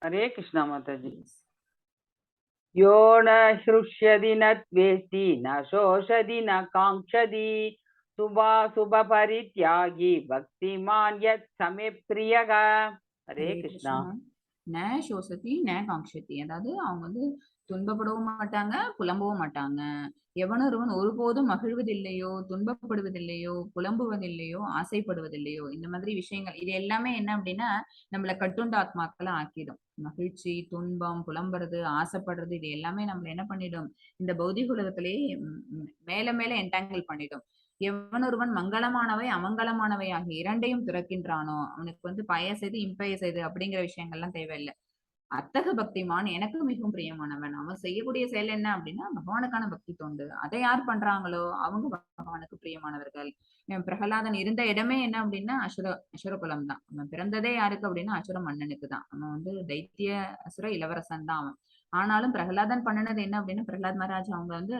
हरे कृष्णा माताजी। यो न हृष्यति न द्वेष्टि न शोषति न काङ्क्षति शुभाशुभ परित्यागी भक्तिमान् यत् समे प्रियः। हरे कृष्णा। ந சோசதி ந காங்ஷதி, அதாவது அவங்க வந்து துன்பப்படவும் மாட்டாங்க புலம்பவும் மாட்டாங்க. எவனொருவன் ஒருபோதும் மகிழ்வதில்லையோ துன்பப்படுவதில்லையோ புலம்புவதில்லையோ ஆசைப்படுவதில்லையோ இந்த மாதிரி விஷயங்கள் இது எல்லாமே என்ன அப்படின்னா நம்மள கட்டுண்ட ஆத்மாக்களை ஆக்கிடும். மகிழ்ச்சி துன்பம் புலம்புறது ஆசைப்படுறது இது எல்லாமே நம்மள என்ன பண்ணிடும், இந்த பௌதிக உலகத்திலேயே மேல மேல என்டாங்கிள் பண்ணிடும். எவனொருவன் மங்களமானவை அமங்கலமானவை ஆகிய இரண்டையும் துறக்கின்றானோ அவனுக்கு வந்து பயஸ் எது இம்பயஸ் எது அப்படிங்கிற விஷயங்கள்லாம் தேவையில்லை. அத்தக பக்திமான் எனக்கு மிகவும் பிரியமானவன். அவன் செய்யக்கூடிய செயல் என்ன அப்படின்னா பகவானுக்கான பக்தி தொண்டு. அதை யார் பண்றாங்களோ அவங்க பகவானுக்கு பிரியமானவர்கள். பிரகலாதன் இருந்த இடமே என்ன அப்படின்னா அசுரகுலம் தான். அவன் பிறந்ததே யாருக்கு அப்படின்னா அசுர மன்னனுக்கு தான். அவன் வந்து தைத்திய அசுர இளவரசன் தான் அவன். ஆனாலும் பிரகலாதன் பண்ணினது என்ன அப்படின்னா பிரகலாத் மகாராஜ் அவங்க வந்து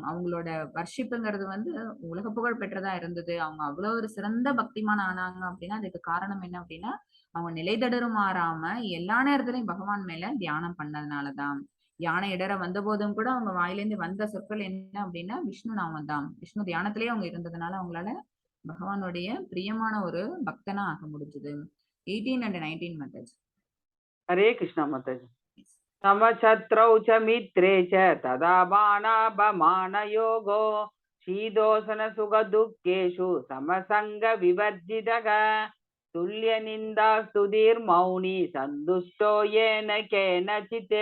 அவங்களோட வர்ஷிப்புங்கிறது வந்து உலக புகழ் பெற்றதா இருந்தது. அவங்க அவ்வளவு ஒரு சிறந்த பக்திமான் ஆனாங்க அப்படின்னா அதுக்கு காரணம் என்ன அப்படின்னா அவங்க நிலை தடுமாறாம எல்லா நேரத்திலையும் பகவான் மேல தியானம் பண்ணதுனாலதான். யானை இடற வந்த போதும் கூட அவங்க வாயிலிருந்து வந்த சொற்கள் என்ன அப்படின்னா விஷ்ணு நாமம் தான். விஷ்ணு தியானத்திலேயே அவங்க இருந்ததுனால அவங்களால பகவானுடைய பிரியமான ஒரு பக்தனா ஆக முடிஞ்சது. 18 and 19 மெத்தட்ஸ். हरे कृष्णा माताजी। समशत्रौ च मित्रे च तदा बाणापमान योगो शीतोष्ण सुख दुःखेषु समसंग विवर्जितः तुल्य निंदा स्तुतिर्मौनी सन्तुष्टो येन केनचित्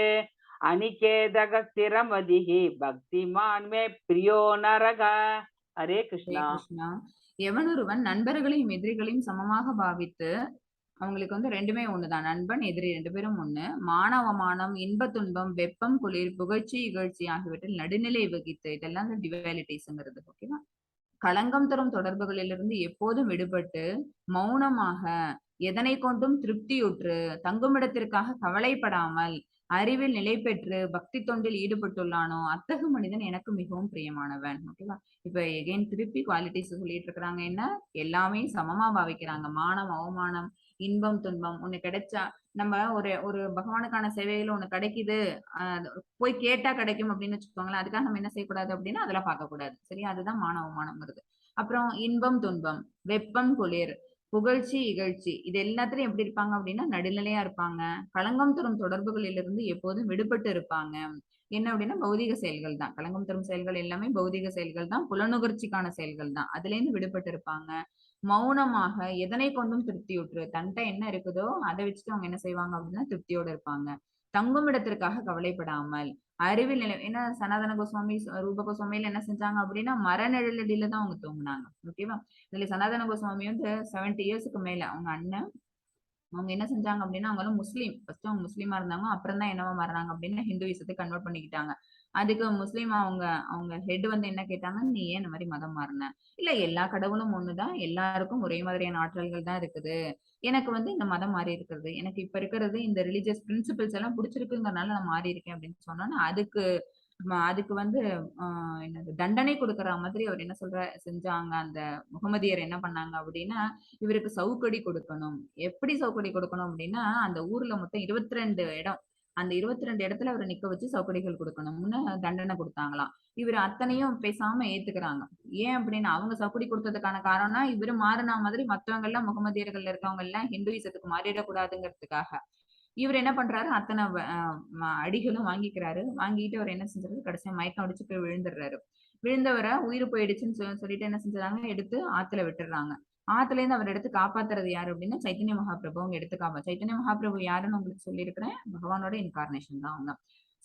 अनिकेतः स्थिरमतिः भक्तिमान् मे प्रियो नरः। हरे कृष्णा। எவனொருவன் நண்பர்களையும் எதிரிகளையும் சமமாக பாவித்து அவங்களுக்கு வந்து ரெண்டுமே ஒண்ணுதான், நண்பன் எதிரி ரெண்டு பேரும் ஒண்ணு, மானவமானம் இன்ப துன்பம் வெப்பம் குளிர் புகழ்ச்சி இகழ்ச்சி ஆகியவற்றில் நடுநிலை வகித்து இதெல்லாம் டிவாலிட்டிஸ்ங்கிறது. ஓகேவா? களங்கம் தரும் தொடர்புகளிலிருந்து எப்போதும் விடுபட்டு மௌனமாக எதனை கொண்டும் திருப்தியுற்று தங்குமிடத்திற்காக கவலைப்படாமல் அறிவில் நிலை பெற்று பக்தி தொண்டில் ஈடுபட்டுள்ளானோ அத்தகு மனிதன் எனக்கு மிகவும் பிரியமானவன். ஓகேவா? இப்ப எகைன் திருப்பி குவாலிட்டிஸ் சொல்லிட்டு இருக்கிறாங்க. என்ன எல்லாமே சமமா பாவிக்கிறாங்க. மானம் அவமானம் இன்பம் துன்பம் ஒண்ணு கிடைச்சா நம்ம ஒரு ஒரு பகவானுக்கான சேவையில ஒண்ணு கிடைக்குது போய் கேட்டா கிடைக்கும் அப்படின்னு வச்சுக்கோங்களேன். அதுக்காக நம்ம என்ன செய்யக்கூடாது அப்படின்னா அதெல்லாம் பார்க்க கூடாது. சரியா? அதுதான் மான அவமானம் வருது. அப்புறம் இன்பம் துன்பம் வெப்பம் குளிர் புகழ்ச்சி இகழ்ச்சி இது எல்லாத்துலயும் எப்படி இருப்பாங்க அப்படின்னா நடுநிலையா இருப்பாங்க. களங்கம் தரும் தொடர்புகளிலிருந்து எப்போதும் விடுபட்டு இருப்பாங்க. என்ன அப்படின்னா பௌதிக செயல்கள் தான். களங்கம் தரும் செயல்கள் எல்லாமே பௌதிக செயல்கள் தான், புலனுகர்ச்சிக்கான செயல்கள் தான். அதுல இருந்து விடுபட்டு இருப்பாங்க. மௌனமாக எதனை கொண்டும் திருப்தியுற்று தன்ட்ட என்ன இருக்குதோ அதை வச்சுட்டு அவங்க என்ன செய்வாங்க அப்படின்னா திருப்தியோட இருப்பாங்க. தங்கும் இடத்திற்காக கவலைப்படாமல் அறிவில் நிலை. ஏன்னா சனாதன கோஸ்வாமி ரூப கோஸ்வாமியில என்ன செஞ்சாங்க அப்படின்னா மரநிழலடியில தான் அவங்க தூங்குனாங்க. ஓகேவா? இதுல சனாதன கோஸ்வாமி வந்து 70 இயர்ஸ்க்கு மேல அவங்க அண்ணன் அவங்க என்ன செஞ்சாங்க அப்படின்னா அவங்களும் முஸ்லீம். ஃபர்ஸ்ட் அவங்க முஸ்லீமா இருந்தாங்க, அப்புறம் தான் என்னவா மாறினாங்க அப்படின்னா ஹிந்துவிசத்தை கன்வெர்ட் பண்ணிக்கிட்டாங்க. அதுக்கு முஸ்லீம் அவங்க அவங்க ஹெட் வந்து என்ன கேட்டாங்க, நீ ஏன் இந்த மாதிரி மதம் மாறின? இல்ல எல்லா கடவுளும் ஒண்ணுதான், எல்லாருக்கும் ஒரே மாதிரியான ஆற்றல்கள் தான் இருக்குது. எனக்கு வந்து இந்த மதம் மாறி இருக்கிறது, எனக்கு இப்ப இருக்கிறது இந்த ரிலிஜியஸ் பிரின்சிபிள்ஸ் எல்லாம் பிடிச்சிருக்குங்கிறதுனால நான் மாறி இருக்கேன் அப்படின்னு சொன்னோன்னா அதுக்கு அதுக்கு வந்து என்னது தண்டனை கொடுக்கற மாதிரி அவர் என்ன செஞ்சாங்க அந்த முகமதியர் என்ன பண்ணாங்க அப்படின்னா, இவருக்கு சவுக்கடி கொடுக்கணும். எப்படி சவுக்கடி கொடுக்கணும் அப்படின்னா, அந்த ஊர்ல மொத்தம் 22 இடம். அந்த 22 இடத்துல அவர நிக்க வச்சு சவுக்கடிகள் கொடுக்கணும்னு தண்டனை குடுத்தாங்களாம். இவரு அத்தனையும் பேசாம ஏத்துக்கிறாங்க. ஏன் அப்படின்னா, அவங்க சவுக்கடி குடுத்ததுக்கான காரணம்னா, இவரு மாறுனா மாதிரி மத்தவங்க எல்லாம் முகமதியர்கள்ல இருக்கவங்க எல்லாம் ஹிந்துயிசத்துக்கு மாறிடக்கூடாதுங்கிறதுக்காக. இவரு என்ன பண்றாரு, அத்தன வ அ ம அடிகளும் வாங்கிக்கிறாரு. வாங்கிட்டு அவர் என்ன செஞ்சாரு, கடைசியா மயக்கம் அடிச்சு போய் விழுந்துடுறாரு. விழுந்தவர உயிர் போயிடுச்சுன்னு சொல்லிட்டு என்ன செஞ்சுறாங்க, எடுத்து ஆத்துல விட்டுர்றாங்க. ஆத்துலேருந்து அவர எடுத்து காப்பாத்துறது யாரு அப்படின்னா, சைத்தன்ய மகாபிரபு அவங்க எடுத்து சைத்தன்ய மகாபிரபு யாருன்னு உங்களுக்கு சொல்லியிருக்கிறேன். பகவானோட இன்கார்னேஷன் தான் அவங்க.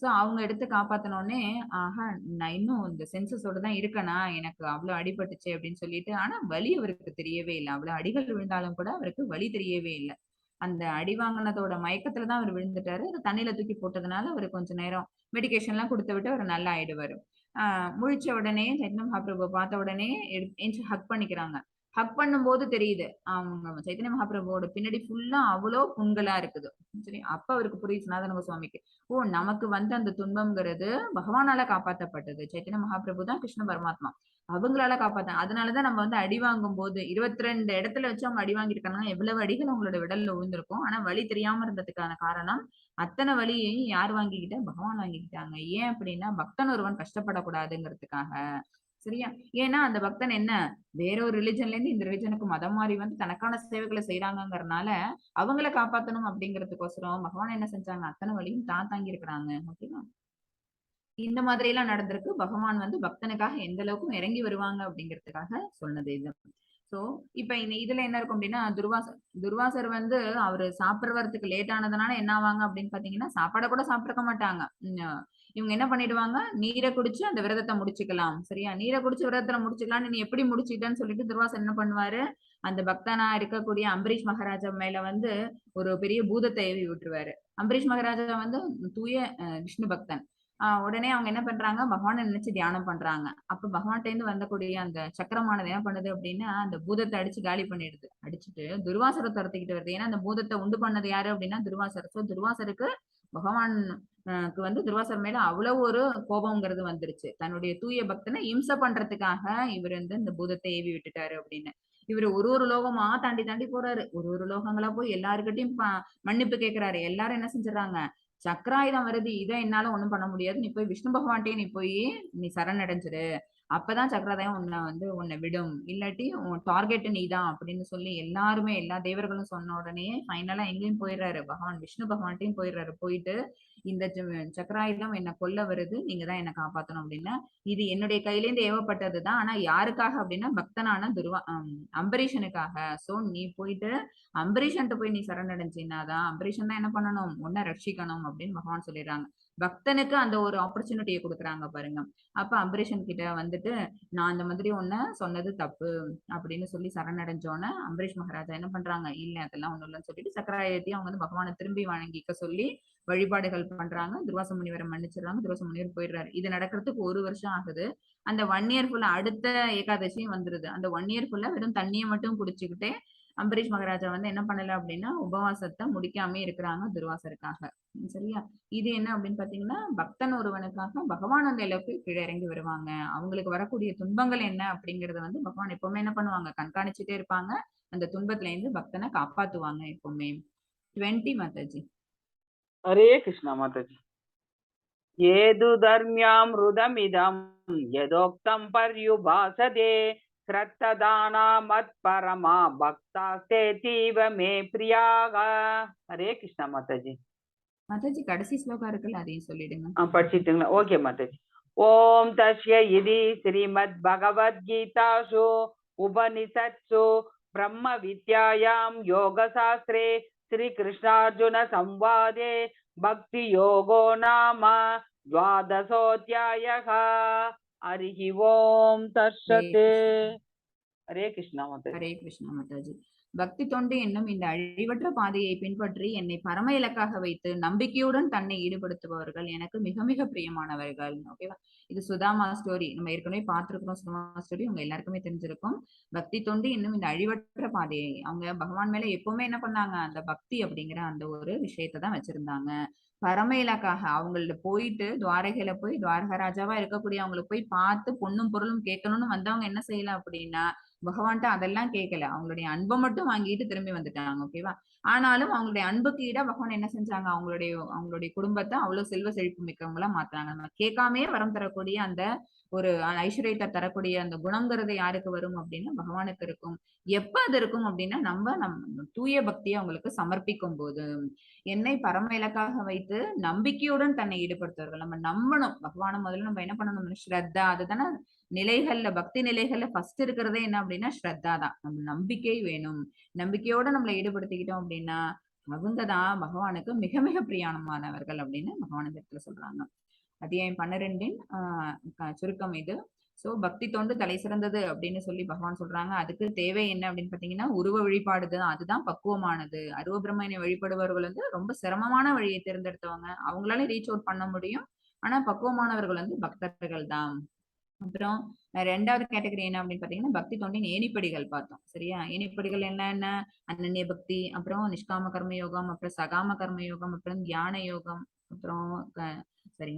சோ அவங்க எடுத்து காப்பாத்துனோனே, ஆஹா நான் இன்னும் இந்த சென்சஸோட தான் இருக்கனா, எனக்கு அவ்ளோ அடிபட்டுச்சே அப்படின்னு சொல்லிட்டு, ஆனா வலி அவருக்கு தெரியவே இல்ல. அவ்ளோ அடிகள் விழுந்தாலும் கூட அவருக்கு வலி தெரியவே இல்ல. அந்த அடி வாங்குனதோட மயக்கத்துல தான் அவரு விழுந்துட்டாரு. அத தண்ணீல தூக்கி போட்டதுனால அவரு கொஞ்ச நேரம் மெடிகேஷன்லாம் குடுத்து விட்டு அவரு நல்லா ஆயிடுவாரு. ஆ முழிச்ச உடனே சைத்தன்ய மகாபிரபுவ பார்த்த உடனே எந்திச்சு ஹக் பண்ணிக்கிறாங்க. ஹக் பண்ணும்போது தெரியுது. அவங்க சைத்தன்ய மகாபிரபுவோட பின்னாடி ஃபுல்லா அவ்ளோ புண்களா இருக்குது. சரி, அப்ப அவருக்கு புரியுது சனாதன கோஸ்வாமிக்கு. ஓ! நமக்கு வந்த அந்த துன்பம்ங்கிறது பகவானால காப்பாத்தப்பட்டது. சைத்தன்ய மகாபிரபு தான் கிருஷ்ண பரமாத்மா. அவங்களால அதனால தான் நம்ம வந்து அடி வாங்கும்போது 22 இடத்துல வச்சு அவங்க அடி வாங்கியிருக்காங்கன்னா, எவ்வளவு அடிகள் அவங்களோட விரல்ல விழுந்திருக்கும். ஆனா வலி தெரியாம இருந்ததுக்கான காரணம், அத்தன வலியையும் யார் வாங்கிக்கிட்டா? பகவான் வாங்கிக்கிட்டாங்க. ஏன் அப்படின்னா, பக்தன் ஒருவன் கஷ்டப்படக்கூடாதுங்கிறதுக்காக. சரியா? ஏன்னா அந்த பக்தன் என்ன வேற ஒரு ரிலிஜன்ல இருந்து இந்த ரிலிஜனுக்கு மதம் மாறி வந்து தனக்கான சேவைகள செய்றாங்கங்கறனால, அவங்கள காப்பாத்தணும் அப்படிங்கிறதுக்கோசரம் பகவான் என்ன செஞ்சாங்க? அத்தன வலியும் தாங்கி இருக்கிறாங்க. ஓகேவா? இந்த மாதிரி எல்லாம் நடந்திருக்கு. பகவான் வந்து பக்தனுக்காக எந்த அளவுக்கு இறங்கி வருவாங்க அப்படிங்கிறதுக்காக சொன்னது இது. சோ, இப்ப இதுல என்ன இருக்கும் அப்படின்னா, துர்வாசர் வந்து அவரு சாப்பிடுறதுக்கு லேட் ஆனதுனால என்ன ஆவாங்க அப்படின்னு பாத்தீங்கன்னா, சாப்பாட கூட சாப்பிட்டுருக்க மாட்டாங்க. இவங்க என்ன பண்ணிடுவாங்க, நீர குடிச்சு அந்த விரதத்த முடிச்சுக்கலாம். சரியா? நீர குடிச்சு விரதத்துல முடிச்சுக்கலாம்ன்னு நீ எப்படி முடிச்சுக்கிட்டன்னு சொல்லிட்டு துர்வாசர் என்ன பண்ணுவாரு, அந்த பக்தனா இருக்கக்கூடிய அம்பரீஷ் மகாராஜா மேல வந்து ஒரு பெரிய பூதத்த ஏவி விட்டுருவாரு. அம்பரீஷ் மகாராஜா வந்து தூய விஷ்ணு பக்தன். உடனே அவங்க என்ன பண்றாங்க, பகவான நினைச்சு தியானம் பண்றாங்க. அப்ப பகவான்ட்ட இருந்து வந்தக்கூடிய அந்த சக்கரமானது என்ன பண்ணுது அப்படின்னா, அந்த பூதத்த அடிச்சு காலி பண்ணிடுது. அடிச்சுட்டு துர்வாசர துரத்திக்கிட்டு வருது. ஏன்னா அந்த பூதத்த உண்டு பண்ணது யாரு அப்படின்னா துர்வாசர். சோ துர்வாசருக்கு பகவான் வந்து துர்வாசர் மேல அவ்வளவு ஒரு கோபம்ங்கிறது வந்துருச்சு. தன்னுடைய தூய பக்தனை இம்சை பண்றதுக்காக இவர் வந்து இந்த பூதத்தை ஏவி விட்டுட்டாரு அப்படின்னு. இவரு ஒரு ஒரு லோகமா தாண்டி தாண்டி போறாரு. ஒரு ஒரு லோகங்களா போய் எல்லார்கிட்டயும் மன்னிப்பு கேட்கிறாரு. எல்லாரும் என்ன செஞ்சுறாங்க, சக்கராயுதம் வருது. இத என்னால ஒண்ணும் பண்ண முடியாது. நீ போய் விஷ்ணு பகவான்ட்டயே நீ சரணடைஞ்சிரு. அப்பதான் சக்கராதாயம் உன்னை விடும். இல்லாட்டி உன் டார்கெட் நீதான் அப்படின்னு சொல்லி எல்லாருமே எல்லா தேவர்களும் சொன்ன உடனே ஃபைனலா எங்கேயும் போயிடுறாரு. பகவான் விஷ்ணு பகவான்ட்டயும் போயிடுறாரு. போயிட்டு இந்த சக்கராயுதம் என்ன கொல்ல வருது. நீங்க தான் என்ன காப்பாத்தணும் அப்படின்னு. இது என்னுடைய கையிலேருந்து ஏவப்பட்டது தான். ஆனா யாருக்காக அப்படின்னா பக்தனான அம்பரீஷனுக்காக. சோ நீ போயிட்டு அம்பரீஷன்ட்ட போய் நீ சரணடைஞ்சீனாதான் அம்பரீஷன் தான் என்ன பண்ணணும்? உன்னை ரட்சிக்கணும் அப்படின்னு பகவான் சொல்லிடுறாங்க. பக்தனுக்கு அந்த ஒரு ஆப்பர்ச்சுனிட்டியை கொடுக்குறாங்க பாருங்க. அப்ப அம்பரீஷன் கிட்ட வந்துட்டு நான் அந்த மாதிரி ஒன்ன சொன்னது தப்பு அப்படின்னு சொல்லி சரணடைஞ்சோன்னே அம்பரீஷ் மகாராஜா என்ன பண்றாங்க? இல்ல அதெல்லாம் ஒண்ணும் இல்லைன்னு சொல்லிட்டு சக்கராயத்தையும் அவங்க வந்து பகவானை திரும்பி வணங்கிக்க சொல்லி வழிபாடுகள் பண்றாங்க. துர்வாச முனிவரை மன்னிச்சிடுறாங்க. துர்வாச முனிவர் போயிடுறாரு. இது நடக்கிறதுக்கு 1 வருஷம் ஆகுது. அந்த 1 இயர் ஃபுல்லா அடுத்த ஏகாதசியும் வந்துருது. அந்த 1 இயர் ஃபுல்லா வெறும் தண்ணிய மட்டும் குடிச்சுக்கிட்டே அம்பரீஷ் மகாராஜா வந்து என்ன பண்ணல அப்படின்னா, உபவாசத்த முடிக்காமயே இருக்கிறாங்க துர்வாசருக்காக. சரியா? இது என்ன அப்படின்னு பார்த்தீங்கன்னா, பக்தன் ஒருவனுக்காக பகவான் அந்த அளவுக்கு கீழ இறங்கி வருவாங்க. அவங்களுக்கு வரக்கூடிய துன்பங்கள் என்ன அப்படிங்கிறத வந்து பகவான் எப்பவுமே என்ன பண்ணுவாங்க, கண்காணிச்சுட்டே இருப்பாங்க. அந்த துன்பத்துல இருந்து பக்தனை காப்பாத்துவாங்க எப்பவுமே. 20 மாதாஜி. हरे कृष्णा माताजी। येदु धर्म्यामृतमिदं यदोक्तं पर्युभासते श्रद्धदाना मत्परमा भक्तास्तेतीव मे प्रियाः। हरे कृष्णा माताजी। மாதாஜி கடைசி ஸ்லோகம் இருக்குல்ல அதையும் சொல்லிடுங்க. படிச்சிட்டுங்களா? ஓகே மாதாஜி। ஓம் தஸ்ய இதி ஸ்ரீமத் பகவத்கீதாசு உபனிஷத்சு பிரம்ம வித்யாயாம் யோகசாஸ்திரே ஸ்ரீ கிருஷ்ணார்ஜுன சம்வாதே பக்தி யோகோ நாம द्वादशोऽध्यायः। हरिः ओम तत्सत्। हरे कृष्णा माताजी। हरे कृष्णा माताजी। பக்தி தொண்டு என்னும் இந்த அழிவற்ற பாதையை பின்பற்றி என்னை பரம இலக்காக வைத்து நம்பிக்கையுடன் தன்னை ஈடுபடுத்துபவர்கள் எனக்கு மிக மிக பிரியமானவர்கள். ஓகேவா? இது சுதாமா ஸ்டோரி. நம்ம ஏற்கனவே பார்த்திருக்கிறோம் சுதாமா ஸ்டோரி. உங்க எல்லாருக்குமே தெரிஞ்சிருக்கும். பக்தி தொண்டு என்னும் இந்த அழிவற்ற பாதையை அவங்க பகவான் மேல எப்பவுமே என்ன பண்ணாங்க? அந்த பக்தி அப்படிங்கிற அந்த ஒரு விஷயத்தை தான் வச்சிருந்தாங்க. பரம இலக்காக அவங்கள்ட்ட போயிட்டு துவாரகையில போய் துவாரகா ராஜாவா இருக்கக்கூடிய அவங்கள போய் பார்த்து பொன்னும் பொருளும் கேட்கணும்னு வந்தவங்க என்ன செய்யல அப்படின்னா பகவான்ட்ட அதெல்லாம் கேட்கல. அவங்களுடைய அன்பை மட்டும் வாங்கிட்டு திரும்பி வந்துட்டாங்க. ஓகேவா? ஆனாலும் அவங்களுடைய அன்புக்கு ஈடா பகவான் என்ன செஞ்சாங்க? அவங்களுடைய குடும்பத்தை அவ்வளவு செல்வ செழிப்பு மிக்கவங்களா மாத்துறாங்க. நம்ம கேட்காமயே வரம் தரக்கூடிய அந்த ஒரு ஐஸ்வர்யத்தை தரக்கூடிய அந்த குணங்கிறது யாருக்கு வரும் அப்படின்னா பகவானுக்கு இருக்கும். எப்ப அது இருக்கும் அப்படின்னா நம்ம தூய பக்தியை அவங்களுக்கு சமர்ப்பிக்கும் போது. என்னை பரம இலக்காக வைத்து நம்பிக்கையுடன் தன்னை ஈடுபடுத்துவார்கள். நம்ம நம்பணும். பகவான முதல்ல நம்ம என்ன பண்ணணும்? ஸ்ரத்தா. அதுதானே நிலைகள்ல பக்தி நிலைகள்ல ஃபர்ஸ்ட் இருக்கிறதே என்ன அப்படின்னா ஸ்ரத்தா தான். நம்ம நம்பிக்கை வேணும். நம்பிக்கையோட நம்மளை ஈடுபடுத்திக்கிட்டோம் அப்படின்னா அவங்கதான் பகவானுக்கு மிக மிக பிரியாணமானவர்கள் அப்படின்னு பகவான் இந்த இடத்துல சொல்றாங்க. அத்தியாயம் 12 சுருக்கம் இது. சோ பக்தி தொண்டு தலை சிறந்தது அப்படின்னு சொல்லி பகவான் சொல்றாங்க. அதுக்கு தேவை என்ன அப்படின்னு பாத்தீங்கன்னா உருவ வழிபாடுதான். அதுதான் பக்குவமானது. அருவ பிரம்மனை வழிபடுபவர்கள் வந்து ரொம்ப சிரமமான வழியை தேர்ந்தெடுத்தவங்க. அவங்களால ரீச் அவுட் பண்ண முடியும். ஆனா பக்குவமானவர்கள் வந்து பக்தர்கள் தான். அப்புறம் 2வது கேட்டகரி என்ன அப்படின்னு பாத்தீங்கன்னா பக்தி தொண்டின் ஏணிப்படிகள் பார்த்தோம். சரியா? ஏணிப்படிகள் என்னென்ன? அனன்ய பக்தி, அப்புறம் நிஷ்காம கர்ம யோகம், அப்புறம் சகாம கர்ம யோகம், அப்புறம் தியான யோகம், அப்புறம்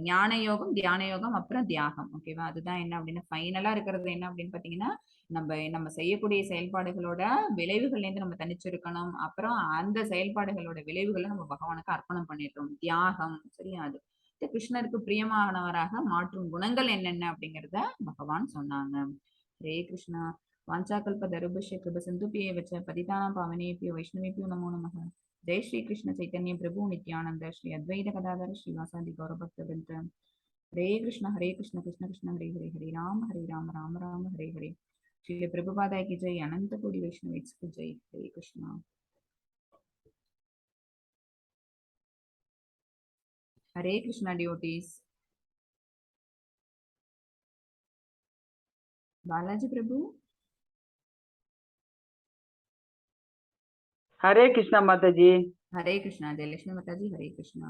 ஞான யோகம், தியான யோகம், அப்புறம் தியாகம். ஓகேவா? அதுதான் என்ன அப்படின்னா ஃபைனலா இருக்கிறது என்ன அப்படின்னு பாத்தீங்கன்னா நம்ம செய்யக்கூடிய செயல்பாடுகளோட விளைவுகள்ல இருந்து நம்ம தனிச்சிருக்கணும். அப்புறம் அந்த செயல்பாடுகளோட விளைவுகளை நம்ம பகவானுக்கு அர்ப்பணம் பண்ணிடுறோம். தியாகம். சரியா? அது கிருஷ்ணருக்கு பிரியமானவராக மாற்றும் குணங்கள் என்னென்ன அப்படிங்கிறத பகவான் சொன்னாங்க. ஹரே கிருஷ்ணா. வாஞ்சாகல்ப தருபுஷ்ய கிருப சிந்துபியே வச்ச பதிதானாம் பாவனேபியோ வைஷ்ணவேபியோ நமோ நமக. ஜெய் ஸ்ரீ கிருஷ்ண சைத்தன்ய பிரபு நித்யானந்த ஸ்ரீ அத்வைத கதாதர ஸ்ரீவாசாதி கௌரபக்த விருந்த. ஹரே கிருஷ்ண கிருஷ்ண கிருஷ்ண ஹரே ஹரே ஹரே ராம ராம ராம ஹரே ஹரே. ஸ்ரீ பிரபுபாதாய் கி ஜெய். அனந்த கோடி வைஷ்ணவேட்ஸ் கி ஜெய். ஹரே கிருஷ்ணா. ஹரே கிருஷ்ணா டியோட்டீஸ். பாலாஜி பிரபு. ஹரே கிருஷ்ணா மாதாஜி. ஹரே கிருஷ்ணா. ஜெயலட்சுமி மாதாஜி. ஹரே கிருஷ்ணா.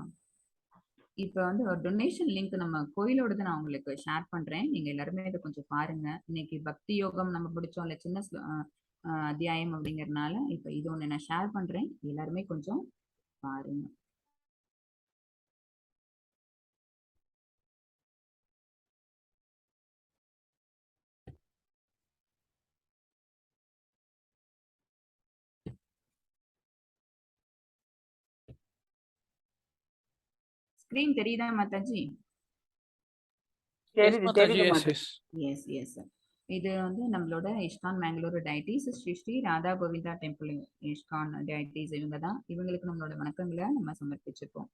இப்ப வந்து ஒரு டொனேஷன் லிங்க் நம்ம கோயிலோடது நான் உங்களுக்கு ஷேர் பண்றேன். நீங்க எல்லாருமே இதை கொஞ்சம் பாருங்க. இன்னைக்கு பக்தி யோகம் நம்ம பிடிச்சோம்ல சின்ன அத்தியாயம் அப்படிங்கறதுனால இப்ப இது ஒண்ணு நான் ஷேர் பண்றேன். எல்லாருமே கொஞ்சம் பாருங்க. ஸ்கிரீன் தெரியுதா மாதாஜி? S S. இது வந்து நம்மளோட ISKCON Mangalore deities Shri Shri Radha Govinda temple ISKCON deities இவங்க தான். இவங்களுக்கு நம்மளோட வணக்கங்களை நம்ம சமர்ப்பிச்சிருக்கோம்.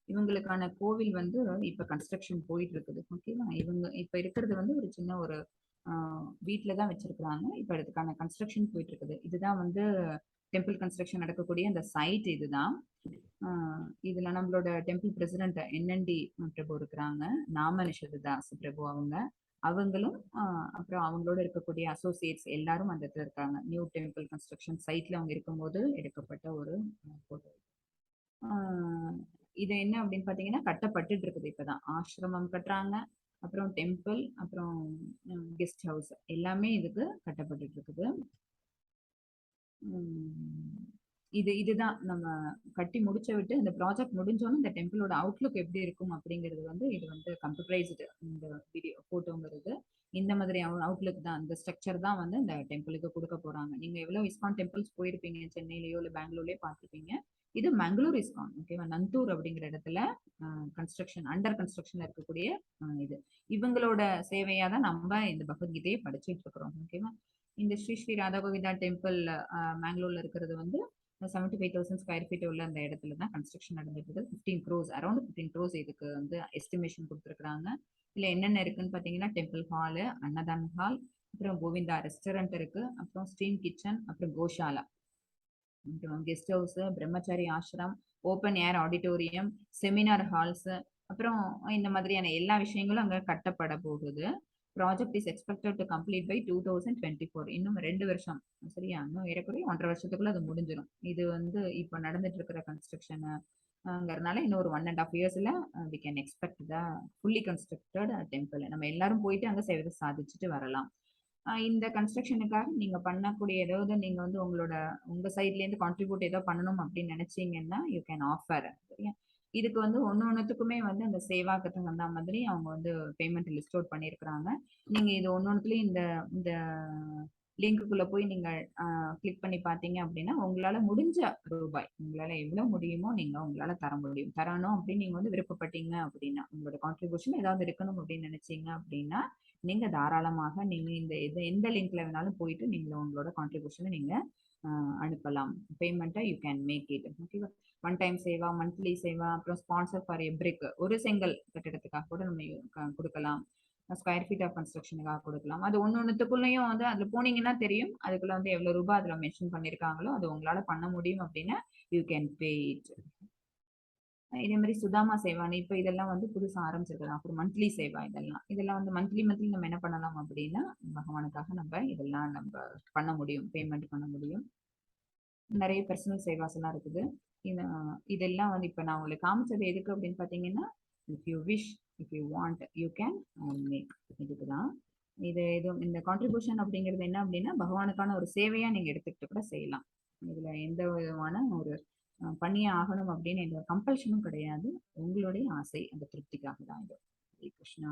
இவங்களுக்கான கோவில் வந்து இப்ப கன்ஸ்ட்ரக்ஷன் போயிட்டு இருக்குது. ஓகேவா? இவங்க இப்ப இருக்கிறது வந்து ஒரு சின்ன ஒரு வீட்டுல தான் வச்சிருக்கிறாங்க. இப்ப இதுக்கான கன்ஸ்ட்ரக்ஷன் போயிட்டு இருக்குது. இதுதான் வந்து டெம்பிள் கன்ஸ்ட்ரக்ஷன் நடக்கக்கூடிய அந்த சைட் இதுதான். இதுல நம்மளோட டெம்பிள் பிரசிடென்ட் NND பிரபு இருக்கிறாங்க. நாம நிஷதாஸ் பிரபு அவங்களும் அப்புறம் அவங்களோட இருக்கக்கூடிய அசோசியேட்ஸ் எல்லாரும் அந்த இடத்துல இருக்காங்க. நியூ டெம்பிள் கன்ஸ்ட்ரக்ஷன் சைட்ல அவங்க இருக்கும்போது எடுக்கப்பட்ட ஒரு போட்டோ. இது என்ன அப்படின்னு பாத்தீங்கன்னா கட்டப்பட்டு இருக்குது. இப்பதான் ஆசிரமம் கட்டுறாங்க, அப்புறம் டெம்பிள், அப்புறம் கெஸ்ட் ஹவுஸ் எல்லாமே இதுக்கு கட்டப்பட்டு இருக்குது. இதுதான் நம்ம கட்டி முடிச்ச விட்டு இந்த ப்ராஜெக்ட் முடிஞ்சோன்னு இந்த டெம்பிளோட அவுட்லுக் எப்படி இருக்கும் அப்படிங்கிறது வந்து இது வந்து கம்ப்யூட்டரைஸ்டு இந்த வீடியோ போட்டோங்கிறது இந்த மாதிரி அவுட்லுக் தான். இந்த ஸ்ட்ரக்சர் தான் வந்து இந்த டெம்பிளுக்கு கொடுக்க போறாங்க. நீங்க எவ்வளவு இஸ்கான் டெம்பிள்ஸ் போயிருப்பீங்க, சென்னையிலயோ இல்லை பெங்களூர்லயோ பார்த்துருப்பீங்க. இது மங்களூர் இஸ்கான். ஓகேவா? நந்தூர் அப்படிங்கிற இடத்துல கன்ஸ்ட்ரக்ஷன் அண்டர் கன்ஸ்ட்ரக்ஷன்ல இருக்கக்கூடிய இது இவங்களோட சேவையா தான் நம்ம இந்த பகவத்கீதையை படிச்சுட்டு இருக்கிறோம். ஓகேவா? இந்த ஸ்ரீ ஸ்ரீ ராதா கோவிந்தா டெம்பிள் மேங்களூர்ல இருக்கிறது வந்து 75,000 ஸ்கொயர் ஃபீட் உள்ள அந்த இடத்துல தான் கன்ஸ்ட்ரக்ஷன் நடந்துட்டு 15 crores அரௌண்ட் 15 crores இதுக்கு வந்து எஸ்டிமேஷன் கொடுத்துருக்காங்க. இதுல என்னென்ன இருக்குன்னு பாத்தீங்கன்னா டெம்பிள் ஹாலு, அன்னதான ஹால், அப்புறம் கோவிந்தா ரெஸ்டாரண்ட் இருக்கு, அப்புறம் ஸ்ட்ரீம் கிச்சன், அப்புறம் கோஷாலா, அப்புறம் guest house, brahmachari ashram, open air auditorium, seminar halls, அப்புறம் இந்த மாதிரியான எல்லா விஷயங்களும் அங்க கட்டப்பட போகுது. Project is expected to complete by 2024. இன்னும் 2 வருஷம் சரியா, இன்னும் ஏறக்குறைய 1.5 வருஷத்துக்குள்ள அது முடிஞ்சிடும். இது வந்து இப்போ நடந்துட்டு இருக்கிற கன்ஸ்ட்ரக்ஷனுங்கிறதுனால இன்னும் ஒரு 1.5 இயர்ஸ்ல we can expect the fully constructed temple. நம்ம எல்லாரும் போயிட்டு அங்கே சேவை சாதிச்சுட்டு வரலாம். இந்த கன்ஸ்ட்ரக்ஷனுக்காக நீங்க பண்ணக்கூடிய ஏதாவது நீங்க வந்து உங்க சைட்ல இருந்து கான்ட்ரிபியூட் ஏதோ பண்ணணும் அப்படின்னு நினைச்சீங்கன்னா யூ கேன் ஆஃபர். சரியா, இதுக்கு வந்து ஒன்னொன்னுத்துக்குமே வந்து அந்த சேவாக்கு தகுந்த மாதிரி அவங்க வந்து பேமெண்ட் லிஸ்ட் அவுட் பண்ணியிருக்கிறாங்க. நீங்க இது ஒன்னொன்னுத்துலயும் இந்த இந்த லிங்க்குள்ள போய் நீங்க கிளிக் பண்ணி பார்த்தீங்க அப்படின்னா உங்களால முடிஞ்ச ரூபாய், உங்களால எவ்வளவு முடியுமோ நீங்க உங்களால தர முடியும். தரணும் அப்படின்னு நீங்க வந்து விருப்பப்பட்டீங்க அப்படின்னா, உங்களோட கான்ட்ரிபியூஷன் ஏதாவது இருக்கணும் அப்படின்னு நினைச்சீங்க அப்படின்னா நீங்க தாராளமாக நீங்க எந்த லிங்க்ல வேணாலும் போயிட்டு நீங்க உங்களோட கான்ட்ரிபியூஷனை நீங்க அனுப்பலாம். பேமெண்ட்டை யூ கேன் மேக் இட். ஓகேவா, one time Seva, monthly Seva, அப்புறம் ஸ்பான்சர் ஃபார் எ பிரிக், ஒரு செங்கல் கட்டிடத்துக்காக கூட நம்ம கொடுக்கலாம். ஸ்கொயர் ஃபீட் ஆஃப் கன்ஸ்ட்ரக்ஷனுக்காக கொடுக்கலாம். அது ஒன்னொன்னுத்துக்குள்ளேயும் வந்து அதுல போனீங்கன்னா தெரியும், அதுக்குள்ள வந்து எவ்வளவு ரூபாய் அதுல மென்ஷன் பண்ணிருக்காங்களோ அது உங்களால பண்ண முடியும் அப்படின்னா யூ கேன் பே இட். இதே மாதிரி சுதாமா சேவானி இப்போ இதெல்லாம் வந்து புதுசா ஆரம்பிச்சிருக்கலாம். அப்புறம் மந்த்லி சேவா, இதெல்லாம் வந்து மந்த்லி நம்ம என்ன பண்ணலாம் அப்படின்னா பகவானுக்காக நம்ம இதெல்லாம் நம்ம பண்ண முடியும், பேமெண்ட் பண்ண முடியும். நிறைய பர்சனல் சேவாஸ் எல்லாம் இருக்குது. இதெல்லாம் வந்து இப்போ நான் உங்களுக்கு காமிச்சது எதுக்கு அப்படின்னு பார்த்தீங்கன்னா, if you wish, if you want you can make. இதுக்கு தான் இந்த கான்ட்ரிபியூஷன் அப்படிங்கிறது என்ன அப்படின்னா பகவானுக்கான ஒரு சேவையா நீங்க எடுத்துக்கிட்டு கூட செய்யலாம். இதுல எந்த விதமான ஒரு பண்ணியே ஆகணும் அப்படின்னு எந்த கம்பல்ஷனும் கிடையாது. உங்களுடைய ஆசை, அந்த திருப்திக்காக தான் இது. ஹரே கிருஷ்ணா.